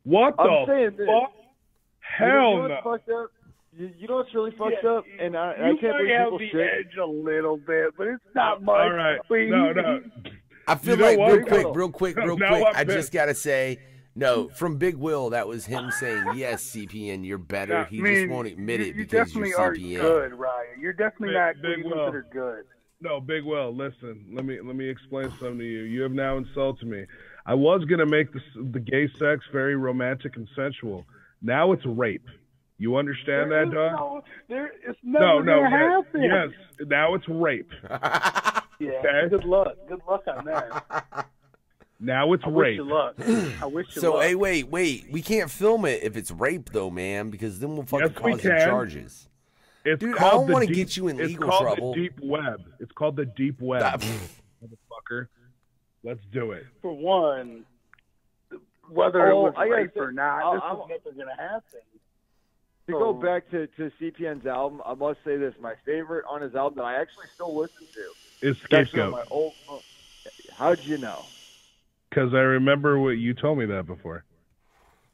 What I'm the saying this. fuck? You Hell know no. what's fucked up? You know what's really fucked Yeah, up? And I You can't might believe have people the shit. edge a little bit, but it's not much. All right. But No. I feel You know like what? real quick. Now I'm I pissed. just gotta say, no, from Big Will, that was him saying, "Yes, CPN, you're better." Yeah, He I mean, just won't admit it you because you're definitely aren't CPN. good, Ryan. You're definitely Big- not Big what you Will. consider good. No, Big Will, listen. Let me explain something to you. You have now insulted me. I was gonna make the gay sex very romantic and sensual. Now it's rape. You understand that, dog? It's never gonna happen. Yes. Now it's rape. Yeah. Okay. Good luck. Good luck on that. Now it's I wish rape. you luck. I wish you So, luck. hey, wait. We can't film it if it's rape, though, man, because then we'll fucking Yes, we cause you can. charges. It's Dude, I called don't the want to deep- get you in it's legal called trouble. The deep web. It's called the deep web. Ah, Motherfucker. Let's do it. For one, whether it was I gotta rape say, or not, this I'll- was never going to happen. To go back to CPN's album, I must say this: my favorite on his album that I actually still listen to. It's It's actually Scapegoat. my old. How'd you know? Because I remember what you told me that before.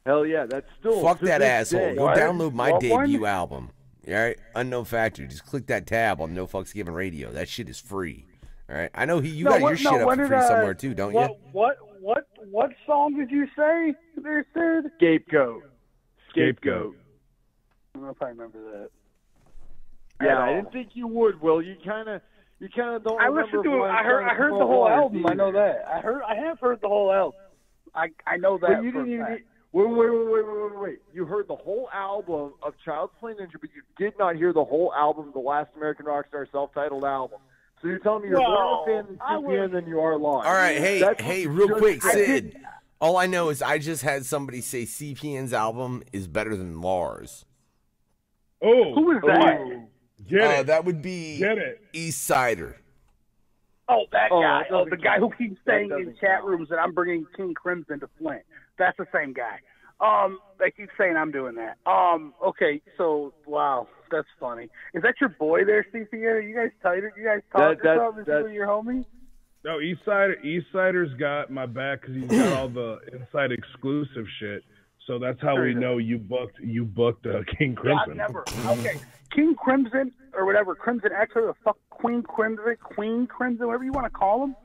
Hell yeah, that's still Fuck to that this asshole. day. Go What? download my What debut one? album. All right, Unknown Factory. Just click that tab on No Fucks Given Radio. That shit is free. All right, I know you got your shit up when for did, free somewhere too, don't you? What song did you say there, Sid? Scapegoat. Scapegoat. I don't know if I remember that. Yeah, I didn't think you would, Will. You kind of don't. I remember listened to it. Blind I heard Song the Cold whole Waters album. I either. know that. I have heard the whole album. I know that. But you for didn't a even. fact. Wait. You heard the whole album of Child's Play Ninja, but you did not hear the whole album, the Last American Rockstar self-titled album. So you're telling me you're more of a fan of CPN than you are Lars. All right, That's hey, what real you quick, just said. Sid. All I know is I just had somebody say CPN's album is better than Lars. Oh. Who is that? Get it. That would be Get it. East Sider. Oh, that Oh, guy. that Oh, doesn't the guy who count. keeps That saying in doesn't chat count. rooms that I'm bringing King Crimson to Flint. That's the same guy. They keep saying I'm doing that. Okay, so wow, that's funny. Is that your boy there, CPN? Are you guys tight? You guys talk or something? Is he your homie? No, Eastsider's got my back because he's got all the inside exclusive shit. So that's how we know you booked King Yeah, Crimson. I've never. Okay, King Crimson or whatever, Crimson X or the fuck Queen Crimson, whatever you want to call him.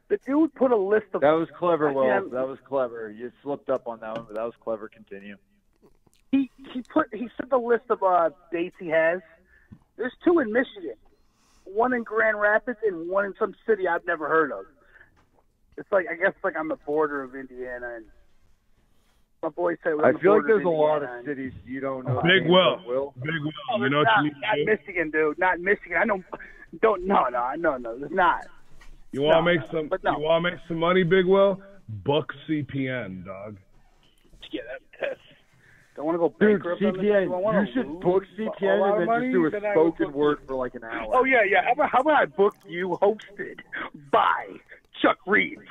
The dude put a list of. That was clever, Will. Yeah. That was clever. You slipped up on that one, but that was clever. Continue. He said the list of dates he has. There's 2 in Michigan, 1 in Grand Rapids, and 1 in some city I've never heard of. It's like, I guess it's like on the border of Indiana. And my boy said, I feel like there's a lot of cities you don't know. Big the names Will. of, Will. Big Will. Oh, You know what you need not to do? Michigan, dude. Not Michigan. I know. No. There's not. You want to make no, some? but no. You want to make some money, Big Will? Book CPN, dog. Yeah, that's. Don't want to go Dude, bankrupt on this. CPN, Do I wanna you should lose book a lot CPN of and then money? just do a Then I will spoken book word you. for like an hour. Oh yeah. How about I book you hosted by Chuck Reeves?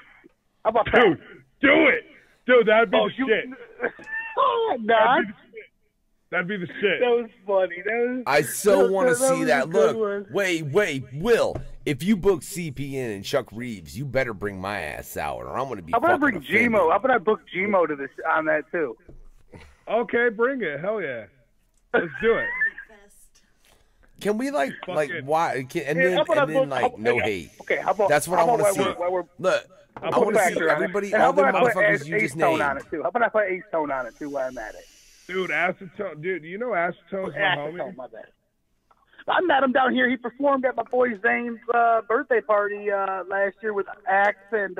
How about that? Dude, do it. Dude, that'd be Oh, the you- shit. Oh, not. That'd be the shit. That was funny. I so want to that see was that. a good Look, one. wait, Will. If you book CPN and Chuck Reeves, you better bring my ass out, or I'm going to be. How about I fucking bring offended. Gmo? How about I book Gmo to this on that too? Okay, bring it. Hell yeah. Let's do it. Fest. Can we like Fucking- why? And Yeah, then how about I book- like no hate. Okay, how about That's what I how want to about see. while we're- Look, I put want to see Factor on it. everybody, And how all the about I put motherfuckers you Ace just Tone named. on it too? How about I put Ace Tone on it too while I'm at it? Dude, Acetone. Dude, you know Acetone's my homie? Acetone, my bad. I met him down here. He performed at my boy Zane's birthday party last year with Axe and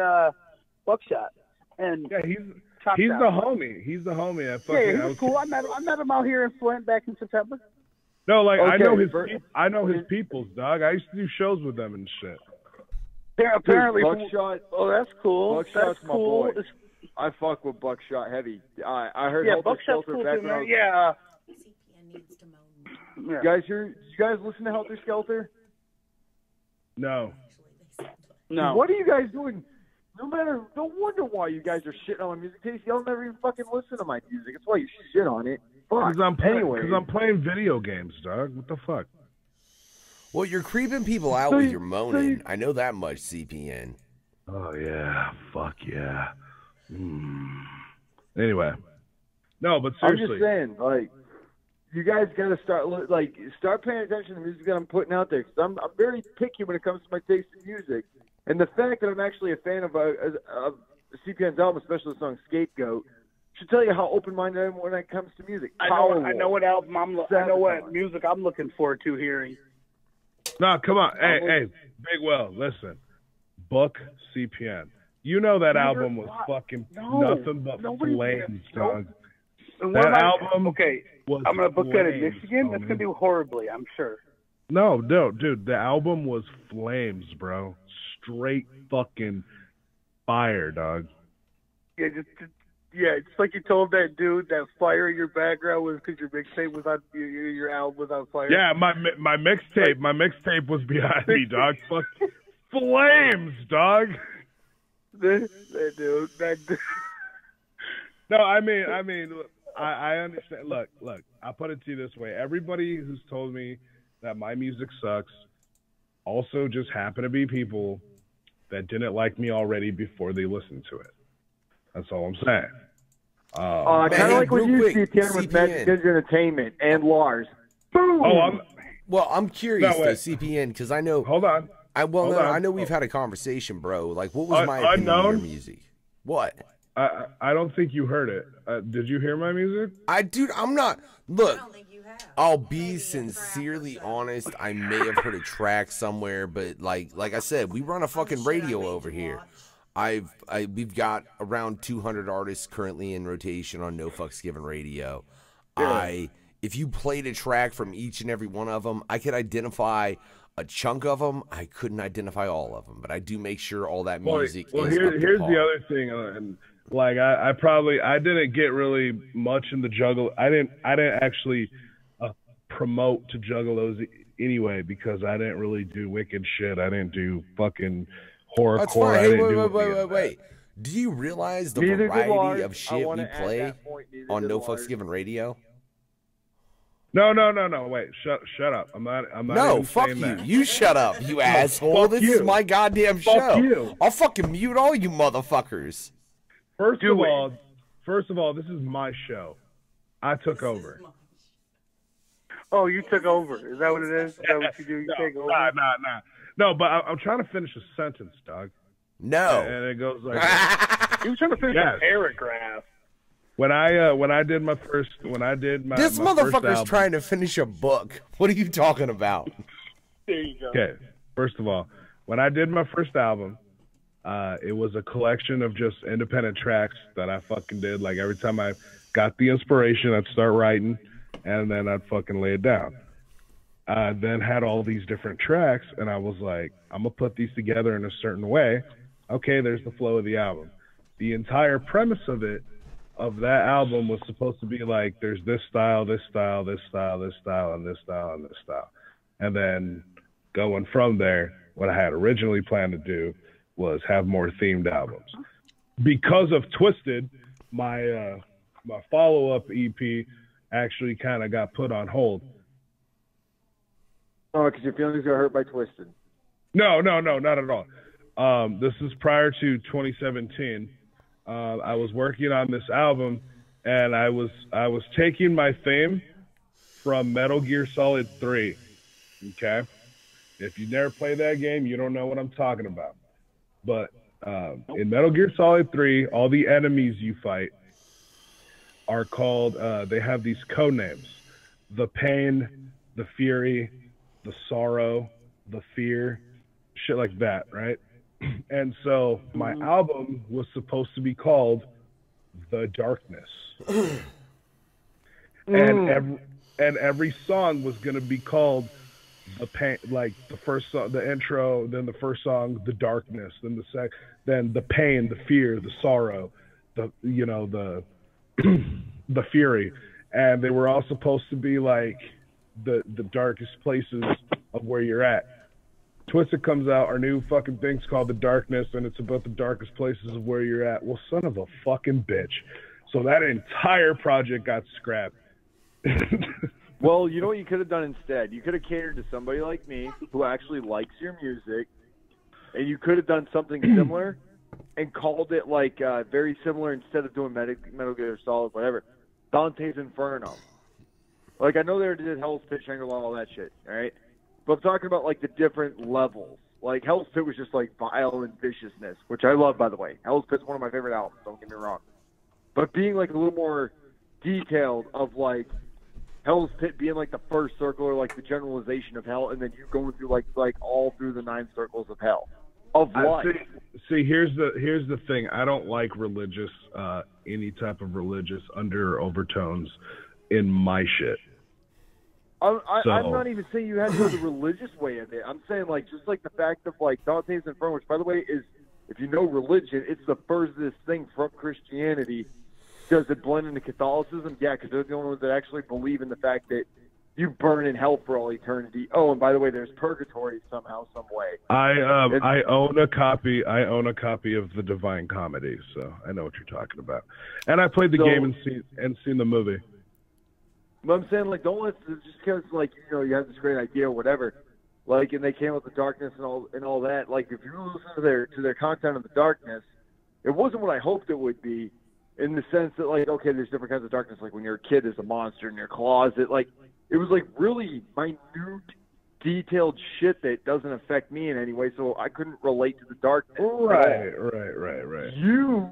Buckshot. And Yeah, he's Top the Shot. homie. He's the homie. I Yeah, fucking, he was cool. I met him out here in Flint back in September. No, like I Okay, know his. Bert- I know his peoples, dog. I used to do shows with them and shit. Yeah, apparently, Buckshot. oh, that's cool. Buckshot's That's my cool. boy. I fuck with Buckshot heavy. I heard Yeah, Helter Buckshot's Skelter cool back too, when I man. was. Yeah. CPN needs to moan. Yeah. You guys hear? Did you guys listen to Helter Skelter? No. No. What are you guys doing? No wonder why you guys are shitting on my music taste. Y'all never even fucking listen to my music. That's why you shit on it. Fuck. Because Anyway. I'm playing video games, dog. What the fuck? Well, you're creeping people out with your moaning. I know that much, CPN. Oh yeah, fuck yeah. Anyway, no, but I'm seriously, just saying, like, you guys got to start paying attention to the music that I'm putting out there. Because I'm very picky when it comes to my taste in music. And the fact that I'm actually a fan of CPN's album, especially the song Scapegoat, should tell you how open-minded I am when it comes to music. I know what album I know what Sabotage. music I'm looking forward to hearing. no, come on, hey, Big Well, listen, book CPN. You know that album was fucking nothing but flames, dog. And That what am I- album Okay, was I'm gonna book that in flames, Michigan. That's homie. gonna do horribly, I'm sure. No, dude, the album was flames, bro. Straight fucking fire, dog. Yeah, it's like you told that dude that fire in your background was because your mixtape was on, your album was on fire. Yeah, my mixtape was behind me, dog. Fuck, flames, dog. That dude. No, I mean, I understand. Look, I'll put it to you this way. Everybody who's told me that my music sucks also just happen to be people that didn't like me already before they listened to it. That's all I'm saying. Kind of like when you CPN with Magic Ninja Entertainment and Lars. Boom! I'm curious No, though, wait. CPN, because I know. Hold on. I know we've had a conversation, bro. Like, what was my opinion of your music? What? I don't think you heard it. Did you hear my music? Dude, I'm not. Look, I don't think you have. I'll be sincerely honest. I may have heard a track somewhere, but like I said, we run a fucking radio over here. We've got around 200 artists currently in rotation on No Fucks Given Radio. Yeah. If you played a track from each and every one of them, I could identify a chunk of them. I couldn't identify all of them, but I do make sure all that music. Well, is here's the other thing, and like I didn't get really much in the juggle. I didn't actually promote to juggalos anyway because I didn't really do wicked shit. I didn't do fucking horrorcore. That's fine. Hey, wait. Do you realize the variety of shit we play on No Fucks Given Radio? No. Wait, shut up. I'm not. No, even fuck saying you. that. You shut up, you asshole. This is my goddamn show. You. I'll fucking mute all you motherfuckers. First of all, this is my show. I took over. Oh, you took over. Is that what it is? Is that what you do? You take over? Nah. No, but I'm trying to finish a sentence, dog. No. And it goes like He was trying to finish a paragraph. When I did my This my motherfucker's first album, trying to finish a book. What are you talking about? There you go. Okay. First of all, when I did my first album, it was a collection of just independent tracks that I fucking did. Like every time I got the inspiration, I'd start writing, and then I'd fucking lay it down. I then had all these different tracks, and I was like, I'm gonna put these together in a certain way. Okay, there's the flow of the album. The entire premise of that album was supposed to be like, there's this style, this style, this style, this style, and this style, and this style. And then going from there, what I had originally planned to do was have more themed albums. Because of Twisted, my follow-up EP actually kind of got put on hold. Oh, because your feelings got hurt by Twisted. No, not at all. This is prior to 2017. I was working on this album, and I was taking my theme from Metal Gear Solid 3. Okay, if you never played that game, you don't know what I'm talking about. But in Metal Gear Solid 3, all the enemies you fight are called. They have these code names: the pain, the fury, the sorrow, the fear, shit like that, right? And so my album was supposed to be called The Darkness. And every song was going to be called the pain, like the first song, the intro, then the first song, The Darkness, then then the pain, the fear, the sorrow, the the fury. And they were all supposed to be like the darkest places of where you're at. Twisted comes out, our new fucking thing's called The Darkness, and it's about the darkest places of where you're at. Well, son of a fucking bitch. So that entire project got scrapped. Well, you know what you could have done instead? You could have catered to somebody like me who actually likes your music, and you could have done something similar and called it like very similar instead of doing Metal Gear Solid, whatever, Dante's Inferno. Like, I know they did Hell's Pit, Shangri-La, all that shit, all right? But I'm talking about, like, the different levels. Like, Hell's Pit was just, like, vile and viciousness, which I love, by the way. Hell's Pit's one of my favorite albums, don't get me wrong. But being, like, a little more detailed of, like, Hell's Pit being, like, the first circle or, like, the generalization of hell, and then you going through, like all through the 9 circles of hell. Of life. See, here's the thing. I don't like religious, any type of religious under overtones in my shit. I'm not even saying you had to go the religious way of it. I'm saying, like, just like the fact of, like, Dante's Inferno, which, by the way, is if you know religion, it's the furthest thing from Christianity. Does it blend into Catholicism? Yeah, because they're the only ones that actually believe in the fact that you burn in hell for all eternity. Oh, and by the way, there's purgatory somehow, some way. I own a copy. I own a copy of the Divine Comedy, so I know what you're talking about. And I played the game and seen the movie. But I'm saying, like, don't let just because, like, you have this great idea or whatever, like, and they came with the darkness and all that. Like, if you listen to their content of the darkness, it wasn't what I hoped it would be, in the sense that, like, okay, there's different kinds of darkness. Like when you're a kid, there's a monster in your closet. Like, it was like really minute, detailed shit that doesn't affect me in any way, so I couldn't relate to the darkness. Right. You,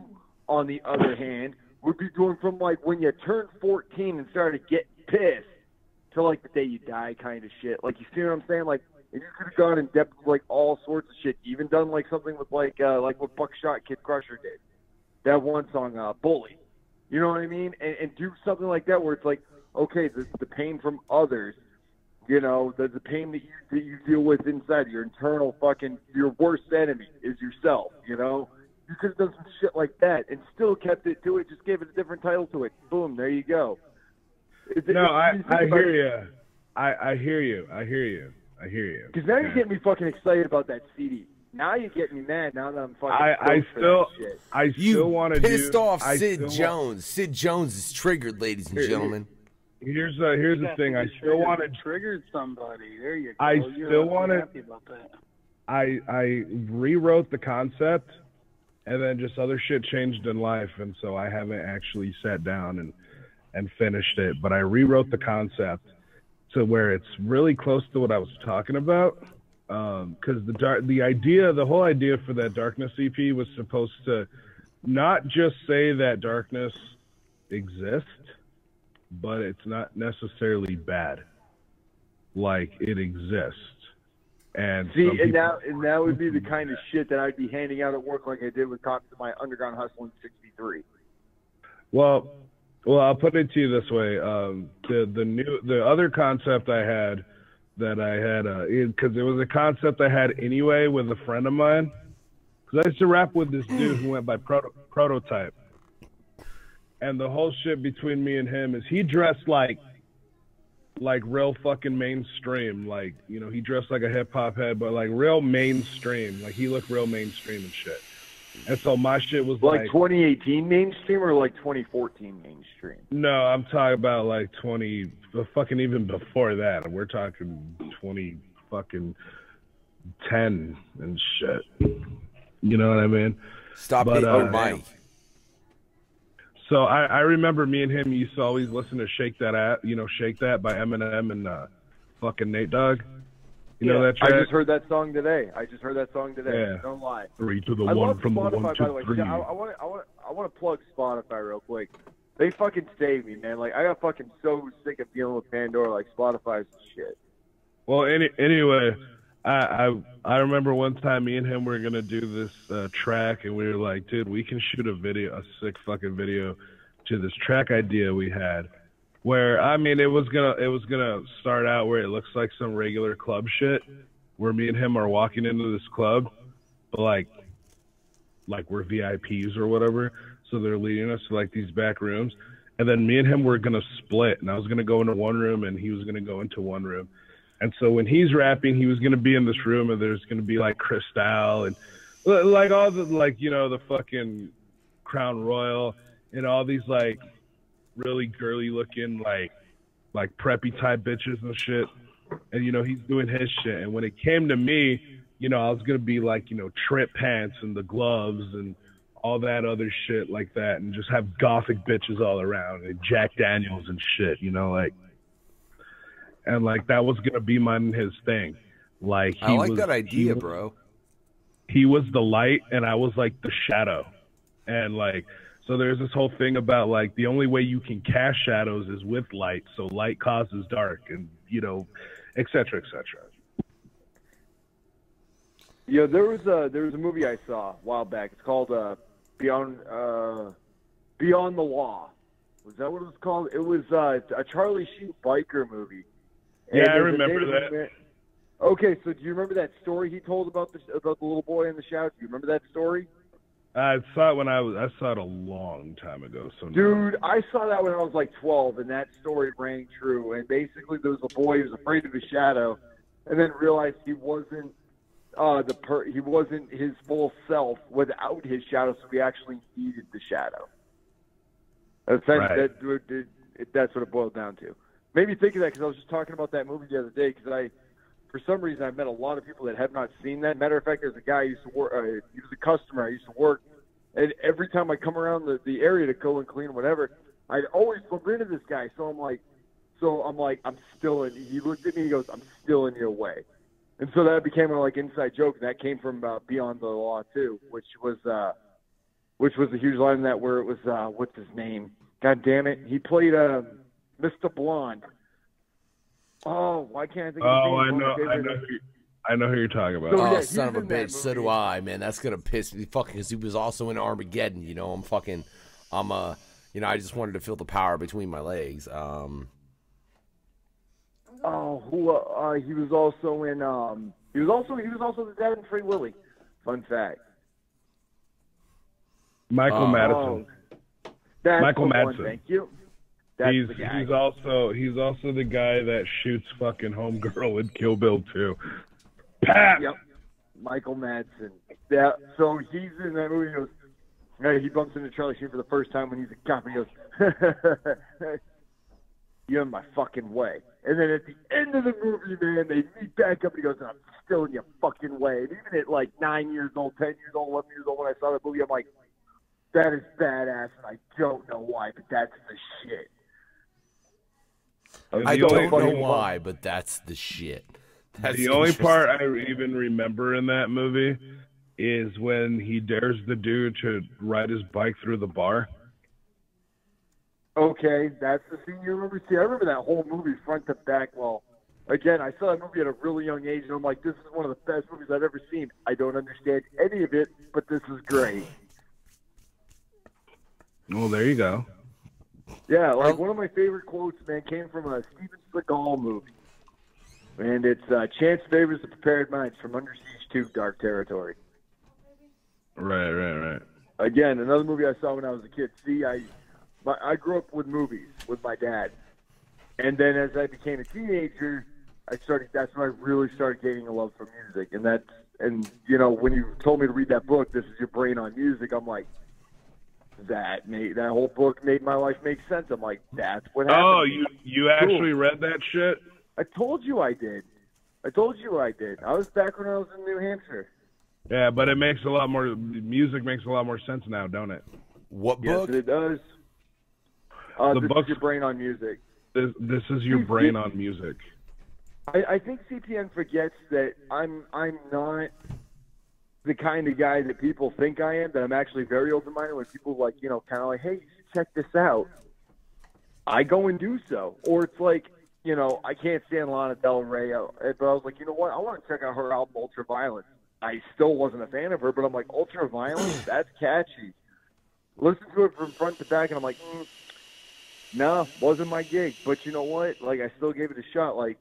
on the other hand, would be going from like when you turned 14 and started getting pissed to like the day you die kind of shit. Like, you see what I'm saying? Like, and you could have gone in depth with like all sorts of shit. Even done like something with like what Buckshot Kid Crusher did. That one song, Bully. You know what I mean? And do something like that where it's like, okay, the pain from others, the pain that you deal with inside, your internal your worst enemy is yourself, You could have done some shit like that and still kept it to it, just gave it a different title to it. Boom, there you go. I hear you. I hear you. Because now you're getting me fucking excited about that CD. Now you're getting me mad. Now that I'm fucking I still want to do. Pissed off Sid Jones. Sid Jones is triggered, ladies and gentlemen. Here's the thing. I still want to trigger somebody. There you go. I still want to. I rewrote the concept, and then just other shit changed in life, and so I haven't actually sat down and finished it. But I rewrote the concept to where it's really close to what I was talking about. Because the whole idea for that Darkness EP was supposed to not just say that darkness exists, but it's not necessarily bad. Like, it exists. And that would be the kind of shit that I'd be handing out at work, like I did with cops to my Underground Hustle in '63. Well, I'll put it to you this way: the other concept I had, because it was a concept I had anyway with a friend of mine. Because I used to rap with this dude who went by Prototype, and the whole shit between me and him is he dressed like real fucking mainstream, like, he dressed like a hip hop head, but like real mainstream, like he looked real mainstream and shit. And so my shit was like 2018 mainstream or like 2014 mainstream? No, I'm talking about like fucking even before that. We're talking 20 fucking 10 and shit. You know what I mean? Stop hitting your mic. So I remember me and him used to always listen to Shake That Shake That by Eminem and fucking Nate Dogg. You know that track? I just heard that song today. Yeah. Don't lie. 3 to the 1 from Spotify, the 1 by the way. to 3. I want to plug Spotify real quick. They fucking saved me, man. Like, I got fucking so sick of dealing with Pandora. Like, Spotify's shit. Well, anyway, I remember one time me and him were gonna do this track, and we were like, dude, we can shoot a sick fucking video to this track idea we had. Where, I mean, it was gonna start out where it looks like some regular club shit, where me and him are walking into this club, but like we're VIPs or whatever, so they're leading us to like these back rooms, and then me and him were gonna split, and I was gonna go into one room, and he was gonna go into one room, and so when he's rapping, he was gonna be in this room, and there's gonna be like Cristal and like all the the fucking Crown Royal and all these like really girly looking like preppy type bitches and shit, and he's doing his shit. And when it came to me, I was gonna be like trip pants and the gloves and all that other shit like that, and just have gothic bitches all around and Jack Daniels and shit, and like that was gonna be his thing. Like, I like that idea, bro. He was the light and I was like the shadow, and like, so there's this whole thing about like the only way you can cast shadows is with light. So light causes dark, and et cetera, et cetera. Yeah, there was a movie I saw a while back. It's called Beyond the Law. Was that what it was called? It was a Charlie Sheen biker movie. And yeah, I remember that. Okay, so do you remember that story he told about the little boy in the shadow? Do you remember that story? I saw it I saw it a long time ago. So dude, I saw that when I was like 12, and that story rang true. And basically, there was a boy who was afraid of his shadow, and then realized he wasn't he wasn't his full self without his shadow, so he actually needed the shadow. Right. That's what it boiled down to. Made me think of that because I was just talking about that movie the other day. Because for some reason, I've met a lot of people that have not seen that. Matter of fact, there's a guy who used to work. He was a customer I used to work, and every time I come around the area to go and clean whatever, I'd always bump into this guy. So I'm like, I'm still in. He looked at me. He goes, "I'm still in your way," and so that became a inside joke. And that came from Beyond the Law too, which was a huge line in that where it was what's his name? God damn it, he played Mr. Blonde. Oh, why can't I think of his name? I know who you're talking about. So, son of a bitch, so do I, man. That's gonna piss me fucking because he was also in Armageddon. You know, I just wanted to feel the power between my legs. He was also in he was also the dad in Free Willy. Fun fact. Michael Madison. Michael Madsen. Thank you. He's the guy. He's also the guy that shoots fucking homegirl in Kill Bill 2. Pat! Yep. Michael Madsen. Yeah. So he's in that movie. He goes, he bumps into Charlie Sheen for the first time when he's a cop. He goes, "You're in my fucking way." And then at the end of the movie, man, they meet back up. And he goes, "I'm still in your fucking way." And even at like 9 years old, 10 years old, 11 years old, when I saw that movie, I'm like, that is badass, and I don't know why, but that's the shit. I don't know why, but that's the shit. That's the only part I even remember in that movie is when he dares the dude to ride his bike through the bar. Okay, that's the scene you remember. See, I remember that whole movie front to back. Well, again, I saw that movie at a really young age, and I'm like, this is one of the best movies I've ever seen. I don't understand any of it, but this is great. Well, there you go. Yeah, like one of my favorite quotes, man, came from a Steven Seagal movie. And it's Chance favors the prepared minds from Under Siege 2, Dark Territory. Right. Again, another movie I saw when I was a kid. See, I grew up with movies with my dad. And then as I became a teenager, that's when I really started gaining a love for music. And you know, when you told me to read that book, This Is Your Brain on Music, I'm like, that whole book made my life make sense. I'm like, that's what happened. Oh, you actually read that shit? I told you I did. I was back when I was in New Hampshire. Yeah, but music makes a lot more sense now, don't it? What book? Yes, it does. This Is Your Brain on Music. This is your brain on music. I think CPN forgets that I'm not the kind of guy that people think I am, that I'm actually very open-minded. When people kind of like, hey, you should check this out, I go and do so. Or it's like, I can't stand Lana Del Rey, but I was like, you know what? I want to check out her album, Ultraviolence. I still wasn't a fan of her, but I'm like, Ultraviolence? That's catchy. Listen to it from front to back, and I'm like, no, wasn't my gig. But you know what? Like, I still gave it a shot. Like,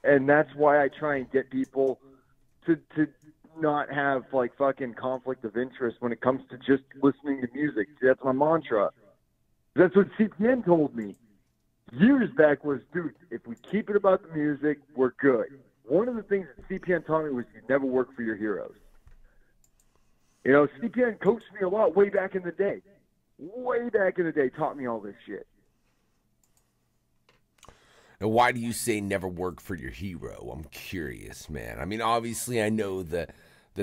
and that's why I try and get people to not have like fucking conflict of interest when it comes to just listening to music. That's my mantra. That's what CPN told me years back was, dude, if we keep it about the music, we're good. One of the things that CPN taught me was you never work for your heroes. CPN coached me a lot way back in the day. Taught me all this shit. And why do you say never work for your hero? I'm curious, man. I mean, obviously, I know the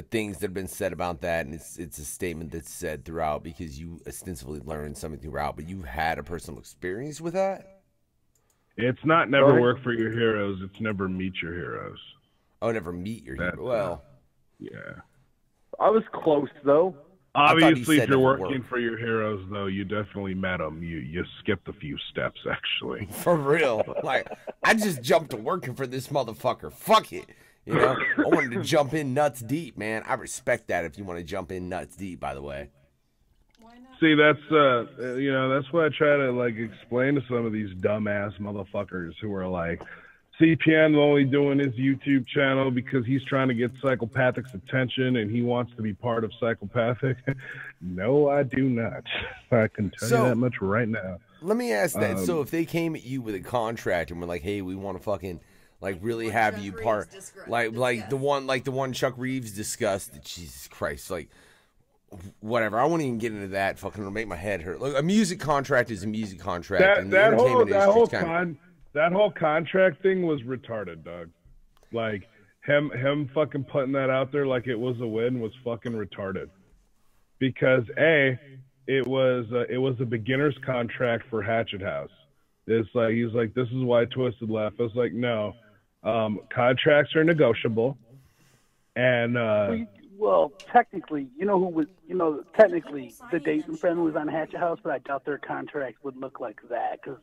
things that have been said about that, and it's a statement that's said throughout because you ostensibly learned something throughout, but you've had a personal experience with that? It's not never work for your heroes. It's never meet your heroes. Oh, never meet your hero. Well, yeah. I was close, though. Obviously, if you're working for your heroes, though, you definitely met them. You skipped a few steps, actually. For real. Like, I just jumped to working for this motherfucker. Fuck it. I wanted to jump in nuts deep, man. I respect that if you want to jump in nuts deep, by the way. See, that's what I try to, explain to some of these dumbass motherfuckers who are like, CPN only doing his YouTube channel because he's trying to get Psychopathic's attention and he wants to be part of Psychopathic. No, I do not. I can tell you that much right now. Let me ask that. So if they came at you with a contract and were like, hey, we want to fucking like really have you part like the one Chuck Reeves discussed, Jesus Christ, like whatever. I won't even get into that. Fucking it'll make my head hurt. Look, a music contract is a music contract. That whole contract thing was retarded, dog. Like him fucking putting that out there like it was a win was fucking retarded. Because it was a beginner's contract for Hatchet House. It's like he's like, this is why Twisted left. I was like, no, contracts are negotiable, and well, technically, technically the Dayton friend was on Hatchet House, but I doubt their contract would look like that because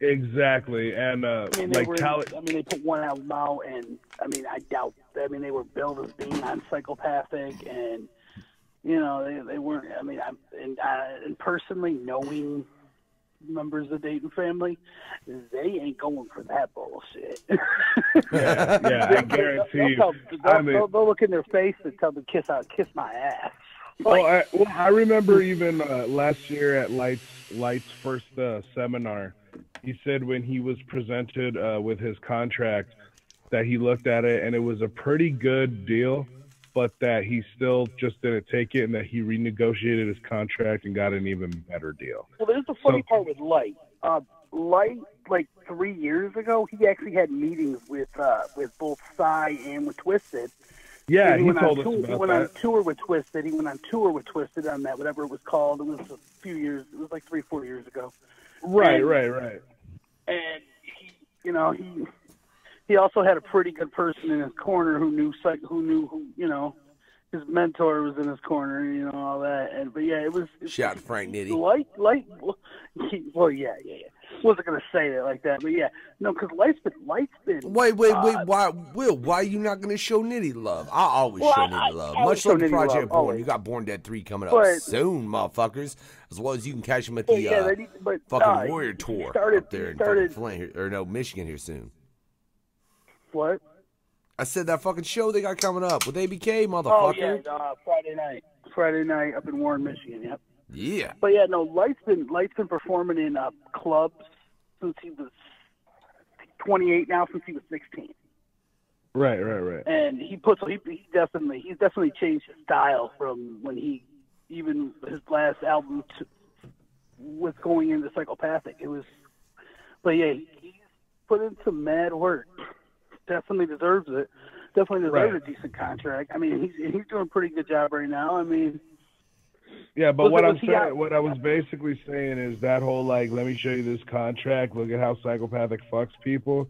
Exactly, and they put one album out, and I doubt. They were billed as being on Psychopathic, and they weren't. And personally, knowing members of the Dayton family, they ain't going for that bullshit. yeah, I guarantee you. They'll look in their face and tell them kiss my ass. Well, I remember even last year at Light's first seminar, he said when he was presented with his contract that he looked at it and it was a pretty good deal, but that he still just didn't take it and that he renegotiated his contract and got an even better deal. Well, there's the funny part with Light. Light, like 3 years ago, he actually had meetings with both Psy and with Twisted. Yeah, he told us about that. He went on tour with Twisted. He went on tour with Twisted on that, whatever it was called. It was a few years. It was like 3-4 years ago. Right. And he also had a pretty good person in his corner who knew his mentor was in his corner, all that. But yeah, it was. Shout out to Frank Nitty. Light. Well, yeah. Wasn't gonna say it like that, but yeah, no, because Light's been. Wait, why, Will? Why are you not gonna show Nitty love? I always show Nitty love. Much like the Project Born, always. You got Born Dead 3 coming up soon, motherfuckers. As well as you can catch him at the fucking Warrior Tour up there in fucking Flint, Michigan here soon. What? I said that fucking show they got coming up with ABK, motherfucker. Oh yeah, Friday night up in Warren, Michigan. Yep. Yeah. But yeah, no, Light's been performing in clubs since he was 28 now, since he was 16. Right. And he's definitely changed his style from when his last album was going into Psychopathic. But yeah, he's put in some mad work. Definitely deserves it. Definitely deserves a decent contract. He's doing a pretty good job right now. Yeah, but what I was basically saying is that whole let me show you this contract. Look at how Psychopathic fucks people.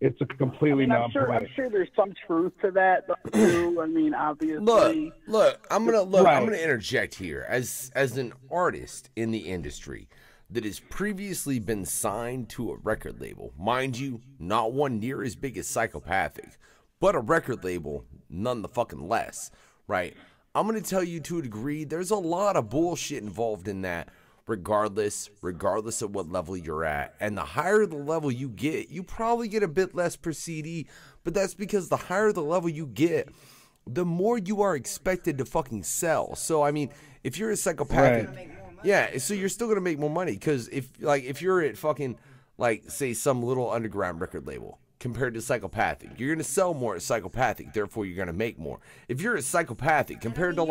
It's a completely non-point. I'm sure there's some truth to that, too. Obviously. Look. I'm gonna interject here as an artist in the industry that has previously been signed to a record label, mind you, not one near as big as Psychopathic, but a record label none the fucking less, right? I'm going to tell you to a degree, there's a lot of bullshit involved in that, regardless of what level you're at. And the higher the level you get, you probably get a bit less per CD, but that's because the higher the level you get, the more you are expected to fucking sell. So, if you're a Psychopathic, yeah, so you're still going to make more money, because if you're at fucking, say, some little underground record label, compared to Psychopathic, you're going to sell more at Psychopathic, therefore you're going to make more. If you're at Psychopathic compared to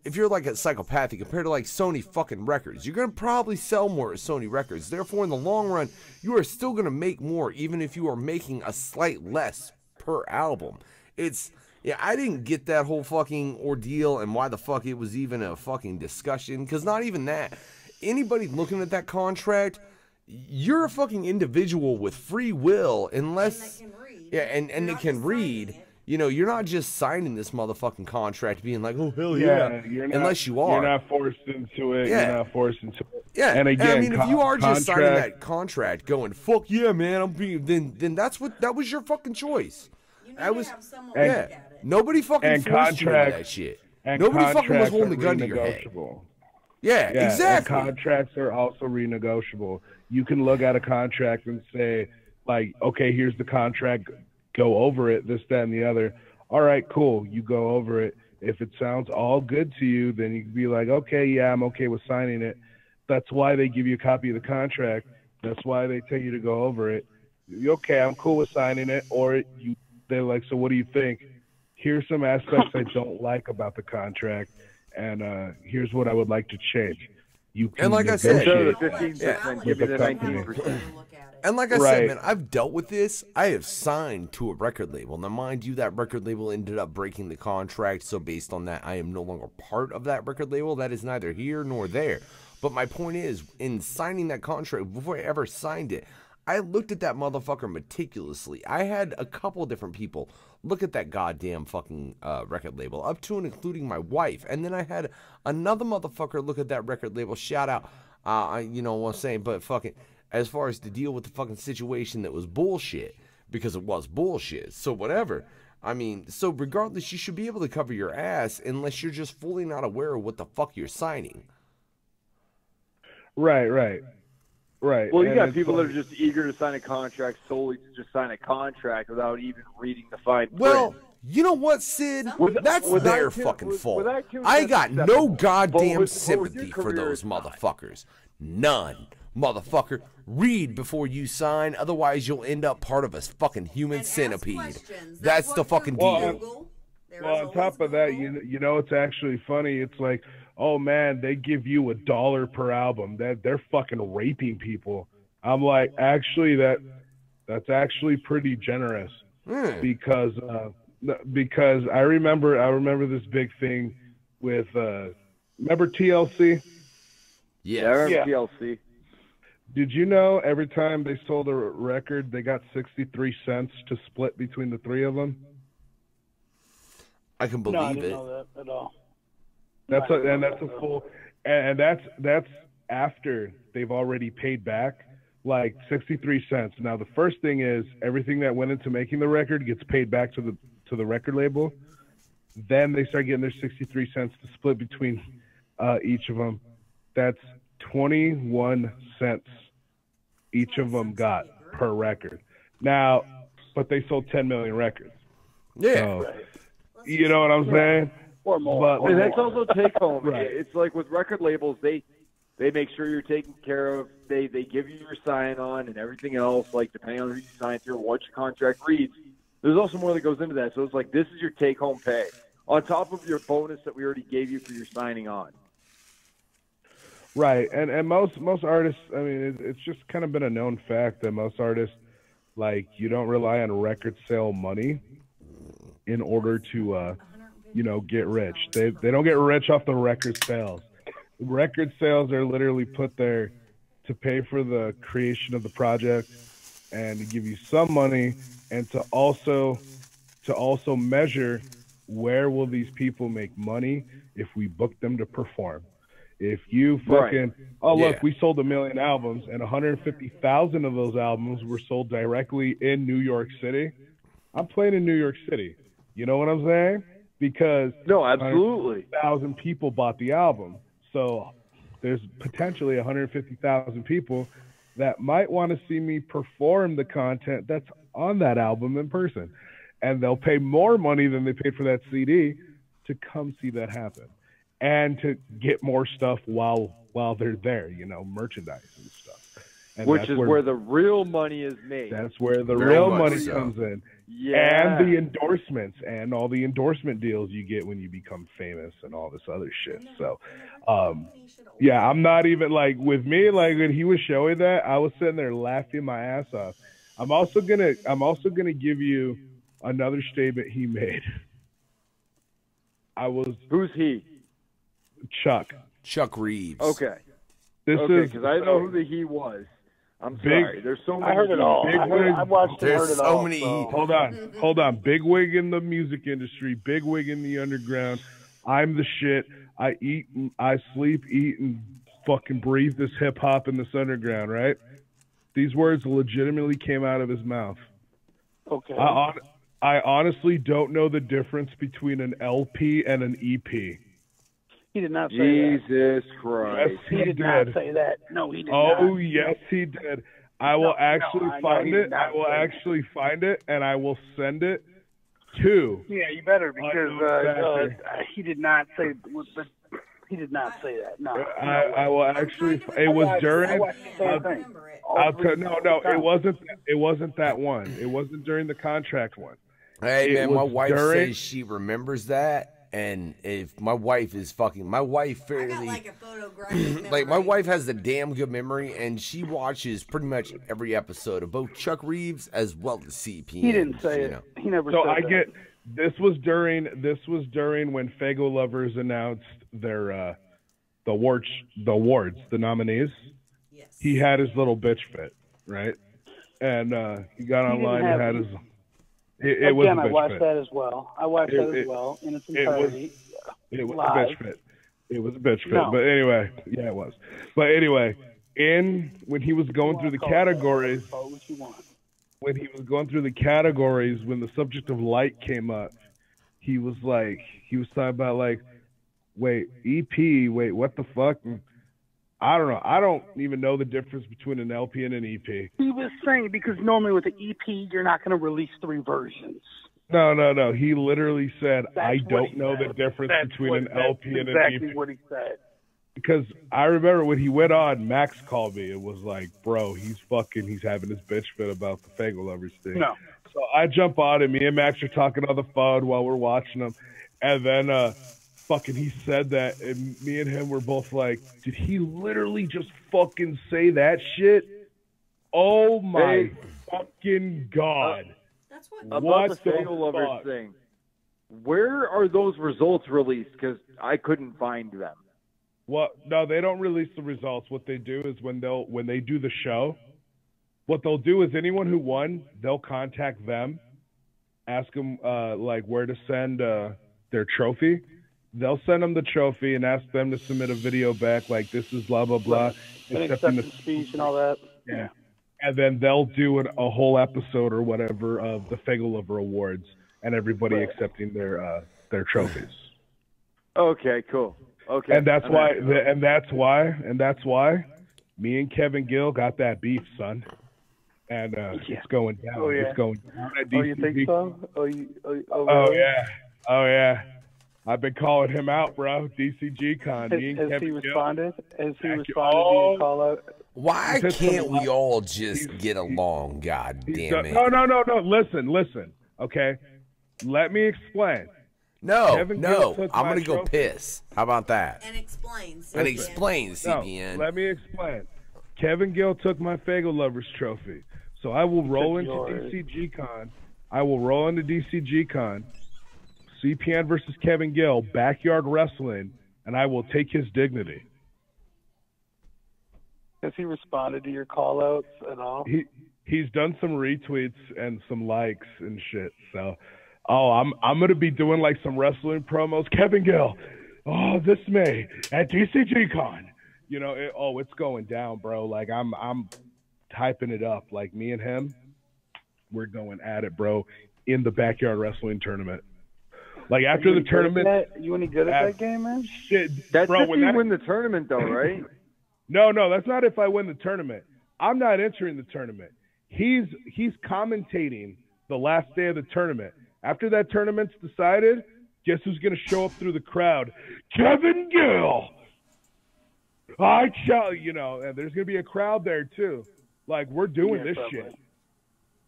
if you're at Psychopathic compared to Sony fucking Records, you're going to probably sell more at Sony Records. Therefore, in the long run, you are still going to make more, even if you are making a slight less per album. I didn't get that whole fucking ordeal and why the fuck it was even a fucking discussion, because not even that. Anybody looking at that contract, you're a fucking individual with free will, unless and they can read. You're not just signing this motherfucking contract being like, oh hell yeah, unless you are. You're not forced into it. Yeah. You're not forced into it. Yeah. And again, if you are just signing that contract, going fuck yeah, man, then that was your fucking choice. Nobody fucking forced you into that shit. Nobody fucking was holding the gun to your head. Yeah, exactly. And contracts are also renegotiable. You can look at a contract and say, like, okay, here's the contract, go over it, this, that, and the other. All right, cool. You go over it. If it sounds all good to you, then you can be like, okay, yeah, I'm okay with signing it. That's why they give you a copy of the contract. That's why they tell you to go over it. Okay, I'm cool with signing it. Or they're like, so what do you think? Here's some aspects I don't like about the contract, and here's what I would like to change. You can, and like I said, instead of the 15%, give me the 19%. And like I said, man, I've dealt with this. I have signed to a record label. Now, mind you, that record label ended up breaking the contract, so based on that, I am no longer part of that record label. That is neither here nor there. But my point is, in signing that contract, before I ever signed it, I looked at that motherfucker meticulously. I had a couple different people look at that goddamn fucking record label, up to and including my wife. And then I had another motherfucker look at that record label, shout out, you know what I'm saying, but fucking, as far as to deal with the fucking situation that was bullshit, because it was bullshit, so whatever. I mean, so regardless, you should be able to cover your ass unless you're just fully not aware of what the fuck you're signing. Right. Well, you got people that are just eager to sign a contract solely to just sign a contract without even reading the fine print. Well, you know what, Sid? That's their fucking fault. I got no goddamn sympathy for those motherfuckers. None. Motherfucker, read before you sign, otherwise you'll end up part of a fucking human centipede. That's the fucking deal. Well, on top of that, you know, it's actually funny. It's like, oh man, they give you $1 per album. They're fucking raping people. I'm like, actually, that's actually pretty generous, because I remember this big thing with remember TLC? Yeah, I remember TLC. Did you know every time they sold a record, they got 63 cents to split between the three of them? I can believe I didn't it. know that at all. That's after they've already paid back like 63 cents. Now the first thing is everything that went into making the record gets paid back to the record label. Then they start getting their 63 cents to split between each of them. That's 21 cents each of them got per record. Now, but they sold 10 million records. Yeah. So, you know what I'm saying? Or more. And that's also take home. Right. It's like with record labels, they make sure you're taken care of. They give you your sign on and everything else, like depending on who you sign through and what your contract reads. There's also more that goes into that. So it's like this is your take home pay on top of your bonus that we already gave you for your signing on. Right, and most artists, I mean, it's just kind of been a known fact that most artists, like, you don't rely on record sale money in order to, you know, get rich. They don't get rich off the record sales. Record sales are literally put there to pay for the creation of the project and to give you some money and to also measure where will these people make money if we book them to perform. If you fucking, look, we sold 1 million albums and 150,000 of those albums were sold directly in New York City, I'm playing in New York City. You know what I'm saying? Because no, absolutely, 1,000 people bought the album. So there's potentially 150,000 people that might want to see me perform the content that's on that album in person. And they'll pay more money than they paid for that CD to come see that happen. And to get more stuff while they're there, you know, merchandise and stuff. And which is where the real money is made. That's where the real money comes in. Yeah. And the endorsements and all the endorsement deals you get when you become famous and all this other shit. So, yeah, I'm not even, like, with me, like, when he was showing that, I was sitting there laughing my ass off. I'm also gonna give you another statement he made. Who's he? Chuck Reeves. Okay. Because I know who the he was. I'm sorry. There's so many. I heard it all. I watched and heard it all. There's so many. Hold on. Big wig in the music industry. Big wig in the underground. I'm the shit. I eat, and I sleep, eat, and fucking breathe this hip hop in this underground, right? These words legitimately came out of his mouth. Okay. I honestly don't know the difference between an LP and an EP. He did not say that. Jesus Christ. Yes, He did not say that. No, he did not. Oh, yes, he did. I will actually find it. I will actually find it, and I will send it to. Yeah, you better, because he did not say. He did not say that. No. I will actually. It was during. I watched the same thing. No, it wasn't. It wasn't that one. It wasn't during the contract one. Hey, man, my wife says she remembers that. And if my wife is fucking, my wife fairly, I got like a photographic like my wife has a damn good memory, and she watches pretty much every episode of both Chuck Reeves as well as CPN. He didn't say it. He never said that. So I get this was during when Fago Lovers announced their the awards, the nominees. Yes. He had his little bitch fit, right? And he got online and had his. It was a bitch I watched fit. that as well. I watched that as well in its entirety. It was live. a bitch fit. It was a bitch fit. No. But anyway, yeah, it was. But anyway, when he was going through the categories, when he was going through the categories, when the subject of light came up, he was talking about like, wait, EP, wait, what the fuck? And I don't know. I don't even know the difference between an LP and an EP. He was saying because normally with the EP, you're not going to release 3 versions. No. He literally said, I That's don't know the difference between an LP and an EP. That's exactly what he said. Because I remember when he went on, Max called me. It was like, bro, he's having this bitch fit about the Fago Lovers thing. No. So I jump on and me and Max are talking on the phone while we're watching them. And then he said that, and me and him were both like, did he literally just fucking say that shit? Oh my fucking God. That's what about the Fago Lovers thing. Where are those results released? Because I couldn't find them. Well, no, they don't release the results. What they do is when they do the show, what they'll do is anyone who won, they'll contact them, ask them like where to send their trophy. They'll send them the trophy and ask them to submit a video back like this is blah blah blah, accepting the speech and all that. Yeah, and then they'll do a whole episode or whatever of the Fago Lover Awards and everybody accepting their trophies. Okay, cool. Okay, and that's why me and Kevin Gill got that beef, son. And it's going down. Oh, yeah. It's going down at DCG. Oh, you think so? Oh yeah. Oh yeah. I've been calling him out, bro. DCG Con. Has he responded? Has he responded to your call out? Why can't we all just get along? God damn it. No. Listen. Okay. Let me explain. No. I'm going to go piss. How about that? And explains. And explains, CPN. No, let me explain. Kevin Gill took my Fago Lovers trophy. So I will roll into DCG Con. CPN versus Kevin Gill, backyard wrestling, and I will take his dignity. Has he responded to your call-outs at all? He's done some retweets and some likes and shit. So, I'm gonna be doing like some wrestling promos. Kevin Gill, this May at DCG Con. You know, it's going down, bro. Like I'm typing it up. Like me and him, we're going at it, bro, in the backyard wrestling tournament. Like after the tournament, you any good at that game, man? Shit, that's bro, if you win the tournament, though, right? No, that's not if I win the tournament. I'm not entering the tournament. He's commentating the last day of the tournament. After that tournament's decided, guess who's gonna show up through the crowd? Kevin Gill. And there's gonna be a crowd there too. Like we're doing this shit.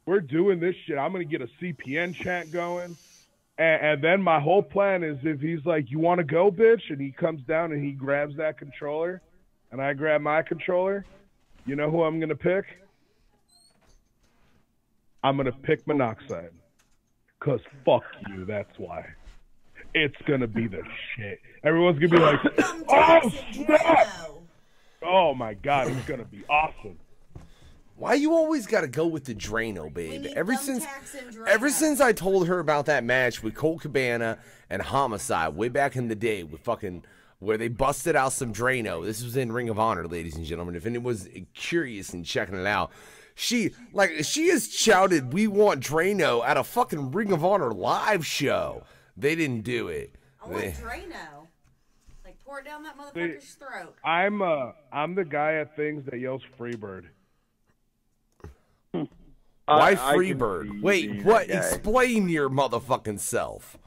We're doing this shit. I'm gonna get a CPN chant going. And then my whole plan is if he's like, you want to go, bitch? And he comes down and he grabs that controller and I grab my controller, you know who I'm going to pick? I'm going to pick Monoxide. Because fuck you, that's why. It's going to be the shit. Everyone's going to be like, oh, snap! Oh, my God, it's going to be awesome. Why you always got to go with the Drano, babe? Ever since I told her about that match with Colt Cabana and Homicide way back in the day with where they busted out some Drano. This was in Ring of Honor, ladies and gentlemen. If anyone was curious and checking it out, she has shouted, "We want Drano" at a fucking Ring of Honor live show. They didn't do it. I want Drano. Like, pour it down that motherfucker's throat. I'm the guy at things that yells Freebird. Why Freebird? Wait, what? Explain your motherfucking self.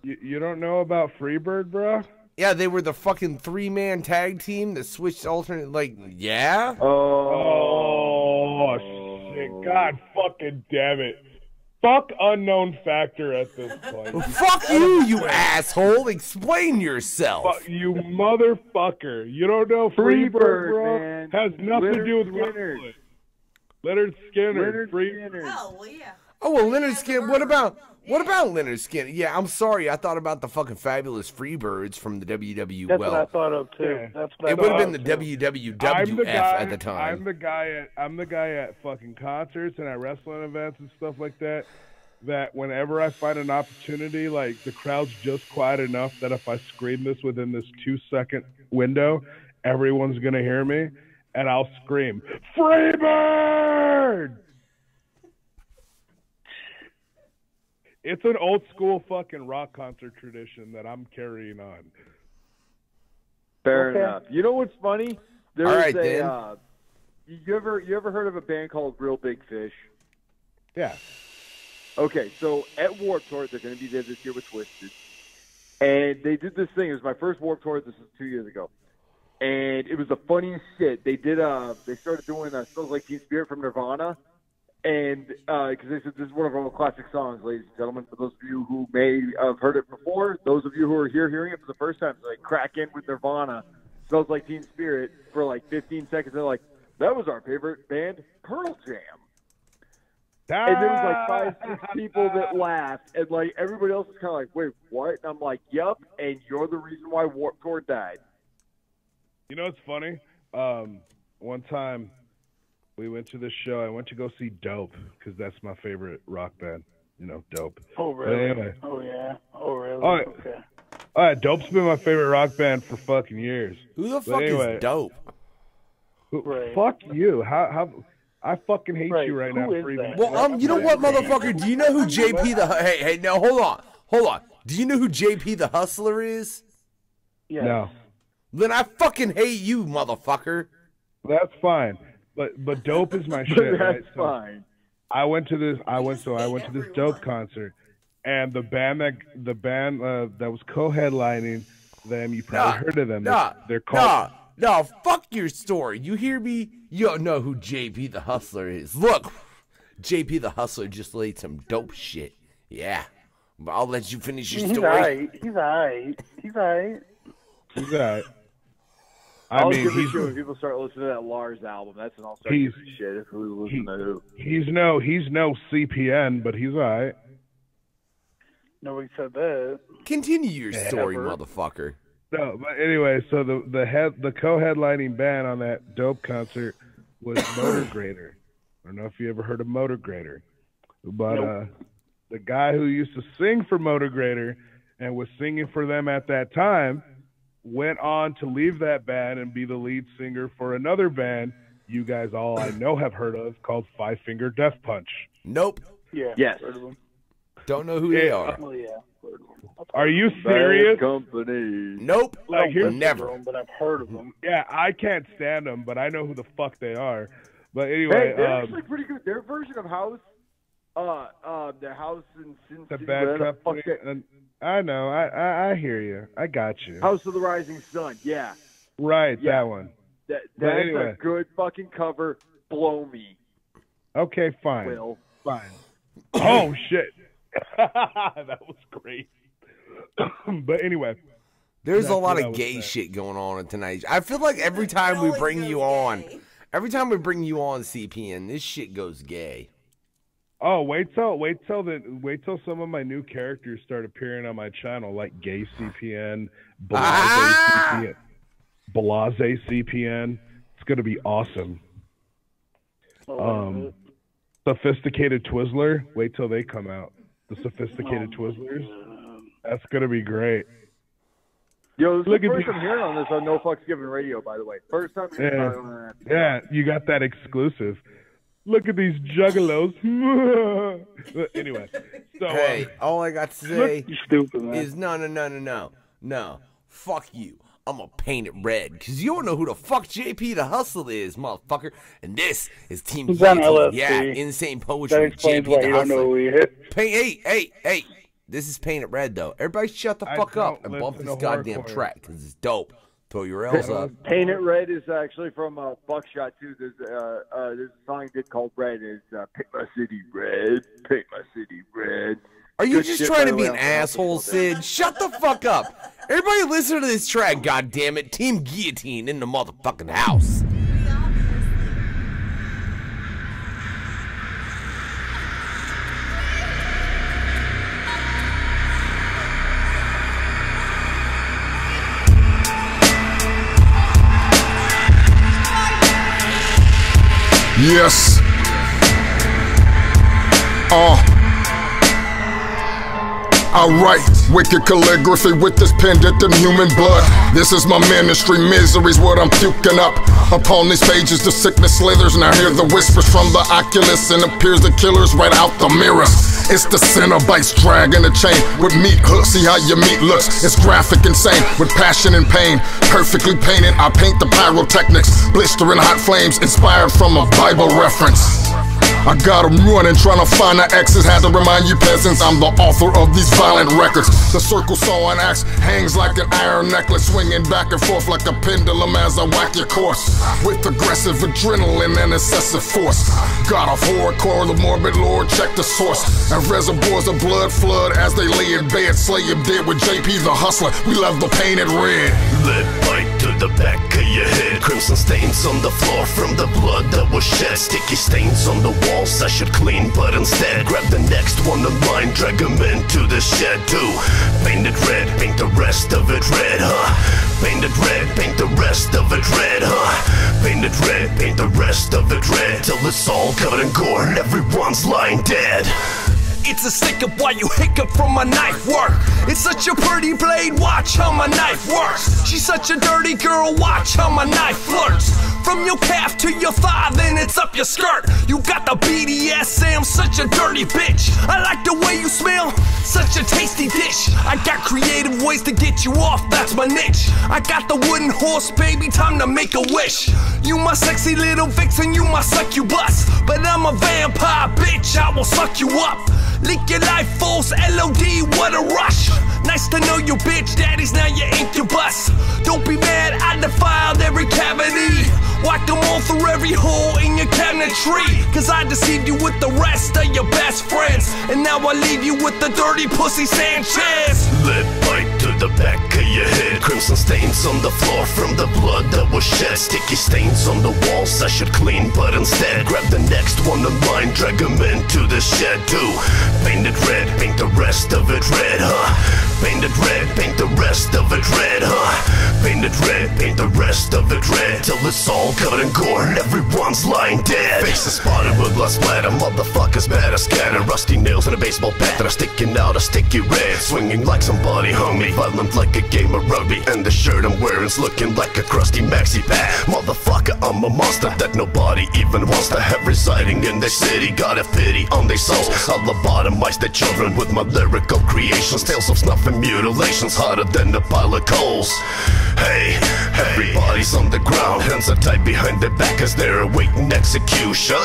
You don't know about Freebird, bro? Yeah, they were the fucking 3-man tag team that switched alternate. Like, yeah. Oh shit! God fucking damn it! Fuck unknown factor at this point. Fuck you, you asshole! Explain yourself. Fuck you, motherfucker! You don't know Freebird, bro? man. Has nothing to do with Skinner. wrestling. Leonard Skinner. Oh, well, yeah. Oh well, Leonard Skinner. What about Leonard Skinner? Yeah, I'm sorry. I thought about the fucking fabulous Freebirds from the WW. That's what I thought of too. Yeah. That's what It I would have thought been the of, too. WWF at the time. I'm the guy at fucking concerts and at wrestling events and stuff like that. That whenever I find an opportunity, like the crowd's just quiet enough that if I scream this within this 2-second window, everyone's gonna hear me, and I'll scream, Freebird! It's an old school fucking rock concert tradition that I'm carrying on. Fair enough. You know what's funny? There's All right, you ever heard of a band called Real Big Fish? Yeah. Okay, so at Warped Tour, they're going to be there this year with Twisted. And they did this thing. It was my first Warped Tour. This was 2 years ago. And it was the funniest shit. They started doing Smells Like Teen Spirit from Nirvana. And because they said this is one of our classic songs, ladies and gentlemen. For those of you who may have heard it before, those of you who are here hearing it for the first time, so like crack in with Nirvana, Smells Like Teen Spirit for like 15 seconds. They're like, that was our favorite band, Pearl Jam. And there was like 5-6 people that laughed, and like everybody else was kind of like, wait, what? And I'm like, yep, and you're the reason why Warped Tour died. You know what's funny? One time we went to this show. I went to go see Dope because that's my favorite rock band. You know, Dope. Oh, really? Anyway. Oh, yeah. Oh, really? Oh, okay. All right, Dope's been my favorite rock band for fucking years. Who the fuck is Dope? Right. Fuck you. How I fucking hate you right Who now is for even. that? Well, you know what, motherfucker? Do you know who JP the? Hey, no, hold on. Do you know who JP the Hustler is? Yes. No. Then I fucking hate you, motherfucker. That's fine. But Dope is my shit. That's right? So fine. I went to this Dope concert, and the band that was co-headlining them, you probably heard of them. They're called. No, fuck your story. You hear me? You don't know who JP the Hustler is. Look, JP the Hustler just laid some dope shit. Yeah. But I'll let you finish your story. He's all right. I'll give a shit when people start listening to that Lars album. That's when I'll start giving a shit if we listen to who. He's no CPN, but he's all right. Nobody said that. Continue your story, motherfucker. No, but anyway, so the co-headlining band on that Dope concert was Motor Grader. I don't know if you ever heard of Motor Grader, but the guy who used to sing for Motor Grader and was singing for them at that time went on to leave that band and be the lead singer for another band you guys all I know have heard of called Five Finger Death Punch. Nope. Yeah. Yes. Don't know who they are. Oh, yeah. Are you serious? Bad company. Nope. Like, never. But I've heard of them. Yeah, I can't stand them, but I know who the fuck they are. But anyway, Hey, they're actually pretty good. Their version of House, the House in Sin the City, bad whatever the company. fuck that- And I know. I hear you. I got you. House of the Rising Sun. Yeah, Right, Yeah. that one. that's anyway. a good fucking cover. Blow me, Okay, fine. Will. Fine. Oh shit. That was great. But anyway, There's a That's lot what I of was gay saying. shit going on tonight. I feel like every time we bring you on, CPN, this shit goes gay. oh wait till some of my new characters start appearing on my channel, like Gay CPN, Blase CPN. It's gonna be awesome. Sophisticated Twizzler. Wait till they come out. The Sophisticated Twizzlers. That's gonna be great. Yo, this Look is at the first the- I'm hearing on this on No Fucks Given Radio, by the way. First time. Yeah, you got that exclusive. Look at these juggalos. Anyway, so Hey, all I got to say You stupid, man. is no. Fuck you. I'm gonna paint it red, because you don't know who the fuck JP the Hustler is, motherfucker. And this is Team He's on Guillotine. LSD. Yeah, Insane That Poetry. explains JP why the you don't know Hustler. who he is. Hey. This is Paint It Red, though. Everybody shut the fuck up and bump this goddamn track, because it's dope. Throw your L's up. Paint It Red is actually from Buckshot, too. There's a song he did called Red. It's Paint My City Red, Paint My City Red. Are you Good just shit, trying by to the be way, an on asshole, Sid? Shut the fuck up. Everybody listen to this track, goddammit. Team Guillotine in the motherfucking house. Yes. I write wicked calligraphy with this pen dipped in human blood. This is my ministry, misery's what I'm puking up. Upon these pages the sickness slithers, and I hear the whispers from the oculus, and appears the killers right out the mirrors. It's the Cenobites dragging the chain with meat hooks. See how your meat looks, it's graphic, insane, with passion and pain. Perfectly painted, I paint the pyrotechnics, blistering hot flames inspired from a Bible reference. I got 'em running, trying to find the X's. Had to remind you peasants, I'm the author of these violent records. The circle saw an axe hangs like an iron necklace, swinging back and forth like a pendulum as I whack your course. With aggressive adrenaline and excessive force. God of horrorcore, the morbid lord, check the source. And reservoirs of blood flood as they lay in bed. Slay him dead with JP the Hustler, we love the painted red. Lead pipe to the back of your head. Crimson stains on the floor from the blood that was shed. Sticky stains on the walls I should clean, but instead grab the next one in line, drag him into the shed too. Paint it red, paint the rest of it red, huh? Paint it red, paint the rest of it red, huh? Paint it red, paint the rest of it red, till it's all covered in gore and everyone's lying dead. It's a stick up while you hiccup from my knife work. It's such a pretty blade, watch how my knife works. She's such a dirty girl, watch how my knife flirts. From your calf to your thigh, then it's up your skirt. You got the BDSM, such a dirty bitch. I like the way you smell, such a tasty dish. I got creative ways to get you off, that's my niche. I got the wooden horse, baby, time to make a wish. You my sexy little vixen, you my succubus. But I'm a vampire, bitch, I will suck you up. Lick your life force, LOD, what a rush. Nice to know you, bitch, daddies, now you incubus. Don't be mad, I defiled every cavity. Whack them all through every hole in your cabinetry. Cause I deceived you with the rest of your best friends. And now I leave you with the dirty pussy Sanchez. Lead pipe to the back of your head. Crimson stains on the floor from the blood that was shed. Sticky stains on the walls I should clean, but instead grab the next one in line, drag him into the shed too. Paint it red, paint the rest of it red, huh? Paint it red, paint the rest of it red, huh? Paint it red, paint the rest of it red, till it's all covered in gore and everyone's lying dead. Faces spotted with blood splatter, motherfuckers better scatter. Rusty nails and a baseball bat that are sticking out a sticky red. Swinging like somebody hung me, violent like a game of rugby. And the shirt I'm wearing's looking like a crusty maxi pad. Motherfucker, I'm a monster that nobody even wants to have residing in the city. Got a pity on their souls. I'll lobotomize the children with my lyrical creations. Tales of snuff and mutilations, hotter than a pile of coals. Hey, everybody's on the ground, hands are tied behind their back as they're awaiting execution.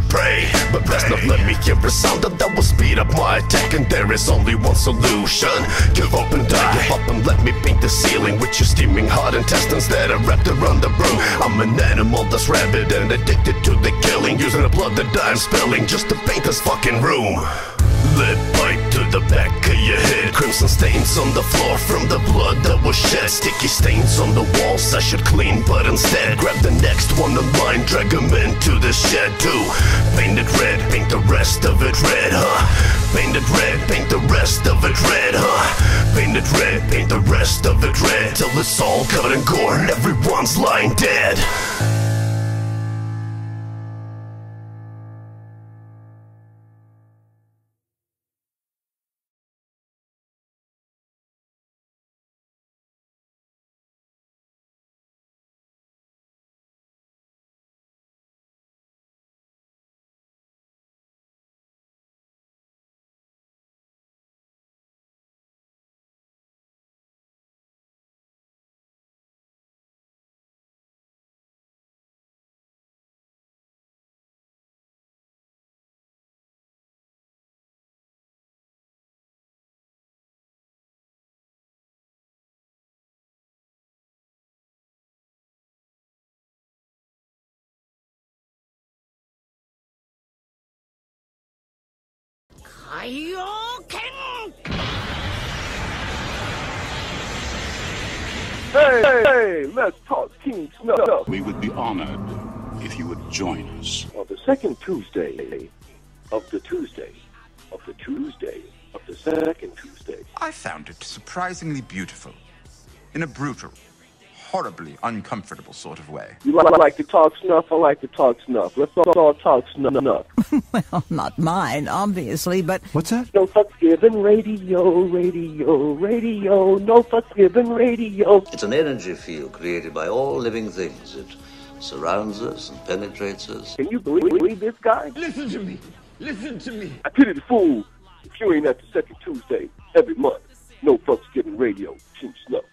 Pray, but best not let me hear a sound that will speed up my attack. And there is only one solution: give up and die. Give up and let me paint the ceiling with your steaming hot intestines that are wrapped around the broom. I'm an animal that's rabid and addicted to the killing, using the blood that I'm spilling just to paint this fucking room. Lead pipe to the back of your head. Crimson stains on the floor from the blood that was shed. Sticky stains on the walls I should clean, but instead grab the next one in line, drag him into the shed too. Paint it red, paint the rest of it red, huh? Paint it red, paint the rest of it red, huh? Paint it red, paint the rest of it red, till it's all covered in gore and everyone's lying dead. Hey, let's talk King Snuff. We would be honored if you would join us. On the second Tuesday of the Tuesday of the Tuesday of the second Tuesday. I found it surprisingly beautiful. In a brutal, horribly uncomfortable sort of way. You like to talk snuff? I like to talk snuff. Let's all talk snuff. Well, not mine, obviously, but... What's that? No fucks given radio, radio, radio. No fucks given radio. It's an energy field created by all living things. It surrounds us and penetrates us. Can you believe this guy? Listen to me. Listen to me. I pity the fool if you ain't at the second Tuesday every month. No fucks given radio. King Snuff.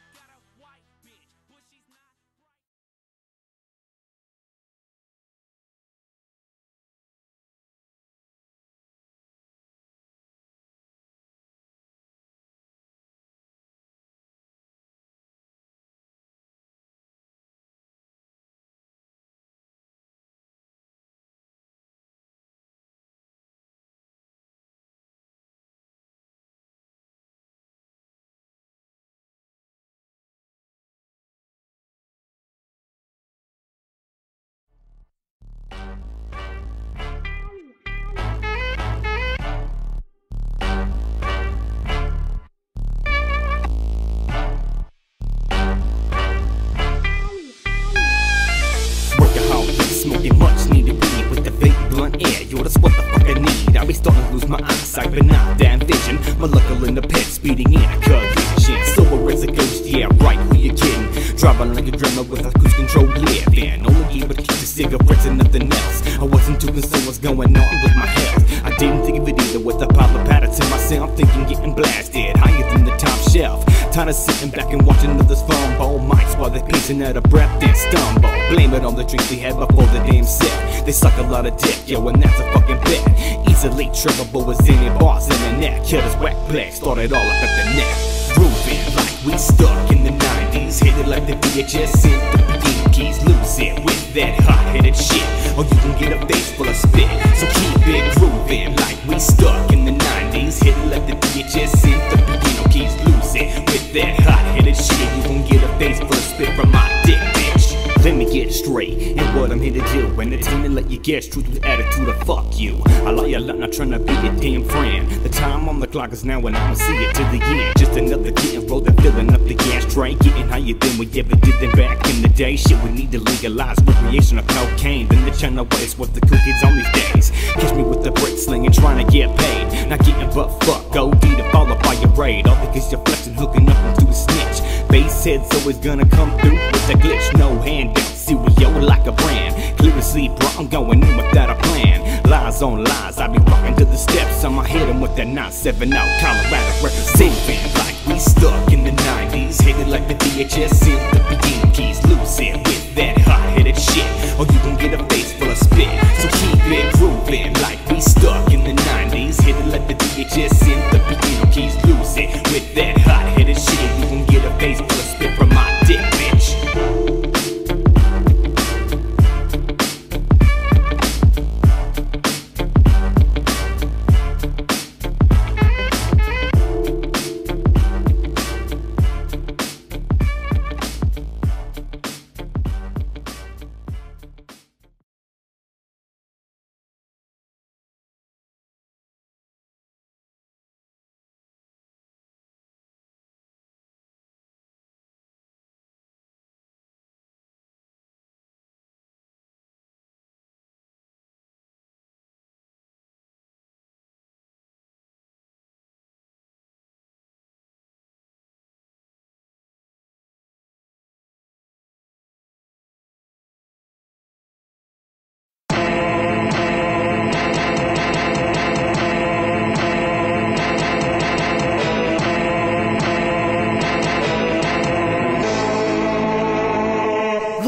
Smoking much needed weed with the vape blunt air. Yo, that's what the fuck I need. I be starting to lose my eyesight, but not damn vision. Molecular in the pit, speeding in a collision. Sober as a ghost, yeah, right, who you kidding? Driving like a dreamer with a cruise control, yeah. Then only able to keep the cigarettes and nothing else. I wasn't too concerned what's going on with my health. I didn't think of it either with a pile of patterns in myself. Thinking getting blasted, higher than the top shelf. Tired of sitting back and watching others fumble mics while they're pacing out of breath and stumble. Blame it on the drinks they had before the damn set. They suck a lot of dick, yo, and that's a fucking bet. Easily trippable as any bars in the neck. Killers whack black, started all up at the neck. Grooving like we stuck in the 90s. Hit it like the VHS in the beginning keys. Lose it with that hot-headed shit, or you can get a face full of spit. So keep it grooving like we stuck in the 90s. Hit it like the VHS in the beginning keys. Lose it with that hot-headed shit. You gon' get a face full of spit from my dick, bitch. Let me get straight and what I'm here to do. Entertain and let you guess truth with attitude of fuck you. I lie a lot, not trying to be a damn friend. The time on the clock is now and I don't see it to the end. Just another getting rolled and filling up the gas train. Getting higher than we ever did them back in the day. Shit, we need to legalize recreation of cocaine. Then the China waste what the cool kids on these days. Catch me with the brick slinging, trying to get paid. Not getting but fuck OD to follow by your raid. All because you're flexing, hooking up into a snitch. Bass head's always gonna come through with a glitch. No handout, cereal like a brand. Clear as sleep, bro, I'm going in without a plan. Lies on lies, I be rocking to the steps. I'ma hit 'em with that 9-7 out Colorado representing like we stuck in the 90s. Hit it like the VHS in the beginning keys. Lose it with that hot-headed shit, or you gon' get a face full of spit. So keep it grooving like we stuck in the 90s. Hit it like the VHS in the beginning keys. Lose it with that hot-headed shit, you gon' get a face full of spit from my dick, bitch.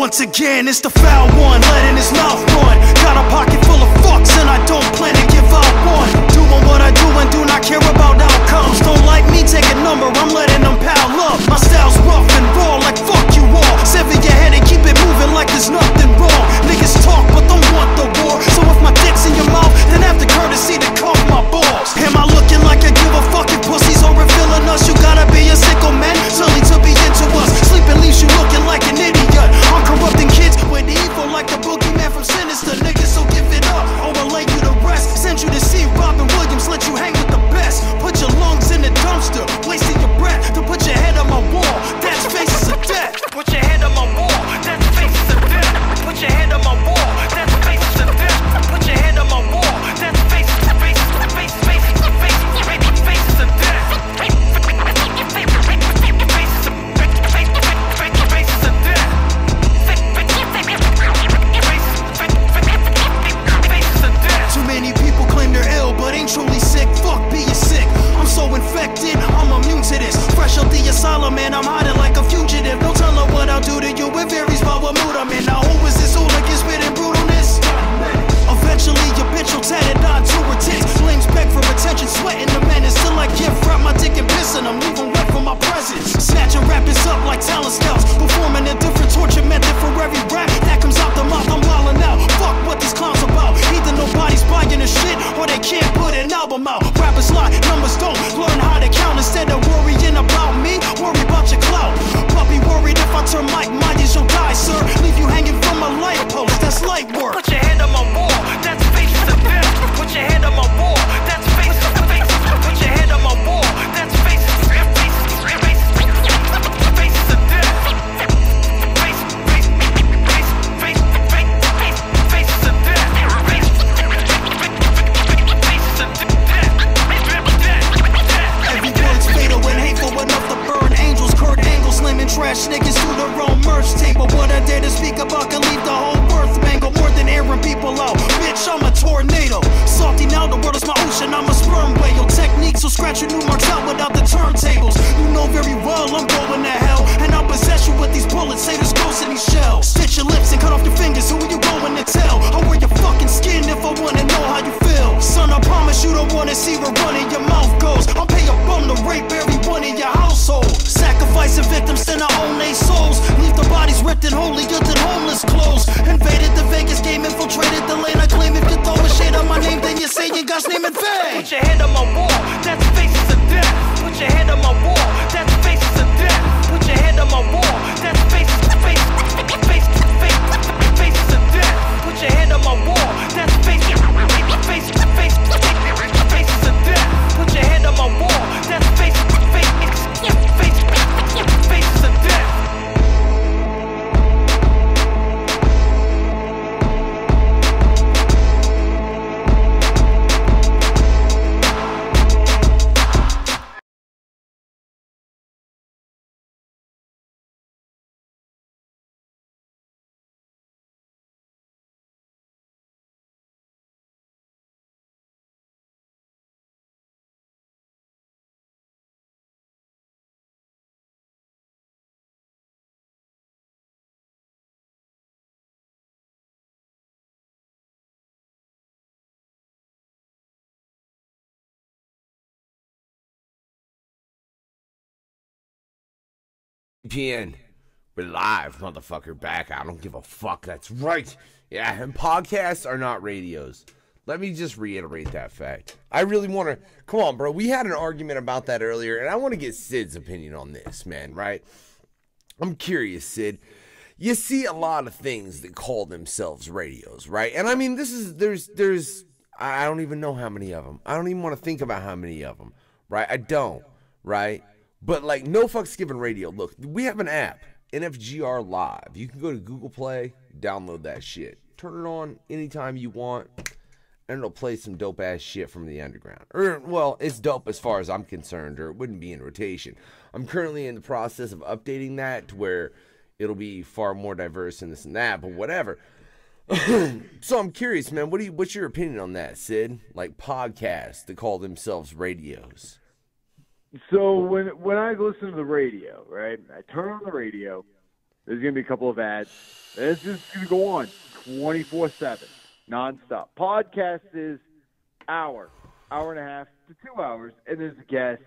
Once again, it's the foul one, letting his mouth run. Got a pocket full of fucks and I don't plan to give out one. Doing what I do and do not care about outcomes. Don't like me, take a number, I'm letting them pile up. My style's rough and raw like fuck you all. Sever your head and keep it moving like there's nothing wrong. Niggas talk but don't want the war. So if my dick's in your mouth, then have the courtesy to cuff my balls. Am I looking their own merch table. What I dare to speak about can leave the whole earth mangled. More than airing people out, bitch, I'm a tornado. Salty now, the world is my ocean, I'm a sperm whale. Techniques will scratch your new marks out without the turntables. You know very well I'm going to hell, and I'll possess you with these bullets, say there's ghosts in these shells. Stitch your lips and cut off your fingers, who are you going to tell? I'll wear your fucking skin if I wanna know how you feel. Son, I promise you don't wanna see where one of your mouth goes. I'll pay a bum to rape everyone in your household. Sacrificing victims, then I own their souls. Leave the bodies ripped and holier than homeless clothes. Invaded the Vegas game, infiltrated the lane. I claim if you throw a shade on my name, then you're saying God's name in vain. Put your hand on my wall, that's faces of death. Put your hand on my wall, that's faces of death. Put your hand on my wall, that's faces of death. Put your hand on my wall, that's faces of death. Put your hand on my wall, that's faces of death. CPN, we're live, motherfucker, back. I don't give a fuck. That's right. Yeah, and podcasts are not radios. Let me just reiterate that fact. I really want to... Come on, bro. We had an argument about that earlier, and I want to get Sid's opinion on this, man, right? I'm curious, Sid. You see a lot of things that call themselves radios, right? And I mean, there's... I don't even know how many of them. I don't even want to think about how many of them, right? I don't, right? But, like, no fucks given radio. Look, we have an app, NFGR Live. You can go to Google Play, download that shit. Turn it on anytime you want, and it'll play some dope-ass shit from the underground. Or, well, it's dope as far as I'm concerned, or it wouldn't be in rotation. I'm currently in the process of updating that to where it'll be far more diverse and this and that, but whatever. So I'm curious, man, what's your opinion on that, Sid? Like, podcasts that call themselves radios. So when I listen to the radio, right, I turn on the radio, there's going to be a couple of ads, and it's just going to go on 24/7, nonstop. Podcast is hour and a half to 2 hours, and there's a guest,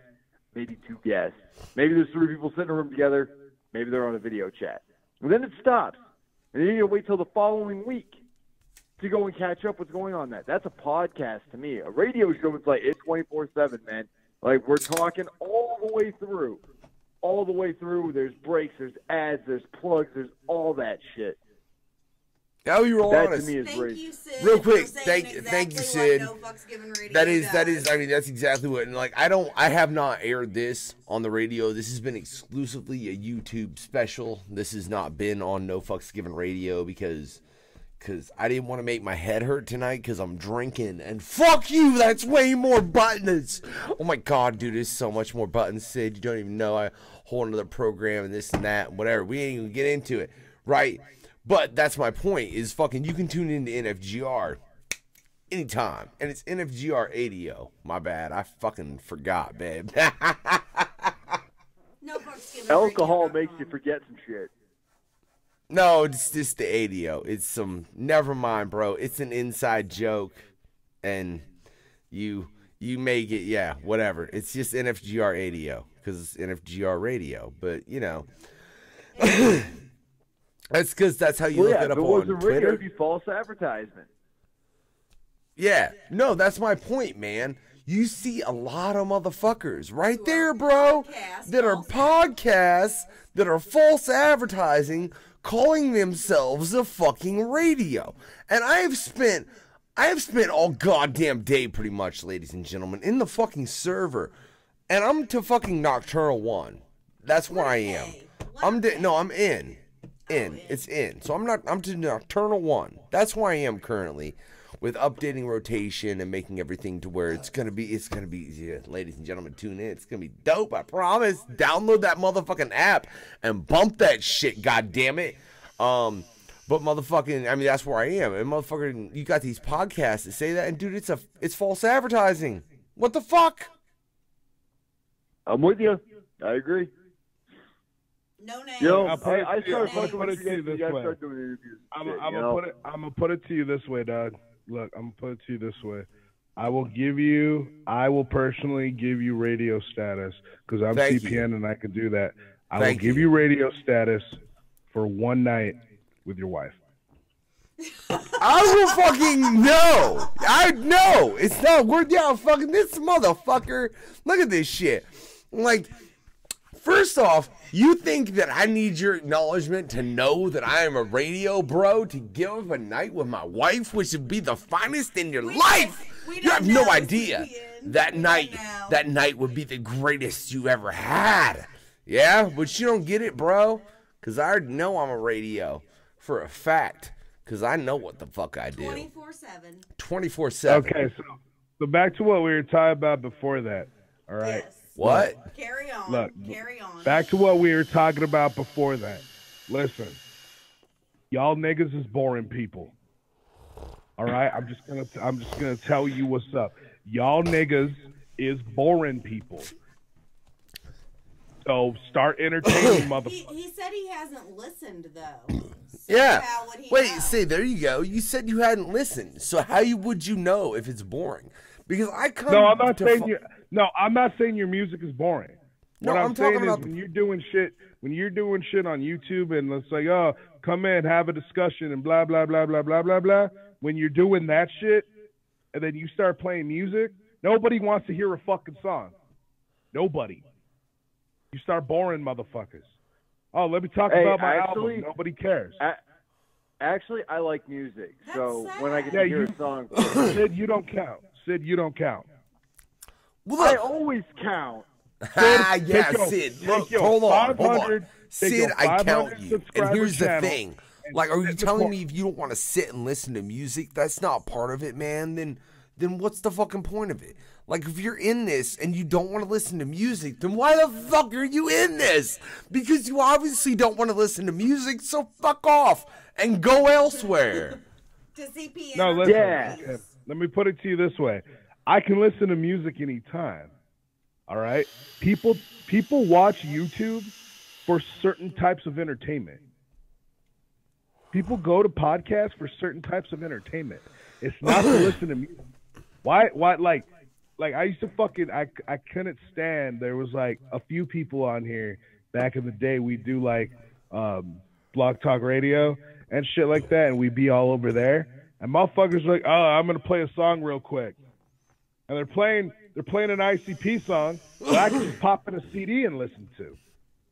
maybe two guests. Maybe there's three people sitting in a room together. Maybe they're on a video chat. And then it stops, and then you wait till the following week to go and catch up what's going on. That's a podcast to me. A radio show is like, it's 24/7, man. Like, we're talking all the way through. All the way through. There's breaks, there's ads, there's plugs, there's all that shit. Oh, you're all honest. To me is Thank you, Sid. Real quick, thank you, Sid. No Fucks Given Radio That is, does. I mean, that's exactly what, and like, I have not aired this on the radio. This has been exclusively a YouTube special. This has not been on No Fucks Given Radio because I didn't want to make my head hurt tonight because I'm drinking. And fuck you, that's way more buttons. Oh my God, dude, there's so much more buttons, Sid. You don't even know. I whole another program and this and that, whatever. We ain't even get into it, right? But that's my point, is fucking you can tune into NFGR anytime. And it's NFGR ADO. My bad, I fucking forgot, babe. No Fucks Given Alcohol makes you forget some shit. No, it's just the ADO. It's some, never mind, bro. It's an inside joke, and you make it, yeah, whatever. It's just NFGR ADO, because it's NFGR radio, but, you know. That's because that's how you look it up on Twitter. If it wasn't radio, it'd be false advertisement. Yeah, no, that's my point, man. You see a lot of motherfuckers right there, bro, that are podcasts that are false advertising, calling themselves a fucking radio. And I have spent all goddamn day pretty much, ladies and gentlemen, in the fucking server. And I'm to fucking Nocturnal 1. That's where I am. I'm in. It's in. So I'm to Nocturnal 1. That's where I am currently. with updating rotation and making everything to where it's gonna be, yeah, ladies and gentlemen, tune in. It's gonna be dope, I promise. Download that motherfucking app and bump that shit, god damn it. But motherfucking, I mean, that's where I am. And motherfucking, you got these podcasts that say that, and dude, it's false advertising. What the fuck? I'm with you. I agree. No name. Yo, I started fucking put with it to you this way. I'm gonna put it to you this way, dog. Look, I'm gonna put it to you this way. I will personally give you radio status because I'm CPN and I can do that. I will give you radio status for one night with your wife. I will fucking know. I know. It's not worth fucking this motherfucker. Look at this shit. Like, first off, you think that I need your acknowledgement to know that I am a radio bro to give up a night with my wife, which would be the finest in your life? You have no idea. That night would be the greatest you ever had. Yeah, but you don't get it, bro, because I already know I'm a radio for a fact, because I know what the fuck I do. 24/7. 24/7. Okay, so back to what we were talking about before that. All right. Yes. What? Look, carry on. Look, carry on. Back to what we were talking about before that. Listen, y'all niggas is boring people. All right, I'm just gonna tell you what's up. Y'all niggas is boring people. So start entertaining, motherfuckers. He said he hasn't listened though. So Yeah. how would he Wait, know? see, there you go. You said you hadn't listened. So how would you know if it's boring? Because I come. No, I'm not saying your music is boring. No, What I'm I'm saying talking is about when you're doing shit on YouTube and it's like, oh, come in, have a discussion and blah blah blah blah blah blah blah. When you're doing that shit and then you start playing music, nobody wants to hear a fucking song. Nobody. You start boring motherfuckers. Oh, let me talk about my album. Nobody cares. Actually, I like music, so when I get Yeah, to hear a song, Sid, you don't count. Sid, you don't count. Well, I always count. Yeah, Sid. Look, hold on. Sid, I count you. And here's the thing. Like, are you telling me if you don't want to sit and listen to music, that's not part of it, man? Then what's the fucking point of it? Like, if you're in this and you don't want to listen to music, then why the fuck are you in this? Because you obviously don't want to listen to music, so fuck off and go elsewhere. To CPN. No, listen. Okay, let me put it to you this way. I can listen to music anytime. All right? People watch YouTube for certain types of entertainment. People go to podcasts for certain types of entertainment. It's not to listen to music. Why like I used to fucking I couldn't stand, there was like a few people on here back in the day, we do like Blog Talk Radio and shit like that, and we'd be all over there. And motherfuckers were like, oh, I'm gonna play a song real quick. And they're playing an ICP song that I can just pop in a CD and listen to.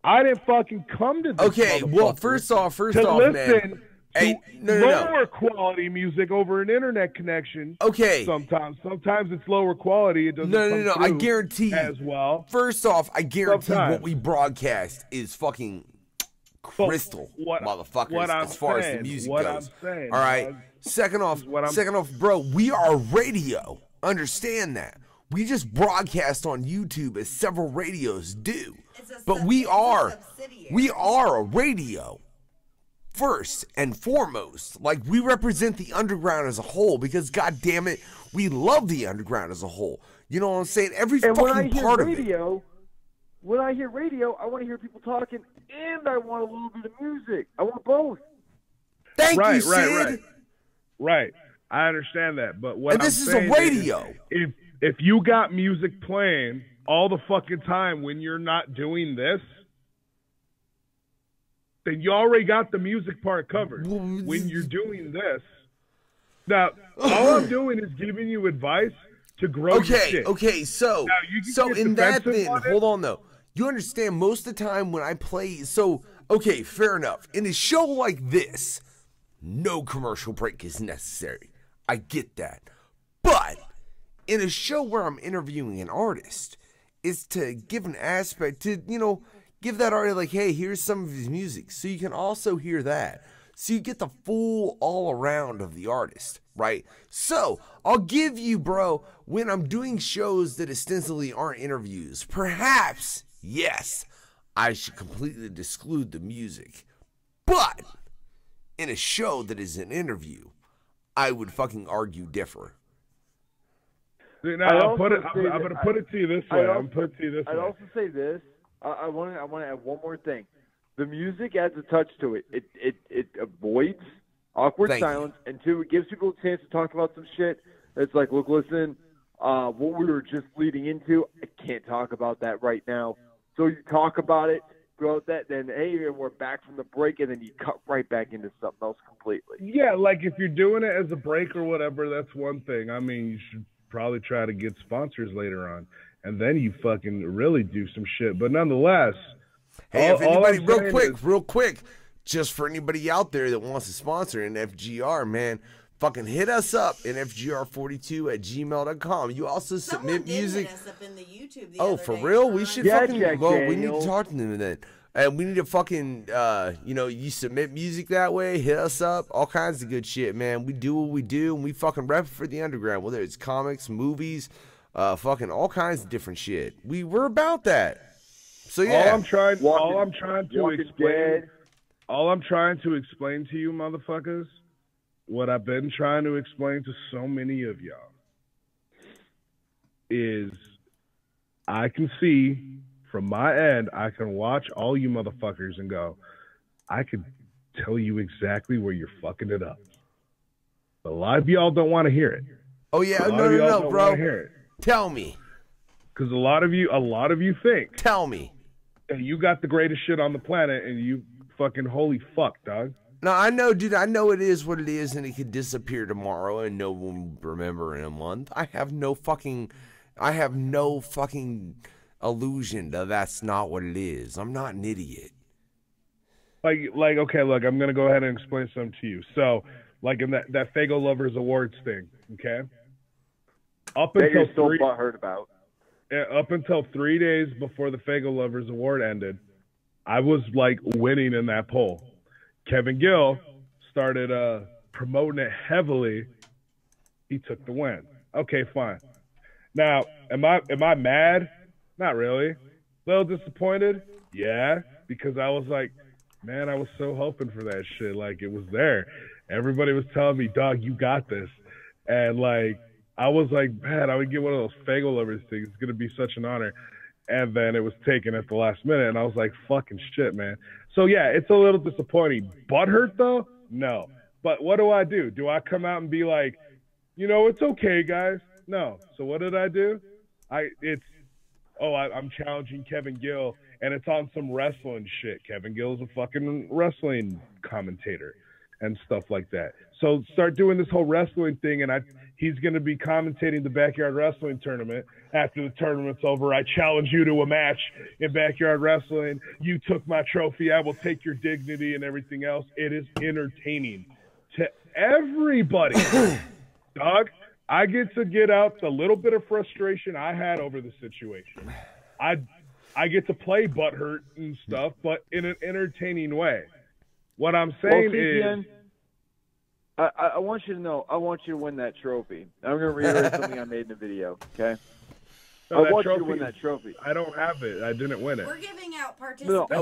I didn't fucking come to this. Okay, well, first off, listen man. Hey, lower quality music over an internet connection. Okay. Sometimes it's lower quality. It doesn't No. I guarantee as well. First off, I guarantee what we broadcast is fucking crystal, motherfuckers. As far as the music goes. All right. Second off, bro, we are radio. Understand that. We just broadcast on YouTube as several radios do. But we are a radio. First and foremost, like, we represent the underground as a whole because, god damn it, we love the underground as a whole. You know what I'm saying? Every fucking part of it. When I hear radio, I want to hear people talking, and I want a little bit of music. I want both. Thank you, Sid. Right. I understand that, but what this is a radio. If you got music playing all the fucking time when you're not doing this, then you already got the music part covered. When you're doing this, now all I'm doing is giving you advice to grow your shit. Okay, so in that then, hold on though. You understand most of the time when I play, okay, fair enough. In a show like this, no commercial break is necessary. I get that. But in a show where I'm interviewing an artist, is to give an aspect to, give that artist like, hey, here's some of his music. So you can also hear that. So you get the full all around of the artist, right? So I'll give you, bro, when I'm doing shows that ostensibly aren't interviews, perhaps, yes, I should completely exclude the music. But in a show that is an interview, I would fucking argue differ. Now, I'm going to put it to you this way. I'd also say this. I want to add one more thing. The music adds a touch to it. It avoids awkward silence, and two, it gives people a chance to talk about some shit. It's like, look, listen, what we were just leading into, I can't talk about that right now. So you talk about it, go with that, then hey, we're back from the break, and then you cut right back into something else completely. Yeah, like if you're doing it as a break or whatever, that's one thing. I mean, you should probably try to get sponsors later on, and then you fucking really do some shit. But nonetheless, hey, if anybody, real quick, just for anybody out there that wants to sponsor NFGR, man, fucking hit us up, nfgr42@gmail.com. You also submit music. Hit us up in the YouTube the oh, other for day. real? We should fucking we need to Daniel. talk to them then. And we need to fucking, you submit music that way, hit us up, all kinds of good shit, man. We do what we do, and we fucking rep for the underground, whether it's comics, movies, fucking all kinds of different shit. We're about that. So yeah. All I'm trying to explain to you motherfuckers, what I've been trying to explain to so many of y'all, is I can see from my end, I can watch all you motherfuckers and go, I can tell you exactly where you're fucking it up. But a lot of y'all don't want to hear it. Oh yeah, no, bro. Tell me. Because a lot of you think. Tell me. And you got the greatest shit on the planet, and you fucking holy fuck, dog. No, I know, dude. I know it is what it is, and it could disappear tomorrow, and no one will remember in a month. I have no fucking illusion that that's not what it is. I'm not an idiot. Like, okay, look, I'm gonna go ahead and explain something to you. So, like in that Fago Lovers Awards thing, okay? Up until 3 days before the Fago Lovers Award ended, I was like winning in that poll. Kevin Gill started promoting it heavily. He took the win. Okay, fine. Now, am I mad? Not really. A little disappointed? Yeah, because I was like, man, I was so hoping for that shit. Like, it was there. Everybody was telling me, dog, you got this. And, like, I was like, man, I would get one of those Fago Lovers things. It's going to be such an honor. And then it was taken at the last minute, and I was like, fucking shit, man. So, yeah, it's a little disappointing. Butthurt, though? No. But what do? Do I come out and be like, it's okay, guys? No. So what did I do? I'm challenging Kevin Gill, and it's on some wrestling shit. Kevin Gill is a fucking wrestling commentator and stuff like that. So start doing this whole wrestling thing, and he's going to be commentating the Backyard Wrestling Tournament. After the tournament's over, I challenge you to a match in Backyard Wrestling. You took my trophy. I will take your dignity and everything else. It is entertaining to everybody. Dog, I get to get out the little bit of frustration I had over the situation. I get to play butthurt and stuff, but in an entertaining way. What I'm saying CPN, I want you to know, I want you to win that trophy. I'm going to reiterate something I made in the video, okay? No, I want you to win that trophy. I don't have it. I didn't win it. We're giving out participation I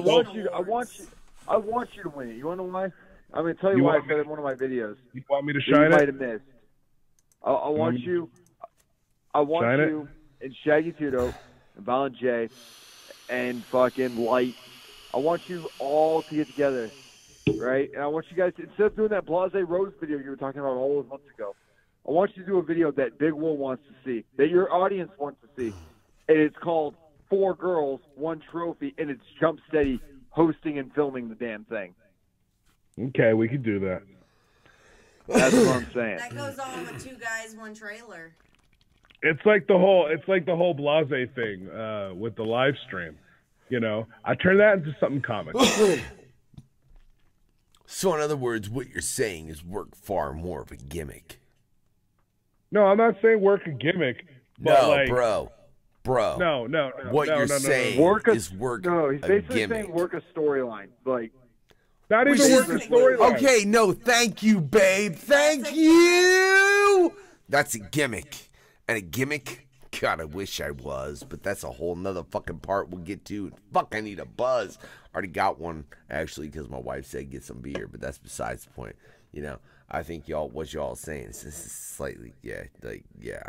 want you to win it. You want to know why? I'm going to tell you why I said it in one of my videos. You want me to shine it? You might have missed. I want you and Shaggy Tudo and Violent J and fucking Light. I want you all to get together, right? And I want you guys to, instead of doing that Blase Rose video you were talking about all those months ago, I want you to do a video that Big Will wants to see, that your audience wants to see. And it's called 4 Girls, 1 Trophy, and it's Jump Steady hosting and filming the damn thing. Okay, we could do that. That's what I'm saying. That goes on with 2 guys, 1 trailer. It's like the whole Blase thing with the live stream. I turned that into something comic. So in other words, what you're saying is work far more of a gimmick. No, I'm not saying work a gimmick. But bro. No. What you're saying is work No, he's basically a gimmick. saying work a storyline. Like, Not even working storyline. Okay, no, thank you, babe. Thank you. That's a gimmick. And a gimmick, God, I wish I was, but that's a whole nother fucking part we'll get to. Fuck, I need a buzz. Already got one, actually, because my wife said get some beer, but that's besides the point. You know, I think what y'all saying is slightly, I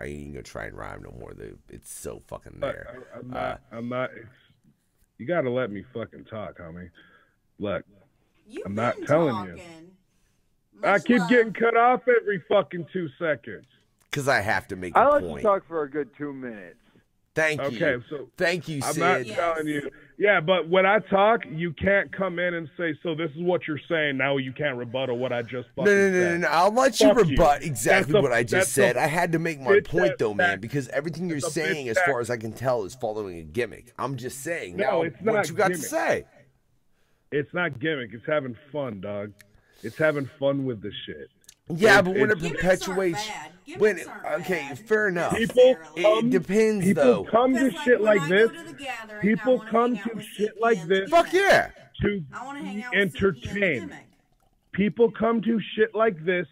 ain't gonna try and rhyme no more. It's so fucking there. I'm not. You gotta let me fucking talk, homie. Look, I'm not telling you. I keep getting cut off every fucking 2 seconds. Because I have to make a I let point. you talk for a good 2 minutes. Thank you. Okay, so thank you, I'm Sid. not telling you. Yeah, but when I talk, you can't come in and say, so this is what you're saying. Now you can't rebuttal what I just fucking said. No. I'll let you Fuck rebut you. exactly what I just said. I had to make my point, though, man, tactic. because everything you're saying, as far as I can tell, is following a gimmick. I'm just saying. No, now, it's not what you got gimmick. to say? It's not gimmick. It's having fun, dog. It's having fun with this shit. Yeah, but when it perpetuates, fair enough. It depends, people though. Come to shit like this. People come to shit like this. Fuck yeah. To be entertained. People come to shit like this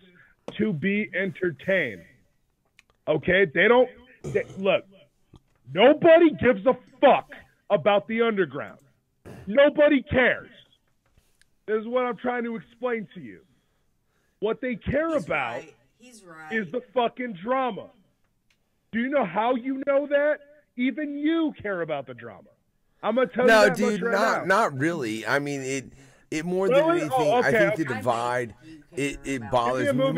to be entertained. Okay, look. Nobody gives a fuck about the underground. Nobody cares. This is what I'm trying to explain to you. What they care about is the fucking drama. Do you know how you know that? Even you care about the drama. I'm gonna tell you that much right now. Not really. I mean, it more than anything. I think the divide it bothers me.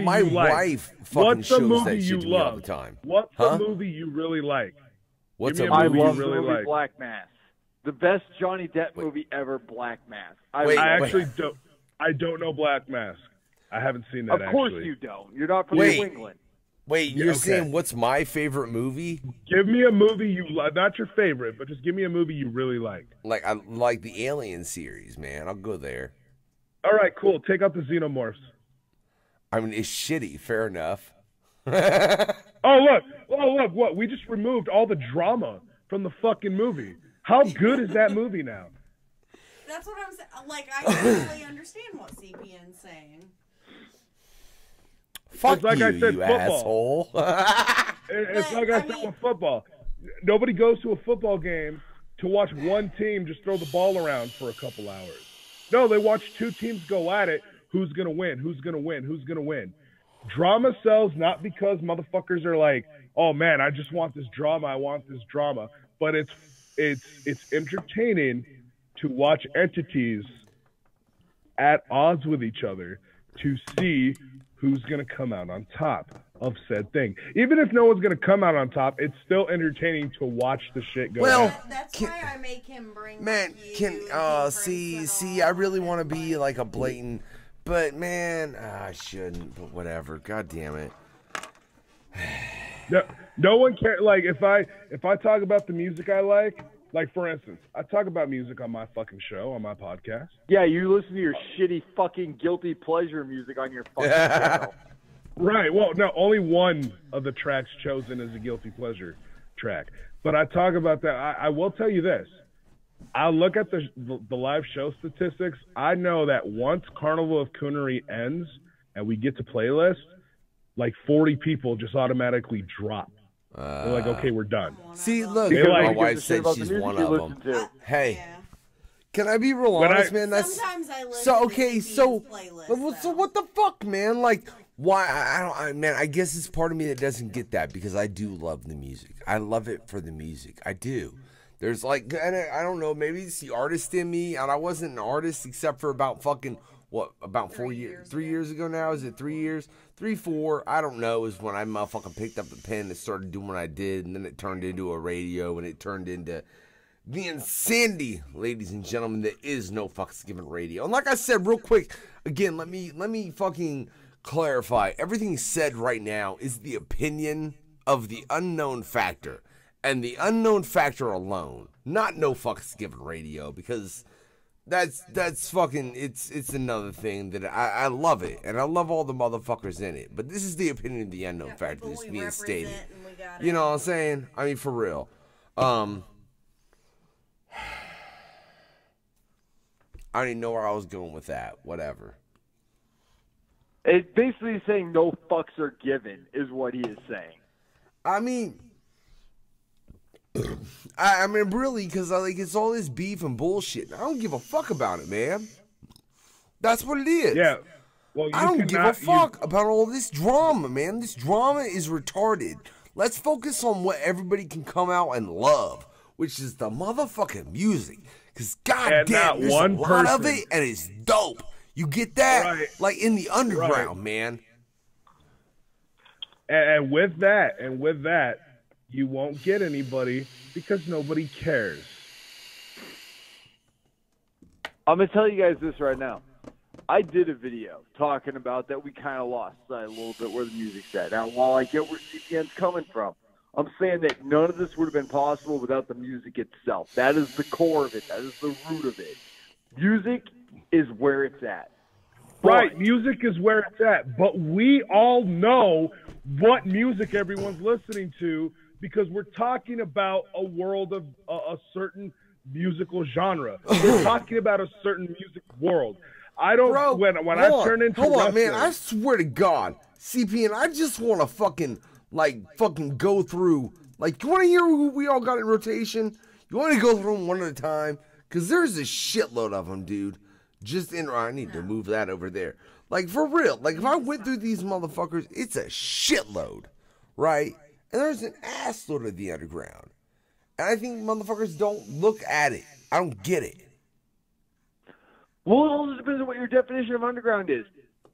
My wife fucking shows that shit to me all the time. What's the movie you really like? What's a I movie you love really the movie like? Black Mass. The best Johnny Depp movie ever, Black Mass. I don't know Black Mask. I haven't seen that. Of course you don't. You're not from New England. Wait, you're saying what's my favorite movie? Give me a movie you like, not your favorite, but just give me a movie you really like. Like I like the Alien series, man. I'll go there. All right, cool. Take out the Xenomorphs. I mean, it's shitty. Fair enough. Oh look! What? We just removed all the drama from the fucking movie. How good is that movie now? That's what I'm saying. Like, I don't really understand what CPN's saying. Fuck it's like you, I said, you football. asshole. It's like I said with football. Nobody goes to a football game to watch one team just throw the ball around for a couple hours. No, they watch two teams go at it. Who's going to win? Who's going to win? Who's going to win? Drama sells not because motherfuckers are like, oh, man, I just want this drama. I want this drama. But it's entertaining to watch entities at odds with each other to see who's going to come out on top of said thing. Even if no one's going to come out on top, it's still entertaining to watch the shit go down. That's why I make him bring see, I really want to be like a blatant, but man, I shouldn't, but whatever. God damn it. No one cares. Like, if I talk about the music I like, for instance, I talk about music on my fucking show, on my podcast. Yeah, you listen to your shitty fucking guilty pleasure music on your fucking channel. Right. Well, no, only one of the tracks chosen is a guilty pleasure track. But I talk about that. I will tell you this. I look at the live show statistics. I know that once Carnival of Coonery ends and we get to playlist, like 40 people just automatically drop. They're like, okay, we're done. See, look, my wife said she's one of them. Hey, can I be real honest, man? Sometimes I listen so okay. to So playlist, so what the fuck, man? Like, why? Man. I guess it's part of me that doesn't get that because I do love the music. I love it for the music. I do. There's like, I don't know. Maybe it's the artist in me, and I wasn't an artist except for about fucking. What, about 4 years? 3 years ago now? Is it 3 years? 3, 4, I don't know, is when I motherfucking picked up the pen and started doing what I did, and then it turned into a radio, and it turned into the insanity, ladies and gentlemen, there is no fucks given radio. And like I said, real quick, again, let me fucking clarify. Everything said right now is the opinion of the unknown factor, and the unknown factor alone, not no fucks given radio, because... That's fucking, it's another thing that I love it, and I love all the motherfuckers in it, but this is the opinion of the unknown factor that's being stated. You know what I'm saying? I mean, for real. I don't even know where I was going with that. Whatever. It's basically saying no fucks are given is what he is saying. I mean, I mean, really, because like it's all this beef and bullshit. I don't give a fuck about it, man. That's what it is. Yeah. Well, I don't give a fuck about all this drama, man. This drama is retarded. Let's focus on what everybody can come out and love, which is the motherfucking music. Because goddamn, there's a lot of it, and it's dope. You get that? Right. Like in the underground, Right. man. And with that, you won't get anybody because nobody cares. I'm going to tell you guys this right now. I did a video talking about that we kind of lost sight a little bit where the music's at. Now, while I get where CPN's coming from, I'm saying that none of this would have been possible without the music itself. That is the core of it. That is the root of it. Music is where it's at. Right, music is where it's at. But we all know what music everyone's listening to because we're talking about a world of a certain musical genre. We're talking about a certain music world. I don't. Bro, when I turn into hold on, wrestling, man. I swear to God, CPN, I just want to fucking go through. Like, you want to hear who we all got in rotation? You want to go through them one at a time? Because there's a shitload of them, dude. I need to move that over there. Like, for real. Like, if I went through these motherfuckers, it's a shitload, right? And there's an assload of the underground. And I think motherfuckers don't look at it. I don't get it. Well, it all depends on what your definition of underground is.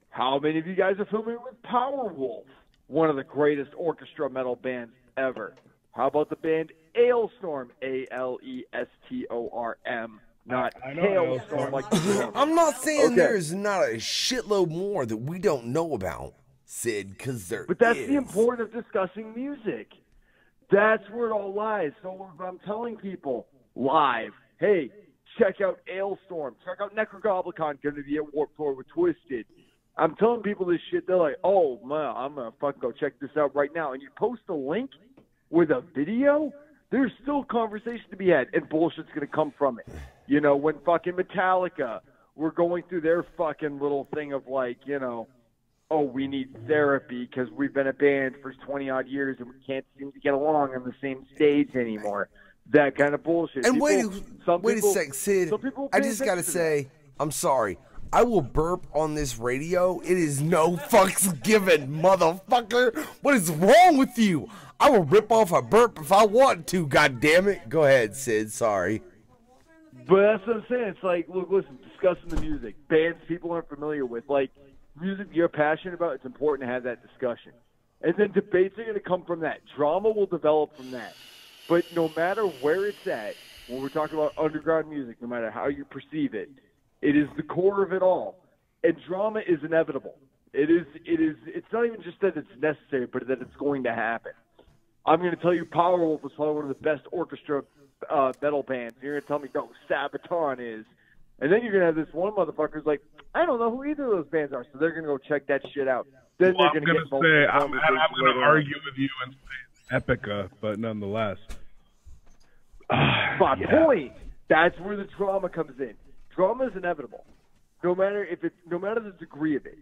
How many of you guys are familiar with Powerwolf, one of the greatest orchestra metal bands ever? How about the band Ailstorm, Alestorm, not Hailstorm like I'm not saying there's not a shitload more that we don't know about, Sid, because there But that's is. the importance of discussing music. That's where it all lies. So if I'm telling people live, hey, check out Ailstorm, check out Necrogoblicon, going to be at Warped Tour with Twisted. I'm telling people this shit, they're like, oh, man, I'm going to fucking go check this out right now. And you post a link with a video, there's still conversation to be had, and bullshit's going to come from it. You know, when fucking Metallica were going through their fucking little thing of like, you know, oh, we need therapy because we've been a band for 20-odd years and we can't seem to get along on the same stage anymore. That kind of bullshit. And wait a sec, Sid. I just got to say, I'm sorry. I will burp on this radio. It is no fucks given, motherfucker. What is wrong with you? I will rip off a burp if I want to, goddammit. Go ahead, Sid. Sorry. But that's what I'm saying. It's like, look, listen, discussing the music. Bands people aren't familiar with. Like, music you're passionate about, it's important to have that discussion. And then debates are going to come from that. Drama will develop from that. But no matter where it's at, when we're talking about underground music, no matter how you perceive it, it is the core of it all. And drama is inevitable. It's not even just that it's necessary, but that it's going to happen. I'm going to tell you Powerwolf was probably one of the best orchestra metal bands. You're going to tell me, no, Sabaton is. And then you're going to have this one motherfucker who's like, I don't know who either of those bands are, so they're going to go check that shit out. Then well, they're going to get involved. I'm going to argue with you and say Epica, but nonetheless. My point. That's where the drama comes in. Drama is inevitable, no matter the degree of it.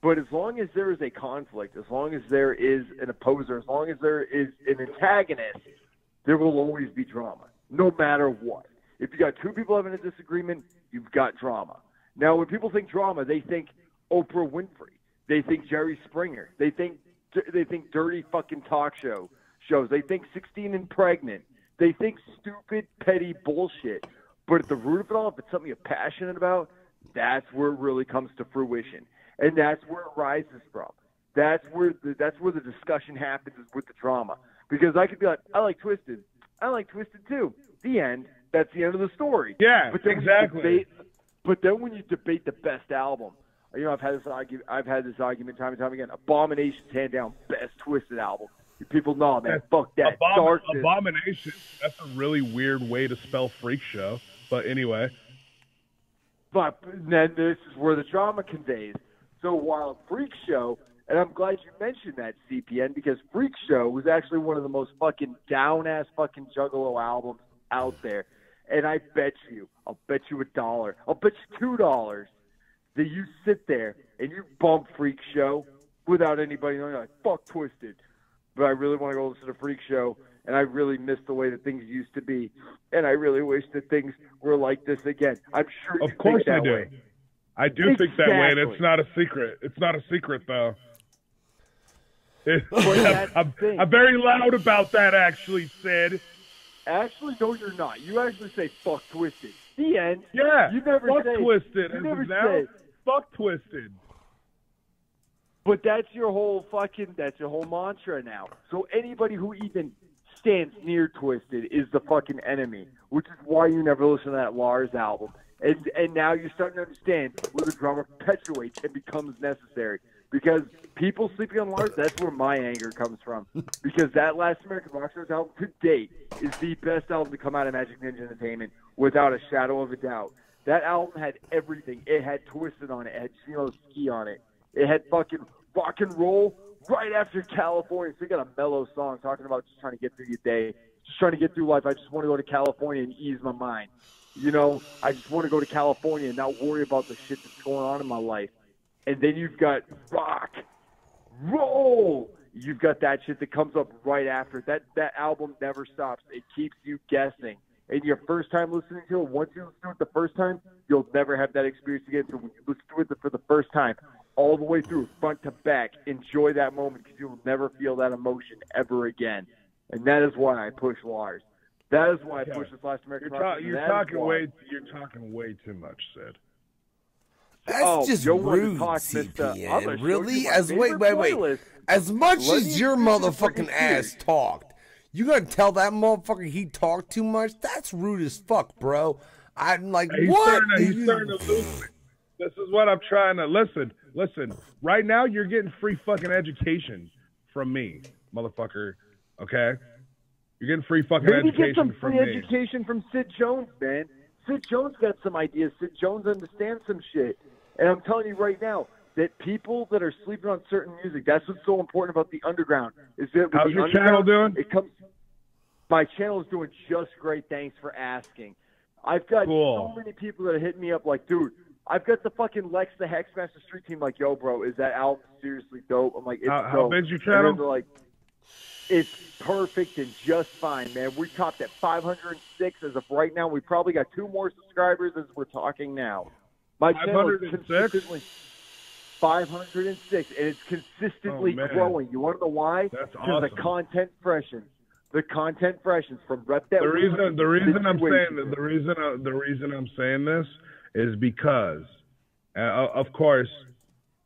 But as long as there is a conflict, as long as there is an opposer, as long as there is an antagonist, there will always be drama, no matter what. If you got two people having a disagreement, you've got drama. Now, when people think drama, they think Oprah Winfrey, they think Jerry Springer, they think dirty fucking talk shows, they think 16 and Pregnant, they think stupid, petty bullshit. But at the root of it all, if it's something you're passionate about, that's where it really comes to fruition. And that's where it rises from. That's where the discussion happens, is with the drama. Because I could be like, I like Twisted too. The end. That's the end of the story. Yeah, but then exactly. But then when you debate the best album, you know, I've had this argument time and time again. Abomination's hand down best Twisted album. People know, man, fuck that. Abomination. That's a really weird way to spell freak show. But anyway. But then this is where the drama conveys. So while Freak Show, and I'm glad you mentioned that, CPN, because Freak Show was actually one of the most fucking down-ass fucking Juggalo albums out there. And I bet you, I'll bet you $1, I'll bet you $2 that you sit there and you bump Freak Show without anybody knowing, like, fuck Twisted. But I really want to go listen to Freak Show, and I really miss the way that things used to be. And I really wish that things were like this again. I'm sure you Of course think I that do. way. I do think that way, and it's not a secret. It's not a secret, though. I'm very loud about that, actually, Sid. Actually, no, you're not. You actually say fuck Twisted. The end. Yeah, you never fuck say, Twisted. You As never of now, say. fuck Twisted. But that's your whole mantra now. So anybody who even stands near Twisted is the fucking enemy, which is why you never listen to that Lars album. And now you're starting to understand where the drama perpetuates and becomes necessary. Because people sleeping on Lars, that's where my anger comes from. Because that Last American Rockstars album to date is the best album to come out of Magic Ninja Entertainment without a shadow of a doubt. That album had everything. It had Twisted on it. It had Chino Ski on it. It had fucking rock and roll right after California. So you got a mellow song talking about just trying to get through your day, just trying to get through life. I just want to go to California and ease my mind. You know, I just want to go to California and not worry about the shit that's going on in my life. And then you've got rock, roll. You've got that shit that comes up right after. That album never stops. It keeps you guessing. And your first time listening to it, once you listen to it the first time, you'll never have that experience again. So when you listen to it for the first time, all the way through, front to back, enjoy that moment because you'll never feel that emotion ever again. And that is why I push Lars. That is why I push this Last American Rock. You're talking way too much, Sid. That's just rude, CPN. Really? Wait. As much as your motherfucking ass talked, you gonna tell that motherfucker he talked too much? That's rude as fuck, bro. I'm like, what? He's starting to lose me. This is what I'm trying to listen. Right now, you're getting free fucking education from me, motherfucker. Okay? You're getting free fucking education from me. Maybe get some free education from Sid Jones, man. Sid Jones got some ideas. Sid Jones understands some shit. And I'm telling you right now that people that are sleeping on certain music, that's what's so important about the underground. Is that how's your channel doing? My channel is doing just great. Thanks for asking. I've got so many people that are hitting me up like, dude, I've got the fucking Lex the Hexmaster Street Team like, yo, bro, is that album seriously dope? I'm like, it's dope. How big's your channel? And they're like, it's perfect and just fine, man. We topped at 506 as of right now. We probably got 2 more subscribers as we're talking now. My channel is consistently 506, and it's consistently growing. You want to know why? That's because awesome. the content freshens. The content freshens from Rep That. The reason I'm saying this is because, of course,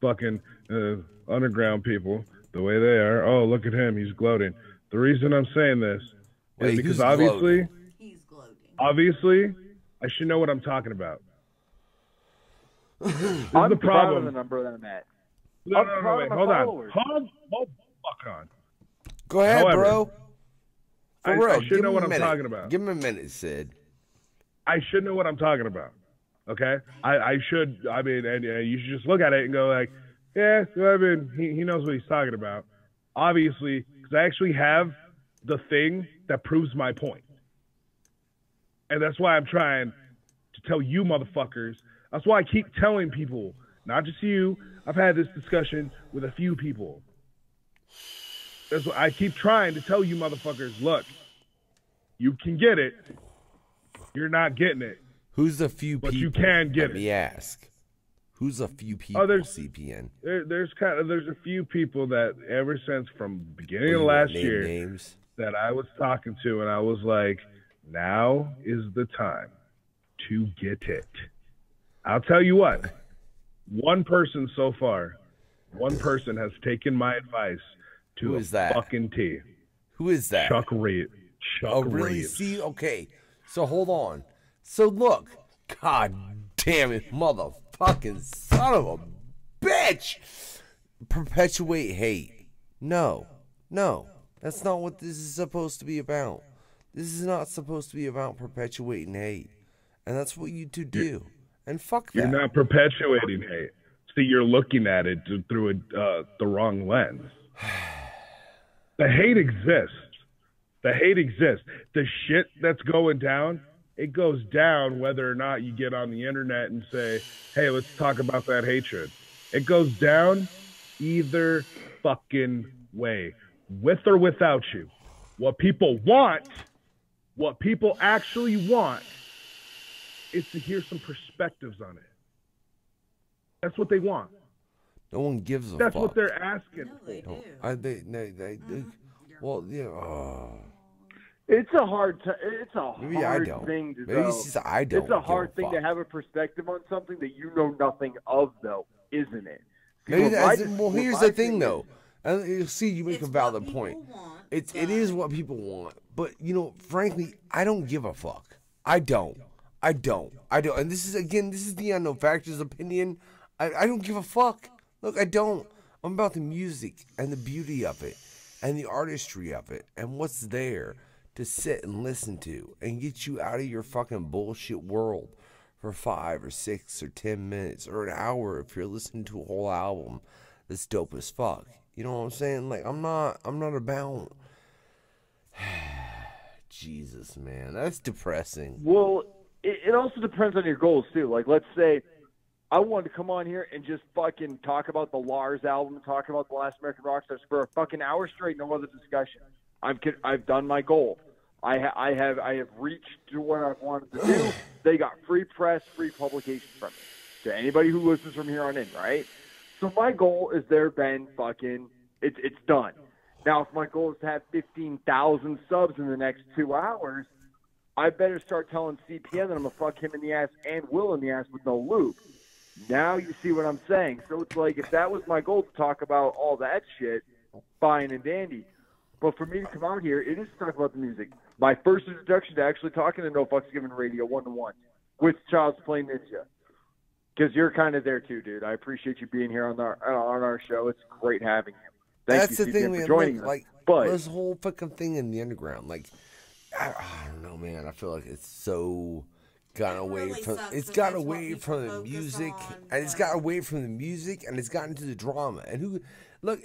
fucking underground people, the way they are. Oh, look at him, he's gloating. The reason I'm saying this is because obviously, I should know what I'm talking about. I'm the problem. Of the number that I'm at. No, wait, hold on. Hold fuck on. Go ahead, bro. For real, I should know what I'm talking about. Give him a minute, Sid. I should know what I'm talking about. Okay? I should, and you should just look at it and go like, yeah, he knows what he's talking about. Obviously, because I actually have the thing that proves my point. And that's why I'm trying to tell you motherfuckers. That's why I keep telling people, not just you. I've had this discussion with a few people. That's why I keep trying to tell you motherfuckers, look, you can get it. You're not getting it. Who's the few people? But you can get it. Let me ask. Who's a few people, CPN? There's a few people that ever since from beginning of last year that I was talking to, and I was like, now is the time to get it. I'll tell you what, one person so far, has taken my advice to a fucking T. Who is that? Chuck Reeves. Oh, really? See, okay. So hold on. So look, god damn it, motherfucking son of a bitch. Perpetuate hate. No, that's not what this is supposed to be about. This is not supposed to be about perpetuating hate. And that's what you two do. And fuck that. You're not perpetuating hate. See, you're looking at it through the wrong lens. The hate exists. The shit that's going down, it goes down whether or not you get on the internet and say, hey, let's talk about that hatred. It goes down either fucking way, with or without you. What people want, what people actually want, is to hear some perspectives on it. That's what they want. No one gives a That's fuck. what they're asking for. They do. They well, yeah. It's a hard Maybe I don't. thing to Maybe know. it's just I don't. It's a hard give a thing to fuck. have a perspective on something that you know nothing of, though, isn't it? Maybe well, here's the thing, is, though. And you see, you make a valid point. It is what people want, but frankly, I don't give a fuck. I don't. And this is the unknown factor's opinion. I don't give a fuck. Look, I don't. I'm about the music and the beauty of it, and the artistry of it, and what's there to sit and listen to and get you out of your fucking bullshit world for 5 or 6 or 10 minutes or an hour if you're listening to a whole album that's dope as fuck. You know what I'm saying? Like, I'm not about Jesus, man. That's depressing. Well, it also depends on your goals, too. Like, let's say I wanted to come on here and just fucking talk about the Lars album, talk about the Last American Rockstars for a fucking hour straight, no other discussion. I've done my goal. I have reached to what I wanted to do. They got free press, free publication from me. To anybody who listens from here on in, right? So my goal is there been fucking it's done. Now, if my goal is to have 15,000 subs in the next 2 hours, I better start telling CPN that I'm gonna fuck him in the ass and Will in the ass with no lube. Now you see what I'm saying. So it's like, if that was my goal to talk about all that shit, fine and dandy. But for me to come out here, it is to talk about the music. My first introduction to actually talking to No Fucks Given Radio 1-to-1 with ChildsPlayNinja. Because you're kind of there too, dude. I appreciate you being here on our show. It's great having you. That's the thing, man. For joining us. Like, but this whole fucking thing in the underground, like, I don't know, man. I feel like it's so gotten away from. It's gotten away from the music, and it's gotten away from the music, and it's gotten to the drama. And who, look,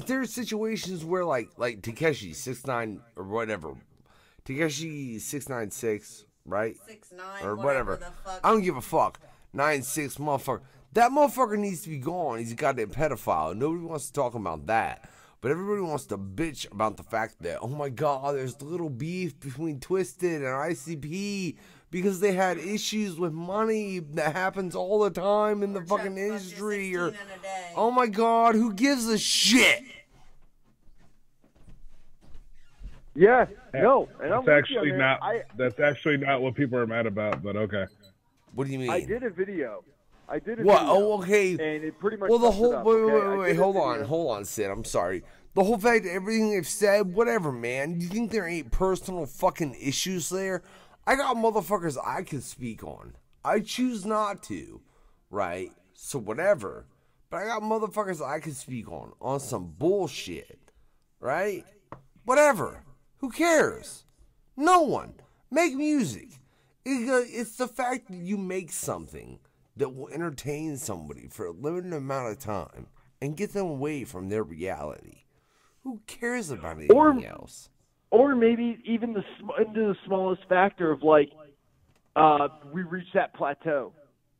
there's situations where like Takeshi 6ix9ine or whatever, Takeshi 696, right? 6ix9ine or whatever. The fuck. I don't give a fuck. 9-6 motherfucker. That motherfucker needs to be gone. He's a goddamn pedophile. Nobody wants to talk about that. But everybody wants to bitch about the fact that, oh my God, there's little beef between Twisted and ICP because they had issues with money that happens all the time in the fucking industry. Or, oh my God, who gives a shit? Yeah, no. And that's actually not. That's actually not what people are mad about. But okay. What do you mean? I did a video. What? Oh, okay. And it pretty much. Well, the whole. Wait. Hold on, Sid. I'm sorry. The whole fact that everything they've said, whatever, man. You think there ain't personal fucking issues there? I got motherfuckers I can speak on. I choose not to, right? So whatever. But I got motherfuckers I can speak on some bullshit, right? Whatever. Who cares? No one. Make music. It's the fact that you make something that will entertain somebody for a limited amount of time and get them away from their reality. Who cares about anything else? Or maybe even into the smallest factor of like, we reached that plateau.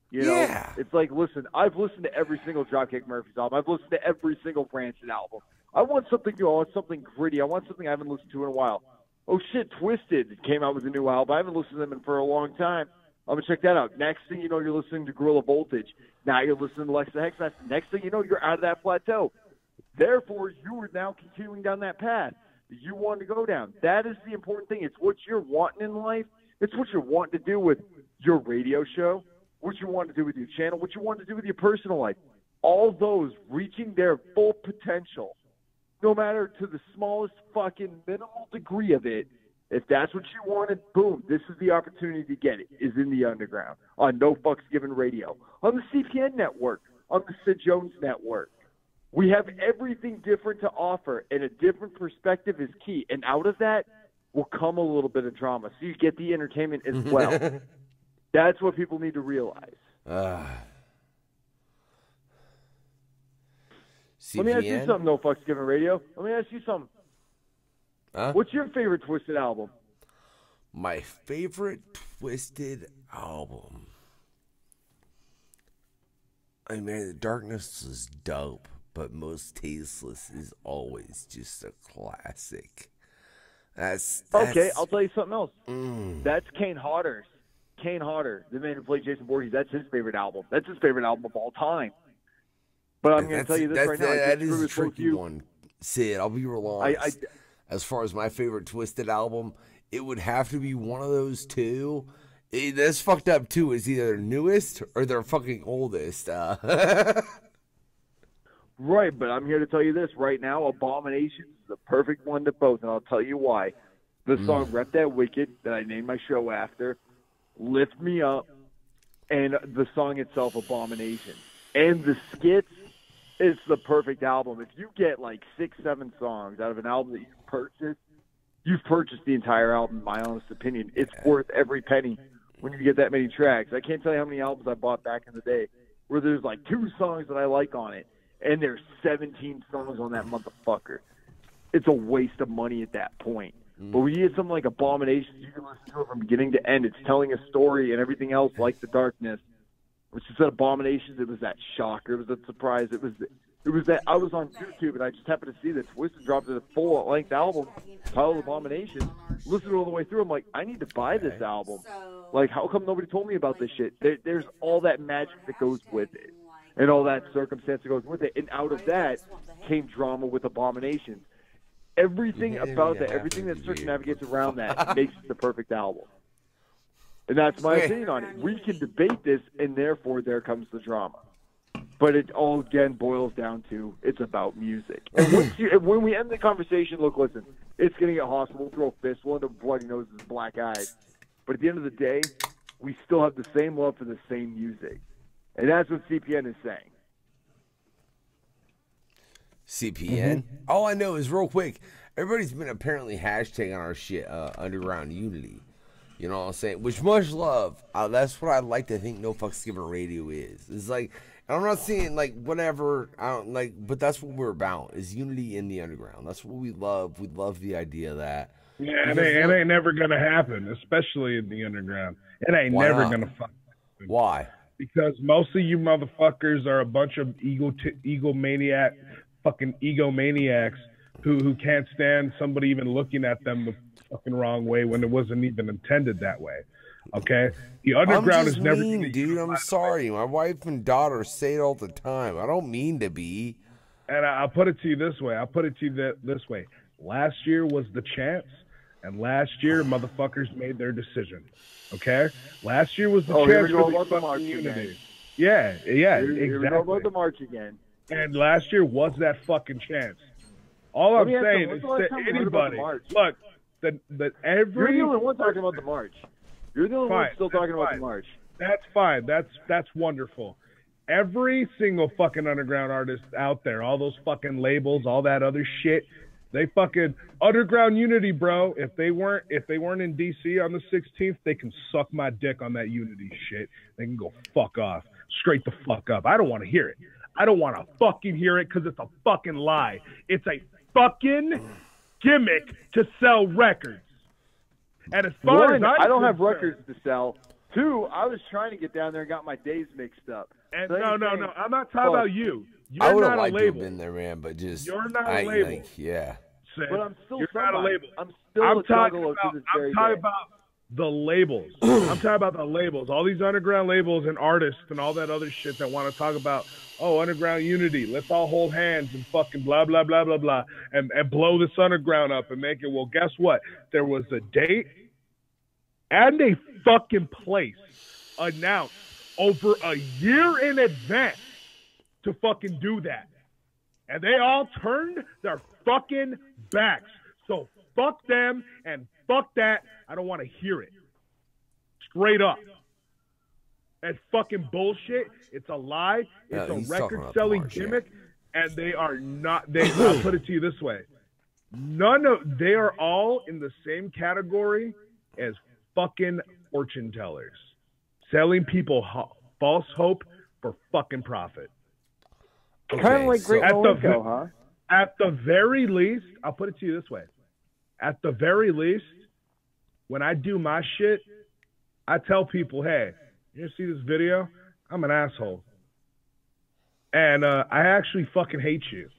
You know? Yeah. It's like, listen, I've listened to every single Dropkick Murphys album. I've listened to every single Rancid album. I want something new. I want something gritty. I want something I haven't listened to in a while. Oh shit, Twisted came out with a new album. I haven't listened to them for a long time. I'm going to check that out. Next thing you know, you're listening to Gorilla Voltage. Now you're listening to Lexa Hexmaster. Next thing you know, you're out of that plateau. Therefore, you are now continuing down that path that you want to go down. That is the important thing. It's what you're wanting in life. It's what you're wanting to do with your radio show, what you want to do with your channel, what you want to do with your personal life. All those reaching their full potential, no matter to the smallest fucking minimal degree of it. If that's what you wanted, boom, this is the opportunity to get it, is in the underground, on No Fucks Given Radio, on the CPN network, on the Sid Jones network. We have everything different to offer, and a different perspective is key. And out of that will come a little bit of drama, so you get the entertainment as well. That's what people need to realize. Let me ask you something, No Fucks Given Radio. Let me ask you something. Huh? What's your favorite Twisted album? My favorite twisted album. I mean, man, The Darkness is dope, but Most Tasteless is always just a classic. That's okay. I'll tell you something else. That's Kane Hodder's. Kane Hodder, the man who played Jason Voorhees. That's his favorite album. That's his favorite album of all time. But I'm going to tell you this right now. That is a tricky one, Sid. I'll be real honest. As far as my favorite Twisted album, it would have to be one of those two. That's fucked up too. It's either their newest or their fucking oldest. Right, but I'm here to tell you this right now. Abomination is the perfect one to both, and I'll tell you why. The song "Rep That Wicked" that I named my show after, "Lift Me Up," and the song itself, "Abomination," and the skits. It's the perfect album. If you get like 6-7 songs out of an album that you've purchased the entire album, in my honest opinion. It's worth every penny when you get that many tracks. I can't tell you how many albums I bought back in the day where there's like 2 songs that I like on it, and there's 17 songs on that motherfucker. It's a waste of money at that point. But when you get something like Abomination, you can listen to it from beginning to end. It's telling a story and everything else like The Darkness. Which is that Abominations, it was that shocker, it was that surprise, it was that I was on YouTube and I just happened to see that Twisted dropped a full-length album titled Abominations. Listened all the way through, I'm like, I need to buy this album. Like, how come nobody told me about this shit? There's all that magic that goes with it, and all that circumstance that goes with it, and out of that came drama with Abominations. Everything about that, everything that circumnavigates around that makes it the perfect album. And that's my opinion on it. We can debate this, and therefore there comes the drama. But it all, again, boils down to it's about music. And when we end the conversation, look, listen, it's going to get hostile. We'll throw fists. We'll end up bloody noses and black eyes. But at the end of the day, we still have the same love for the same music. And that's what CPN is saying. CPN? All I know is, real quick, everybody's been apparently hashtagging our shit, Underground Unity. You know what I'm saying? Which, much love. That's what I like to think No Fucks Given Radio is. It's like, I'm not saying like whatever. I don't like, but that's what we're about. Is unity in the underground. That's what we love. We love the idea of that. Yeah, it ain't never gonna happen, especially in the underground. It ain't never gonna fucking happen. Why? Because most of you motherfuckers are a bunch of egomaniacs who can't stand somebody even looking at them the fucking wrong way when it wasn't even intended that way. Okay, the underground is never mean, dude. I'm sorry. My wife and daughter say it all the time. I don't mean to be. And I'll put it to you this way. This way. Last year was the chance, and last year motherfuckers made their decision. Okay, last year was the chance for the fucking unity. Yeah, exactly. Here we go about the march again. And last year was that fucking chance. All I'm saying is to anybody, look, that every... You're the only one talking about the march. You're the only one still talking about the march. That's fine. That's wonderful. Every single fucking underground artist out there, all those fucking labels, all that other shit, they fucking underground unity, bro. If they weren't in DC on the 16th, they can suck my dick on that unity shit. They can go fuck off. Straight the fuck up. I don't want to hear it. I don't want to fucking hear it because it's a fucking lie. It's a fucking gimmick to sell records. And as far as I don't have records to sell. 2, I was trying to get down there and got my days mixed up. And no. I'm not talking about you. I You're would not have a liked to have label. been there, man, but just You're not a label. Yeah. But I'm still You're not a label. I'm still a juggalo to this very day. about the labels. I'm talking about the labels. All these underground labels and artists and all that other shit that want to talk about, underground unity. Let's all hold hands and fucking blah, blah, blah, blah, blah, and blow this underground up and make it. Well, guess what? There was a date and a fucking place announced over a year in advance to fucking do that. And they all turned their fucking backs. So fuck them and fuck that. I don't want to hear it. Straight up. That's fucking bullshit. It's a lie. It's a record-selling gimmick. And they are not. I'll put it to you this way. They are all in the same category as fucking fortune tellers. Selling people false hope for fucking profit. Kind of like Great Malenko, huh? At the very least, I'll put it to you this way. At the very least, when I do my shit, I tell people, hey, you see this video? I'm an asshole. And I actually fucking hate you.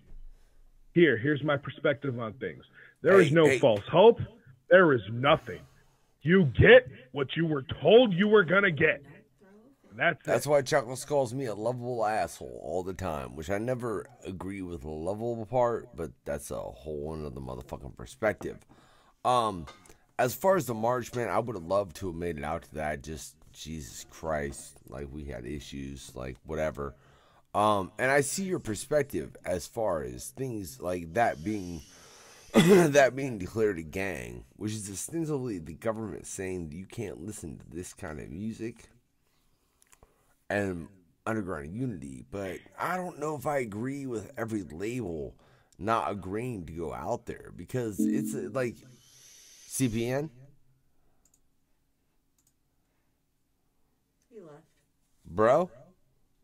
Here's my perspective on things. There is no false hope. There is nothing. You get what you were told you were going to get. That's why Chuckles calls me a lovable asshole all the time, which I never agree with the lovable part, but that's a whole another motherfucking perspective. As far as the march, man, I would have loved to have made it out to that. Just, Jesus Christ, like, we had issues, like, whatever. And I see your perspective as far as things like that being that being declared a gang, which is ostensibly the government saying that you can't listen to this kind of music and underground unity. But I don't know if I agree with every label not agreeing to go out there, because it's like CPN. He left. Bro?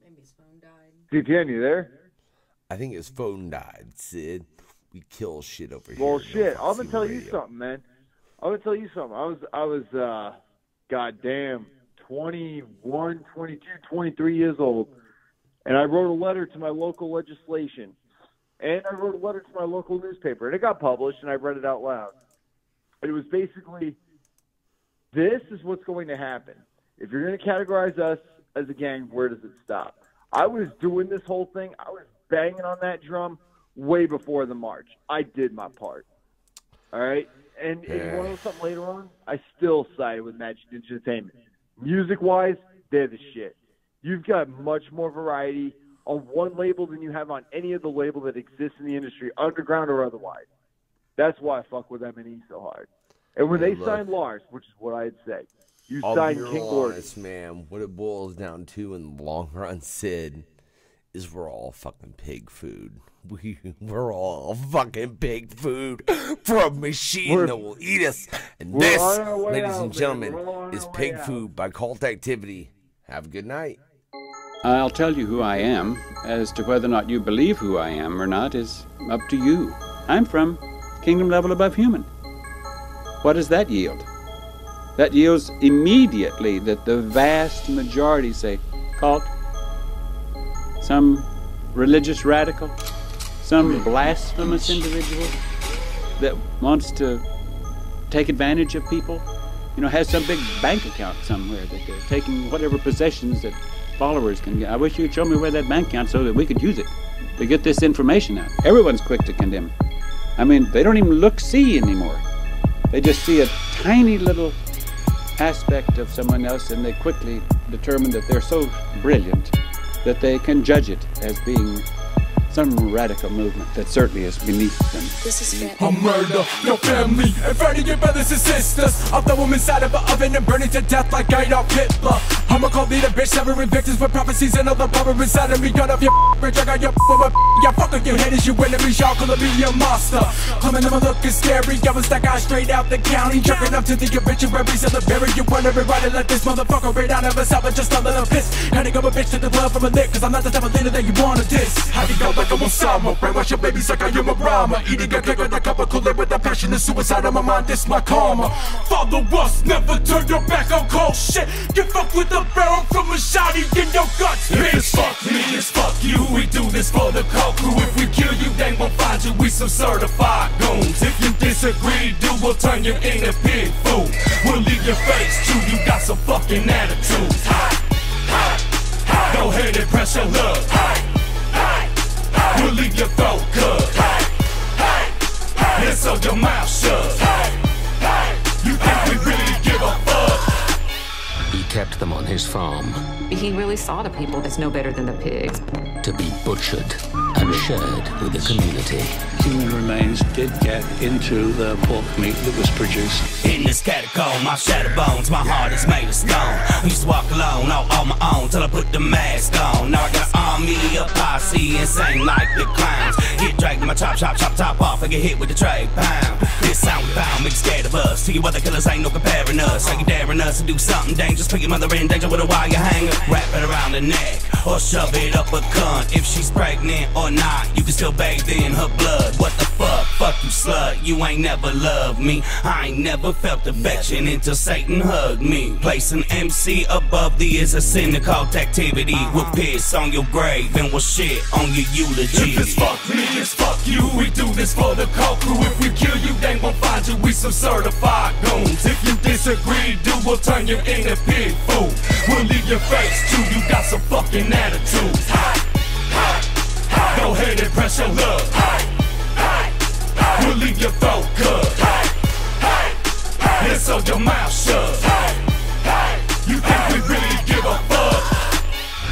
Maybe his phone died. CPN, you there? I think his phone died, Sid. We kill shit over here. Well, shit. I'm gonna tell you something, man. I'm gonna tell you something. I was goddamn 21, 22, 23 years old, and I wrote a letter to my local legislation, and I wrote a letter to my local newspaper, and it got published, and I read it out loud. And it was basically, this is what's going to happen. If you're going to categorize us as a gang, where does it stop? I was doing this whole thing. I was banging on that drum way before the march. I did my part. All right? And you want to know something later on? I still sided with Magic Ninja Entertainment. Music-wise, they're the shit. You've got much more variety on one label than you have on any of the label that exists in the industry, underground or otherwise. That's why I fuck with M&E so hard. And when they signed Lars, which is what I'd say, you signed King Gordon. Honest, man, what it boils down to in the long run, Sid, is we're all fucking pig food. We're all fucking pig food for a machine that will eat us. And this, ladies and gentlemen, is Pig Food by Cult Activity. Have a good night. I'll tell you who I am. As to whether or not you believe who I am or not is up to you. I'm from Kingdom Level Above Human. What does that yield? That yields immediately that the vast majority say, cult, some religious radical, some blasphemous individual that wants to take advantage of people, you know, has some big bank account somewhere that they're taking whatever possessions that followers can get. I wish you'd show me where that bank account so that we could use it to get this information out. Everyone's quick to condemn. I mean, they don't even see anymore. They just see a tiny little aspect of someone else, and they quickly determine that they're so brilliant that they can judge it as being some radical movement that certainly is beneath them. This is I'll murder your family in front of your brothers and sisters. I'll throw them inside of an oven and burn it to death like Adolf Hitler. I'm a cult leader, bitch, severing victims with prophecies and all the power inside of me. Gun off your bitch, I got your yeah, fuck with your head as you enemies, y'all calling me a monster. Coming to looking scary, I was that guy straight out the county, jerking up to the obituaries of the bury. You want everybody let this motherfucker right out of a salvage, just a little piss. Handing over bitch to the blood from a lick, cause I'm not the type of leader that you wanna diss. How you go like a Osama, brainwash your babies like I am a Rama. Eating a cake with a cup of Kool-Aid with a passion and suicide on my mind, this my karma. Follow us, never turn your back on cold shit. Get fucked with a barrel from a shotty in your guts, bitch. If it's fuck me, it's fuck you. We do this for the coke crew. If we kill you, they won't find you. We some certified goons. If you disagree, dude, we'll turn you into pig food. We'll leave your face too. You got some fucking attitudes. Go ahead and press your luck. We'll leave your throat cut. And so your mouth shut. You think we really give a fuck? He kept them on his farm. He really saw the people as no better than the pigs. To be butchered and shared with the community. Human remains did get into the pork meat that was produced. In this catacomb, my shattered bones, my heart is made of stone. I used to walk alone, all on my own, till I put the mask on. Now I got an army, a posse, insane like the clowns. Get dragged in my top off, I get hit with the trade pound. soundbound, make scared of us. To you other killers ain't no comparing us. Are you daring us to do something dangerous? Put your mother in danger with a wire hanger. Wrap it around the neck, or shove it up a cunt. If she's pregnant or not, you can still bathe in her blood. What the fuck? Fuck you slut, you ain't never loved me. I ain't never felt affection until Satan hugged me. Place an MC above thee is a sin to cult activity. We'll piss on your grave and we'll shit on your eulogy. If it's fuck me, it's fuck you. We do this for the cult crew. If we kill you, they won't find you. We some certified goons. If you disagree, dude, we'll turn you into pig food. We'll leave your face too. You got some fucking attitudes. Go ahead and press your luck. We'll leave your throat cut. And so your mouth shut. You think we really give a fuck?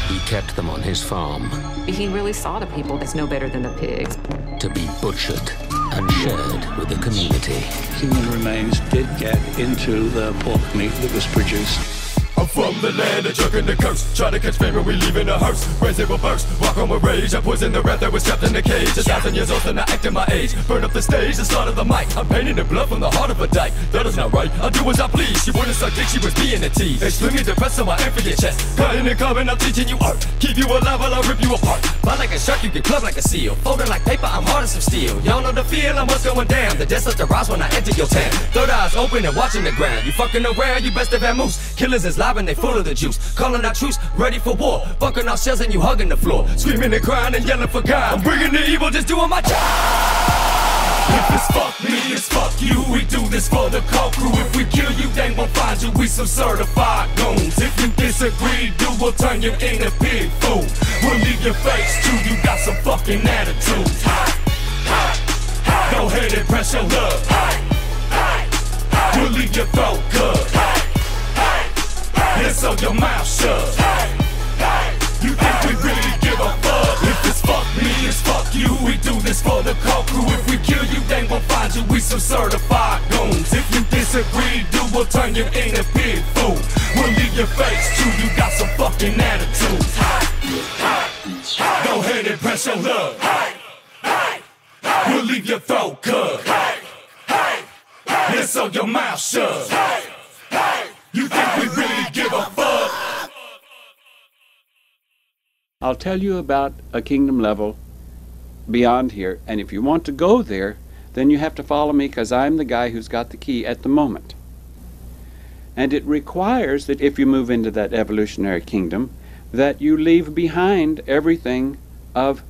He kept them on his farm. He really saw the people as no better than the pigs. To be butchered and shared with the community. Human remains did get into the pork meat that was produced. I'm from the land of jerk and the curse. Try to catch fame and we leave in a hearse. Where's it will burst? Walk on with rage. I poison the rat that was trapped in the cage. 1,000 years old and I act in my age. Burn up the stage, the start of the mic. I'm painting the blood from the heart of a dyke. That is not right. I do as I please. She wouldn't suck dick, she was being a tease. They sling me the press on my end for your chest. Cutting and carving, I'm teaching you art. Keep you alive while I rip you apart. Fly like a shark, you get clubbed like a seal. Folding like paper, I'm hard as some steel. Y'all know the feel, I'm what's going down. The death starts to rise when I enter your town. Third eyes open and watching the ground. You fucking around, you best have had moose. Killers is live and they full of the juice. Calling out truce, ready for war. Bunking off shells and you hugging the floor. Screaming and crying and yelling for God. I'm bringing the evil, just doing my job. If it's fuck me, it's fuck you. We do this for the cult crew. If we kill you, they won't find you. We some certified goons. If you disagree, dude, we'll turn you into pig food. We'll leave your face too. You got some fucking attitudes. Go ahead and press your luck. We'll leave your throat cut. And so your mouth shut. You think we really give a fuck? If it's fuck me, it's fuck you. We do this for the cult crew. If we kill you, they won't find you. We some certified goons. If you disagree, dude, we'll turn you into pig food. We'll leave your face too. You got some fucking attitudes. Go ahead and press your luck. We'll leave your throat cut. And so your mouth shut. You think we really give a fuck? I'll tell you about a kingdom level beyond here, and if you want to go there, then you have to follow me because I'm the guy who's got the key at the moment. And it requires that if you move into that evolutionary kingdom, that you leave behind everything of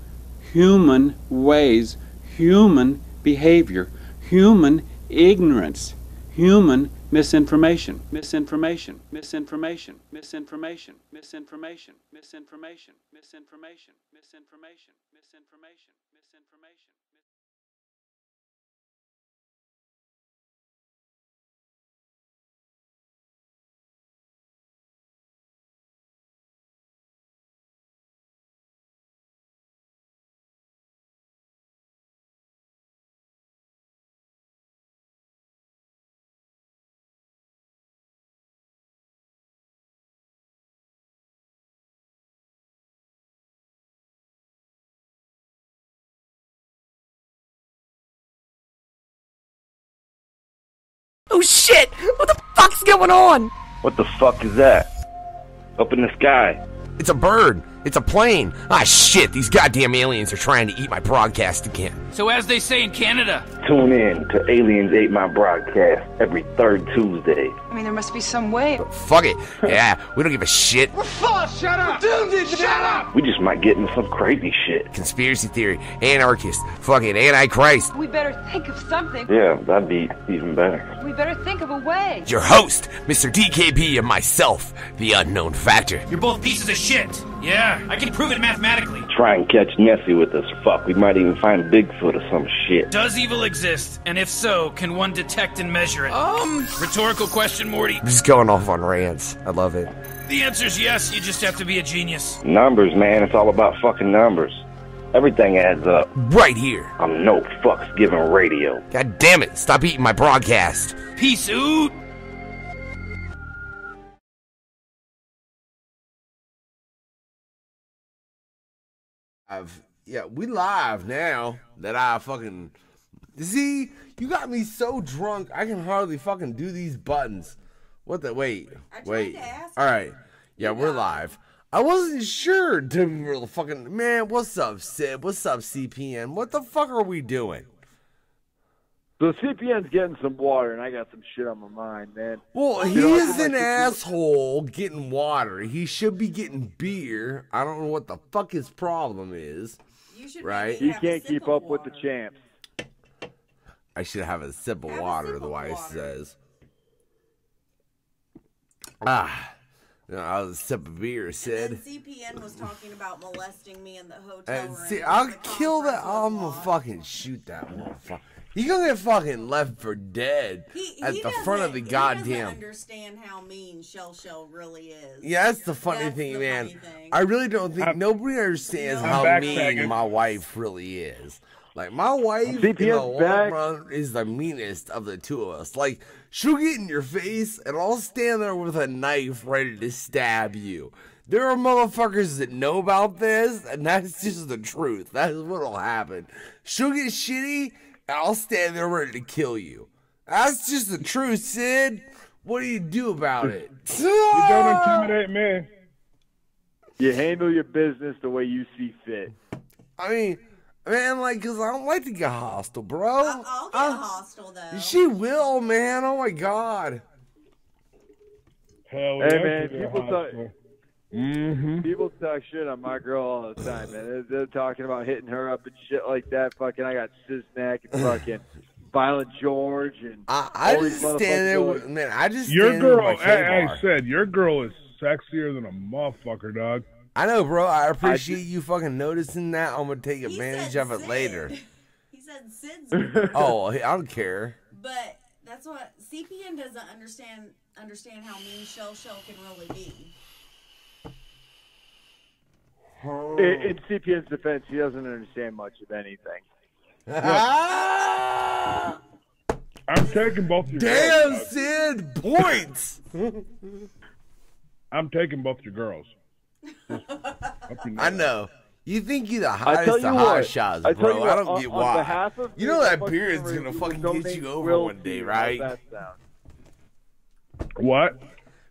human ways, human behavior, human ignorance, human misinformation, misinformation, misinformation, misinformation, misinformation, misinformation, misinformation, misinformation, misinformation, misinformation. Oh shit! What the fuck's going on? What the fuck is that? Up in the sky. It's a bird. It's a plane. Ah, shit. These goddamn aliens are trying to eat my broadcast again. So as they say in Canada, Tune in to Aliens Ate My Broadcast every third Tuesday. I mean, there must be some way. Fuck it. Yeah, we don't give a shit. We're fucked! Shut up! Dude, shut up! We just might get into some crazy shit. Conspiracy theory, anarchist, fucking antichrist. We better think of something. Yeah, that'd be even better. We better think of a way. Your host, Mr. DKB, and myself, the unknown factor. you're both pieces of shit. Yeah, I can prove it mathematically. Try and catch Nessie with us. Fuck, we might even find Bigfoot or some shit. Does evil exist? And if so, can one detect and measure it? Rhetorical question, Morty. I'm just going off on rants. I love it. The answer's yes, you just have to be a genius. Numbers, man. It's all about fucking numbers. Everything adds up. Right here. On No Fucks Given Radio. God damn it. Stop eating my broadcast. Peace out. Yeah, we live now that I fucking See, you got me so drunk, I can hardly fucking do these buttons. What the? Wait. All right. Yeah, we're live. I wasn't sure to fucking, man, what's up, Sid? What's up, CPN? What the fuck are we doing? So CPN's getting some water, and I got some shit on my mind, man. Well, he's an asshole getting water. He should be getting beer. I don't know what the fuck his problem is. Right? He can't keep up with the champs. I should have a sip of water, the wife says. I'll sip of beer, Sid. And then CPN was talking about molesting me in the hotel room. See, I'll kill that. I'm gonna fucking shoot that motherfucker. He's gonna get fucking left for dead at the front of the goddamn. He doesn't understand how mean Shell really is. Yeah, that's the funny thing, man. I really don't think nobody understands how mean my wife really is. Like, my wife in the long run is the meanest of the two of us. Like, she'll get in your face, and I'll stand there with a knife ready to stab you. There are motherfuckers that know about this, and that's just the truth. That's what'll happen. She'll get shitty, and I'll stand there ready to kill you. That's just the truth, Sid. What do you do about it? You don't intimidate me. You handle your business the way you see fit. I mean, man, like, because I don't like to get hostile, bro. I'll get hostile, though. She will, man. Oh, my God. Hell hey, yeah, man, people talk shit on my girl all the time, man. They're talking about hitting her up and shit like that. Fucking, I got Cisneck and fucking Violent George and I just stand there with, man, I just your stand girl, with my I said, your girl is sexier than a motherfucker, dog. I know, bro. I appreciate you fucking noticing that. I'm gonna take advantage of it later. He said Sid's. Oh, I don't care. But that's what CPN doesn't understand how mean Shell can really be. In CPN's defense, he doesn't understand much of anything. I'm taking both your Damn, girls. Sid, points. I'm taking both your girls. I know. You think you're the hottest of hot shots, I bro. you I don't on, get on why. behalf of You know that beard's gonna fucking get you over one day, right? What?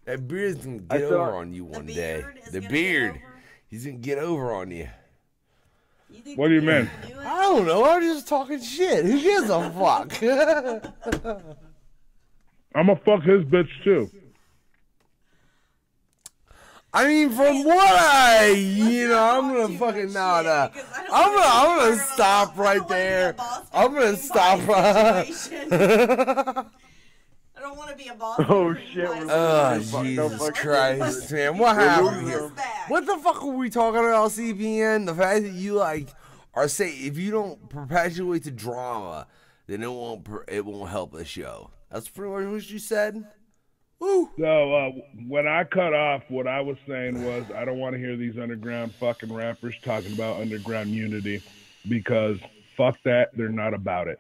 That beard's gonna get over on you one day. The beard. He's gonna get over on you. What do you mean? I don't know. I'm just talking shit. Who gives a fuck? I'm gonna fuck his bitch too. I mean, from what I'm gonna fucking I'm gonna stop right there. I'm gonna stop. I don't want to be a boss. Oh shit! Oh Jesus Christ, man! What happened here? What the fuck are we talking about, CPN? The fact that you are saying if you don't perpetuate the drama, then it won't help the show. That's pretty much what you said. Woo. So when I cut off, what I was saying was I don't want to hear these underground fucking rappers talking about underground unity because fuck that, they're not about it.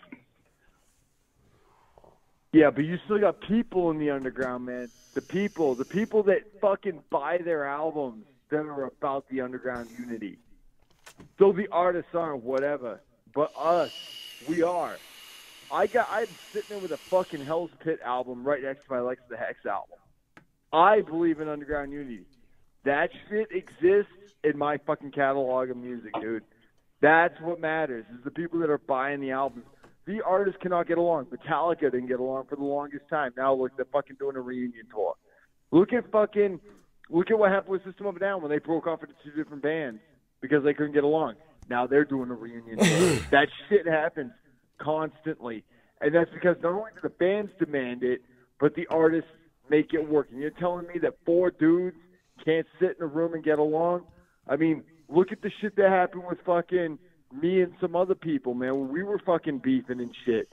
Yeah, but you still got people in the underground, man. The people that fucking buy their albums that are about the underground unity. So the artists aren't whatever, but us, we are. I'm sitting there with a fucking Hell's Pit album right next to my Lex the Hex album. I believe in underground unity. That shit exists in my fucking catalog of music, dude. That's what matters, is the people that are buying the albums. The artists cannot get along. Metallica didn't get along for the longest time. Now look, they're fucking doing a reunion tour. Look at what happened with System of a Down when they broke off into two different bands because they couldn't get along. Now they're doing a reunion tour. That shit happens constantly. And that's because not only do the bands demand it, but the artists make it work. And you're telling me that 4 dudes can't sit in a room and get along? I mean, look at the shit that happened with fucking me and some other people, man, when we were fucking beefing and shit.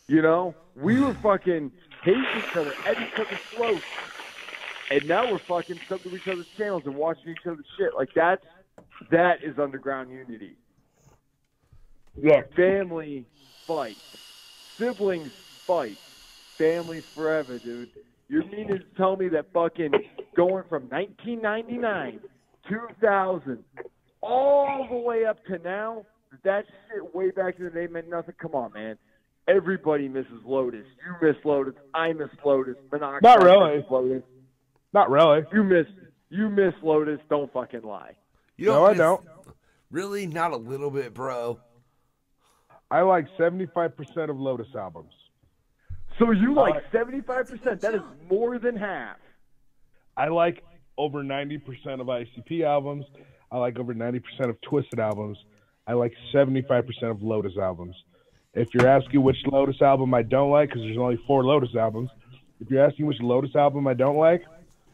You know? We were fucking hating each other, at each other's throats. And now we're fucking stuck to each other's channels and watching each other's shit. Like, that is underground unity. Look. Family fight. Siblings fight. Families forever, dude. You mean to tell me that fucking going from 1999, 2000, all the way up to now, that shit way back in the day meant nothing. Come on, man. Everybody misses Lotus. You miss Lotus. I miss Lotus. Monoxide Not really. misses Lotus. Not really. You miss Lotus. Don't fucking lie. No, I don't. Really? Not a little bit, bro. I like 75% of Lotus albums. So you like 75%? That is more than half. I like over 90% of ICP albums. I like over 90% of Twisted albums. I like 75% of Lotus albums. If you're asking which Lotus album I don't like, because there's only 4 Lotus albums, if you're asking which Lotus album I don't like,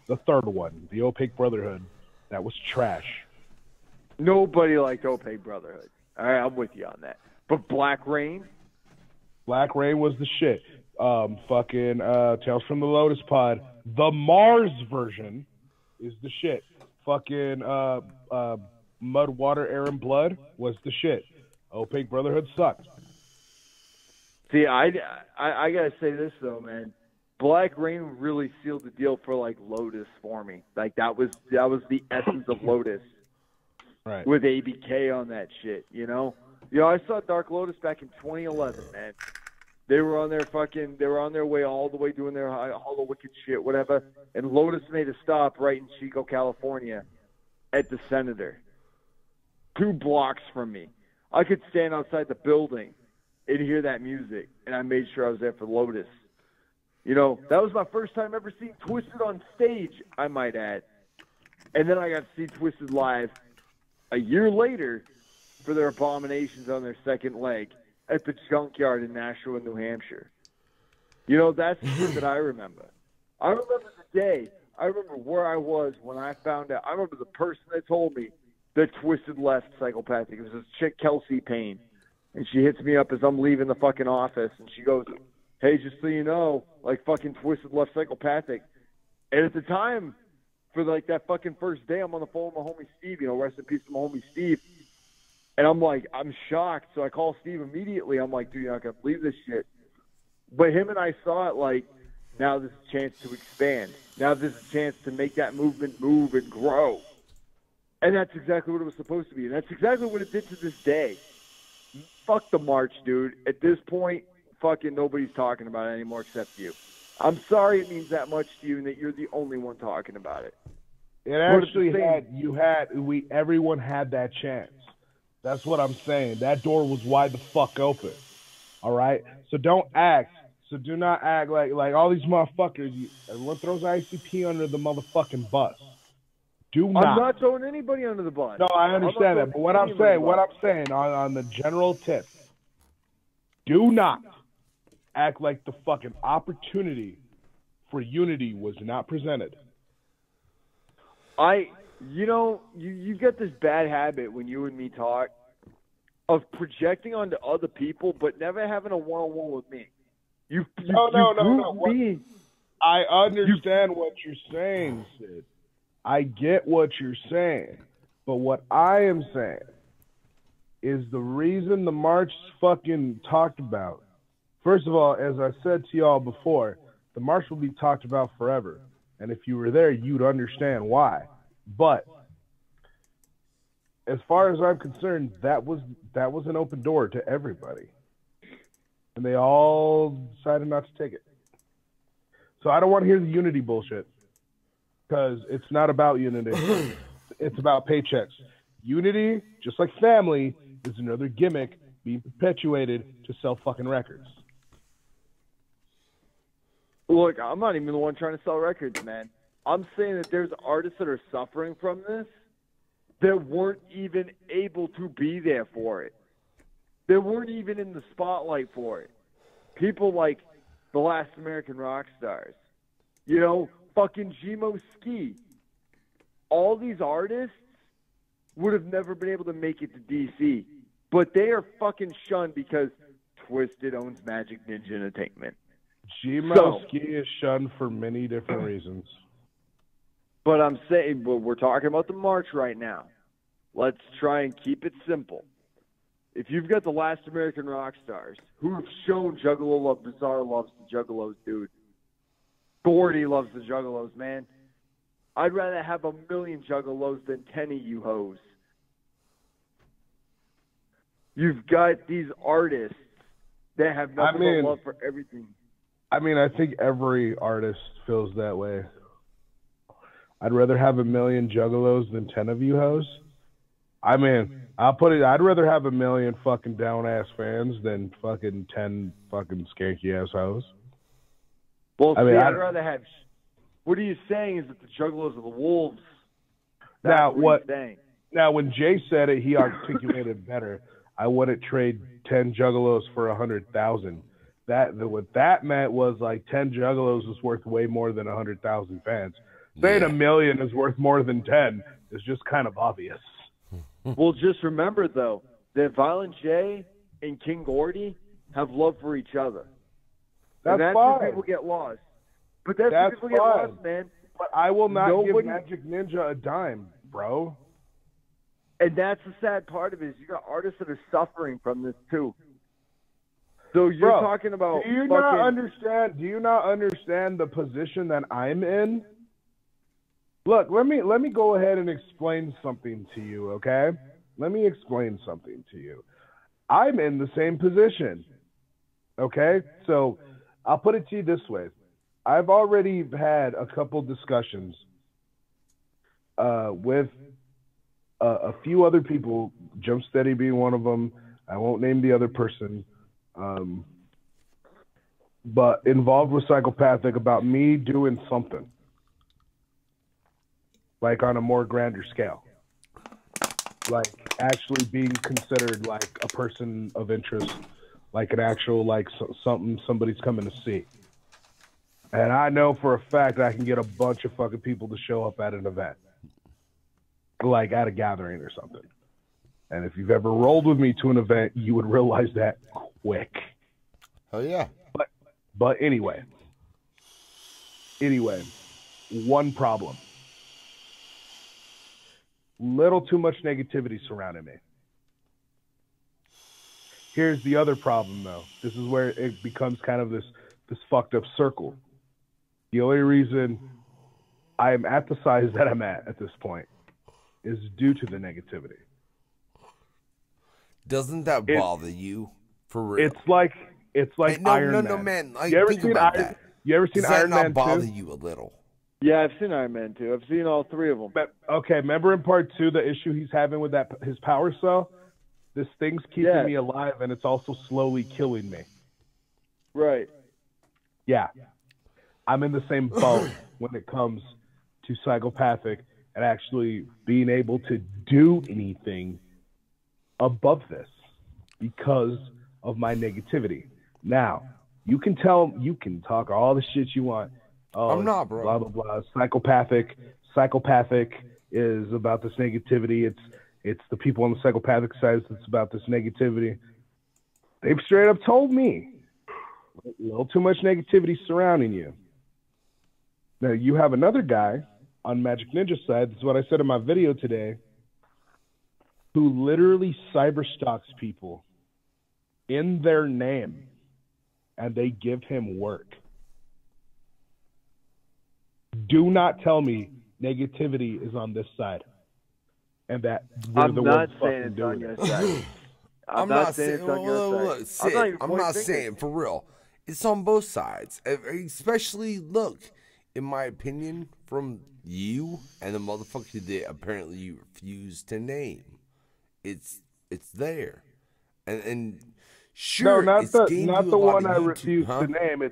the third one, the Opaque Brotherhood, that was trash. Nobody liked Opaque Brotherhood. All right, I'm with you on that. But Black Rain? Black Rain was the shit. Fucking Tales from the Lotus Pod. The Mars version is the shit. Fucking Mud, Water, Air, and Blood was the shit. Opaque Brotherhood sucked. See, I gotta say this though, man. Black Rain really sealed the deal for like Lotus for me. Like that was the essence of Lotus. Right. With ABK on that shit, you know? You know, I saw Dark Lotus back in 2011, man. They were on their way all the way doing their Hollow Wicked shit, whatever. And Lotus made a stop right in Chico, California at the Senator. 2 blocks from me. I could stand outside the building and hear that music, and I made sure I was there for Lotus. You know, that was my first time ever seeing Twisted on stage, I might add. And then I got to see Twisted live a year later for their Abominations on their second leg at the Junkyard in Nashua, New Hampshire. You know, that's the shit that I remember. I remember the day. I remember where I was when I found out. I remember the person that told me that Twisted left Psychopathic. It was this chick, Kelsey Payne. And she hits me up as I'm leaving the fucking office. And she goes, hey, just so you know, like fucking Twisted left Psychopathic. And at the time, for like that fucking first day, I'm on the phone with my homie Steve. You know, rest in peace to my homie Steve. And I'm like, I'm shocked. So I call Steve immediately. I'm like, dude, you're not going to believe this shit. But him and I saw it like, now there's a chance to expand. Now there's a chance to make that movement move and grow. And that's exactly what it was supposed to be. And that's exactly what it did to this day. Fuck the march, dude. At this point, fucking nobody's talking about it anymore except you. I'm sorry it means that much to you and that you're the only one talking about it. It actually everyone had that chance. That's what I'm saying. That door was wide the fuck open. All right? So don't act. So do not act like all these motherfuckers. Everyone throws ICP under the motherfucking bus. Do not. I'm not throwing anybody under the bus. No, I understand that. But what I'm saying on the general tip, do not act like the fucking opportunity for unity was not presented. You know, you get this bad habit when you and me talk of projecting onto other people, but never having a one-on-one with me. No. I understand what you're saying, Sid. I get what you're saying. But what I am saying is the reason the march is fucking talked about. First of all, as I said to y'all before, the march will be talked about forever. And if you were there, you'd understand why. But as far as I'm concerned, that was an open door to everybody. And they all decided not to take it. So I don't want to hear the unity bullshit. Because it's not about unity. It's about paychecks. Unity, just like family, is another gimmick being perpetuated to sell fucking records. Look, I'm not even the one trying to sell records, man. I'm saying that there's artists that are suffering from this that weren't even able to be there for it. They weren't even in the spotlight for it. People like the Last American Rock Stars. You know, fucking Gmo Ski. All these artists would have never been able to make it to DC. But they are fucking shunned because Twisted owns Magic Ninja Entertainment. Gmo Ski is shunned for many different reasons. But I'm saying, we're talking about the march right now. Let's try and keep it simple. If you've got the Last American Rock Stars, who have shown Juggalo love, Bizarre loves the Juggalos, dude. Gordy loves the Juggalos, man. I'd rather have 1 million Juggalos than 10 of you hoes. you've got these artists that have nothing but love for everything. I mean, I think every artist feels that way. I'd rather have 1 million juggalos than 10 of you hoes. I mean, I'll put it, I'd rather have 1 million fucking down-ass fans than fucking 10 fucking skanky-ass hoes. Well, I mean, I'd rather have... What are you saying is that the juggalos are the wolves. That's what he's saying. Now, when Jay said it, he articulated better. I wouldn't trade 10 juggalos for 100,000. What that meant was like 10 juggalos is worth way more than 100,000 fans. Saying 1 million is worth more than 10 is just kind of obvious. Well, just remember, though, that Violent J and King Gordy have love for each other. That's fine. Where people get lost. But that's where people get lost, man. But I will not give Magic Ninja a dime, bro. And that's the sad part of it, is you got artists that are suffering from this, too. So you're talking about... Do you not understand the position that I'm in? Look, let me go ahead and explain something to you, okay? Let me explain something to you. I'm in the same position, okay? So I'll put it to you this way. I've already had a couple discussions with a few other people, Jump Steady being one of them. I won't name the other person. But involved with Psychopathic about me doing something. Like on a more grander scale. Like actually being considered like a person of interest, like an actual, like something somebody's coming to see. And I know for a fact I can get a bunch of fucking people to show up at an event. Like at a gathering or something. And if you've ever rolled with me to an event, you would realize that quick. Oh yeah. But anyway, one problem. Little too much negativity surrounding me. Here's the other problem, though. This is where it becomes kind of this fucked up circle. The only reason I am at the size that I'm at this point is due to the negativity. Doesn't that bother you? For real? It's like Iron Man. No, man. You ever seen Iron Man 2? Does that not bother you a little? Yeah, I've seen Iron Man 2. I've seen all 3 of them. Okay, remember in part 2 the issue he's having with his power cell? This thing's keeping me alive, and it's also slowly killing me. Right. Yeah. I'm in the same boat when it comes to Psychopathic and actually being able to do anything above this because of my negativity. Now, you can talk all the shit you want. Oh, I'm not, bro. Blah, blah, blah. Psychopathic is about this negativity. It's the people on the psychopathic side that's about this negativity. They've straight up told me a little too much negativity surrounding you. Now, you have another guy on Magic Ninja side, this is what I said in my video today, who literally cyber stalks people in their name, and they give him work. Do not tell me negativity is on this side, and that we're the ones fucking doing it. I'm not saying it's on your side. I'm not saying for real. It's on both sides. Especially, look, in my opinion, from you and the motherfucker that apparently you refuse to name. It's there, and sure, no, not the one I refuse to name.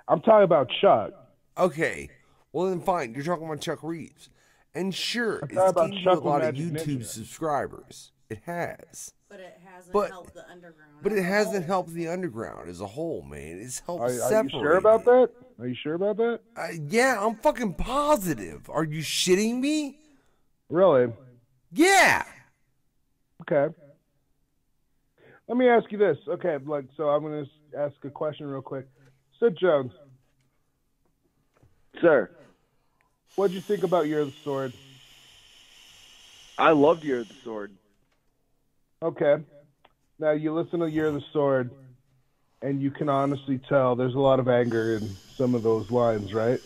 I'm talking about Chuck. Okay, well then fine. You're talking about Chuck Reeves, and sure, it's gained you a lot of YouTube subscribers. It has. But it hasn't helped the underground. But it hasn't helped the underground as a whole, man. It's helped separate. Are you sure about that? Are you sure about that? Yeah, I'm fucking positive. Are you shitting me? Really? Yeah. Okay. Let me ask you this. Okay, so I'm going to ask a question real quick. Sid Jones. Sir. What'd you think about Year of the Sword? I loved Year of the Sword. Okay. Now, you listen to Year of the Sword, and you can honestly tell there's a lot of anger in some of those lines, right?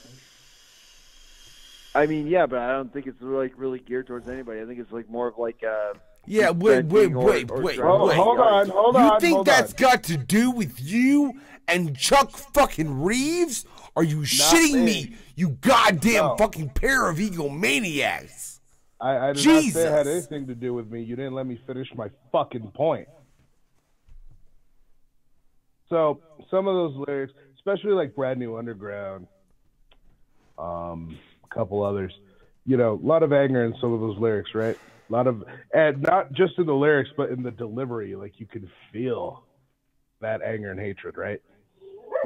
I mean, yeah, but I don't think it's really geared towards anybody. I think it's more of Yeah, wait. Hold on. You think that's got to do with you and Chuck fucking Reeves? Are you shitting me? You goddamn fucking pair of egomaniacs. I did not say it had anything to do with me. You didn't let me finish my fucking point. So, some of those lyrics, especially like Brand New Underground, a couple others, you know, a lot of anger in some of those lyrics, right? A lot of, and not just in the lyrics, but in the delivery. Like, you can feel that anger and hatred, right?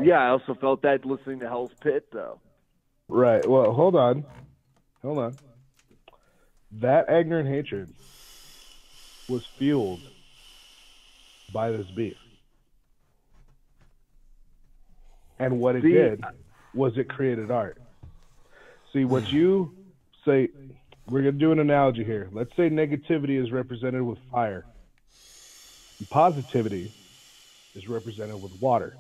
Yeah, I also felt that listening to Hell's Pit, though. Right. Well, hold on. That anger and hatred was fueled by this beef. And what it did was it created art. See, what you say, we're going to do an analogy here. Let's say negativity is represented with fire. And positivity is represented with water.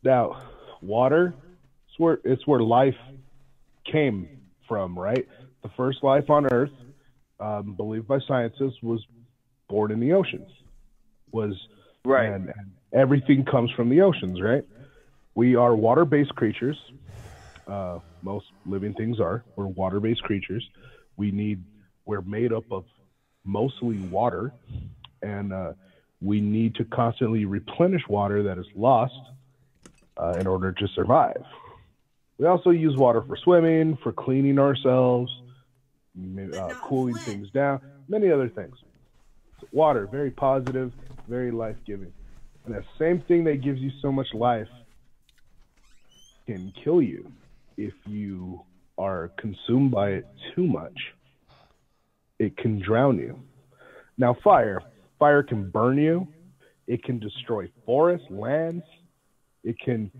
Now, water, it's where life came from, right? The first life on Earth, believed by scientists, was born in the oceans. Right. And everything comes from the oceans, right? We are water-based creatures. Most living things are. We're water-based creatures. We're made up of mostly water, and we need to constantly replenish water that is lost in order to survive. We also use water for swimming, for cleaning ourselves, cooling things down, many other things. So water, very positive, very life-giving. And that same thing that gives you so much life can kill you if you are consumed by it too much. It can drown you. Now, fire can burn you. It can destroy forests, lands. It can,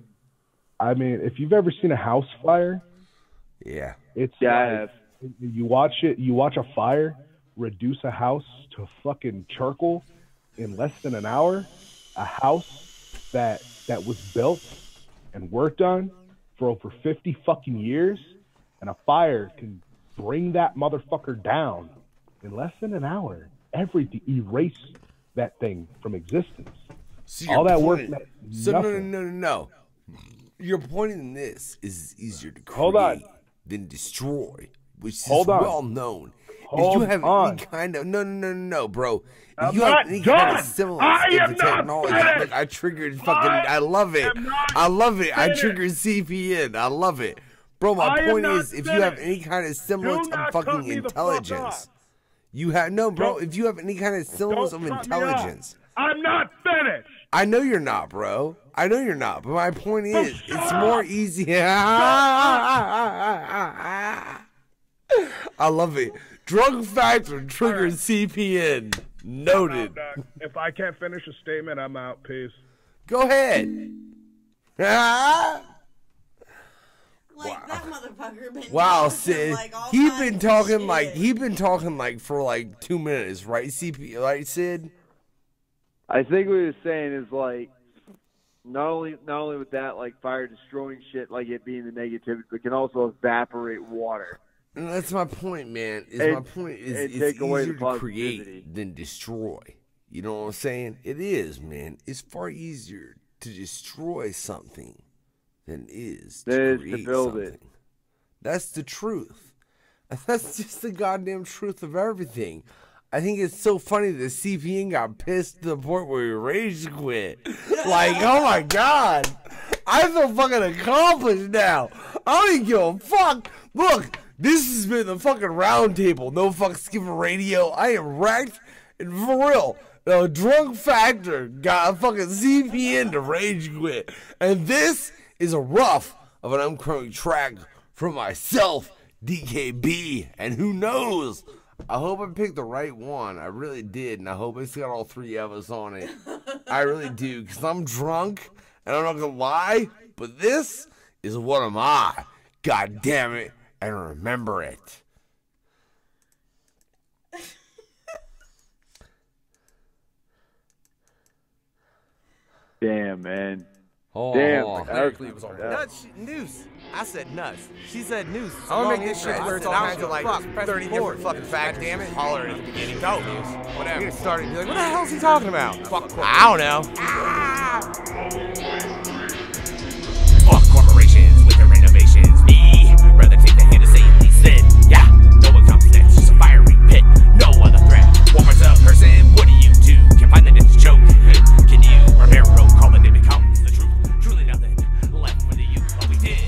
I mean, if you've ever seen a house fire, yeah, it's like, you watch a fire reduce a house to fucking charcoal in less than an hour. A house that was built and worked on for over 50 fucking years, and a fire can bring that motherfucker down in less than an hour. Everything, erase that thing from existence. So all that work. No. Your point in this is easier to create than destroy, which is well known. If you have any kind of no, bro. If you have any kind of semblance of the technology, look, I triggered fucking. I love it. I triggered CPN. I love it, bro. My point is, if you have any kind of semblance of fucking intelligence, you have bro. If you have any kind of semblance of intelligence, I'm not finished. I know you're not, bro. I know you're not. But my point is, it's more easy. I love it. Drug factor triggers CPN. Noted. If I can't finish a statement, I'm out. Peace. Go ahead. Like that motherfucker been Sid. Like He's been talking like for like 2 minutes, right? Right, Sid? I think what he was saying is like not only with that, like fire destroying shit, like it being the negativity, but can also evaporate water. And that's my point, man. My point is it's easier to create than destroy. You know what I'm saying? It is, man. It's far easier to destroy something than it is to create build something. It. That's the truth. That's just the goddamn truth of everything. I think it's so funny that CPN got pissed to the point where he rage quit. Like, oh my god. I feel fucking accomplished now. I don't even give a fuck. Look, this has been the fucking roundtable. No fucks given radio. I am wrecked. And for real, the drunk factor got a fucking CPN to rage quit. And this is a rough of an upcoming track from myself, DKB. And who knows? I hope I picked the right one. I really did. And I hope it's got all three of us on it. I really do. Because I'm drunk. And I'm not going to lie. But this is what am I. God damn it. And remember it. Damn, man. Oh, Berkeley was on nuts. Noose. I said nuts. She said noose. I'm gonna make this shit where it's all kinds of like 30 different fucking facts. Damn it. Holler at the beginning. Go, noose. Whatever. You're gonna start and be like, What the hell is he talking about? Fuck I don't know. Fuck corporations with their innovations. Me, rather take the hit and say listen. Yeah, no one comes next, just a fiery pit. No other threat. One more person, what do you do? Can't find the next joke. Can you repair a road? Call it, it becomes the truth. Truly nothing left for the youth. All we did,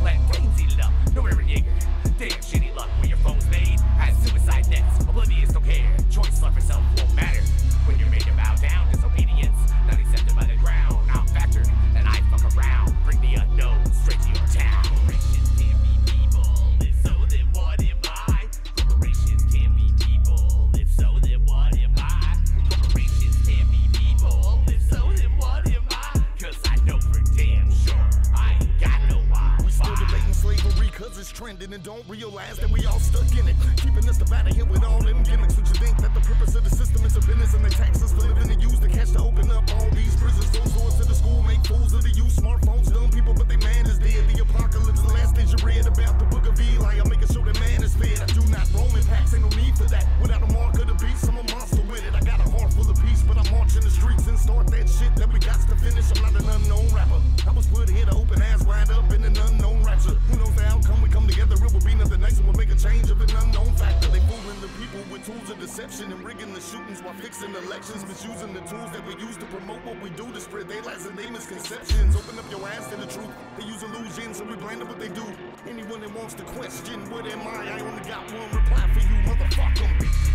let games eat it up. No ever nigger. Damn shitty luck where your phone's made. Has suicide nets. Oblivious don't care. Choice love yourself won't matter. When you're made to bow down, disobedience. Not accepted by the ground. I'm factored and I fuck around. Bring the unknown straight to your town. Corporations can't be people. If so, then what am I? Corporations can't be people. If so, then what am I? Corporations can't be people. If so, then what am I? Cause I know for damn sure I ain't got no why. We still debating slavery cause it's trending and don't realize that we all stuck in it. Keeping us divided here with all them gimmicks. Would you think that the purpose of the system is a business and they tax us for living and use the cash to open up all these prisons? Those doors to the school make fools of the youth. Smartphones, dumb people, but they man is dead. The apocalypse, the last things you read about the book of Eli. I'm making sure that man is fed. I do not roam in packs, ain't no need for that. Without a mark of the beast, I'm a monster with it. I got a heart full of peace, but I'm marching the streets and start that shit that we got to finish. I'm not an unknown rapper. I was put here to open ass wide up in an unknown rapture. Who knows the outcome? We come together, it will be nothing nice and we'll make a change of an unknown factor. They fooling the people with tools of deception and rigging the shootings while fixing elections, misusing the tools that we use to promote what we do to spread their lies and their misconceptions. Open up your eyes to the truth. They use illusions, so we blame them what they do. Anyone that wants to question, what am I? I only got one reply for you, motherfucker.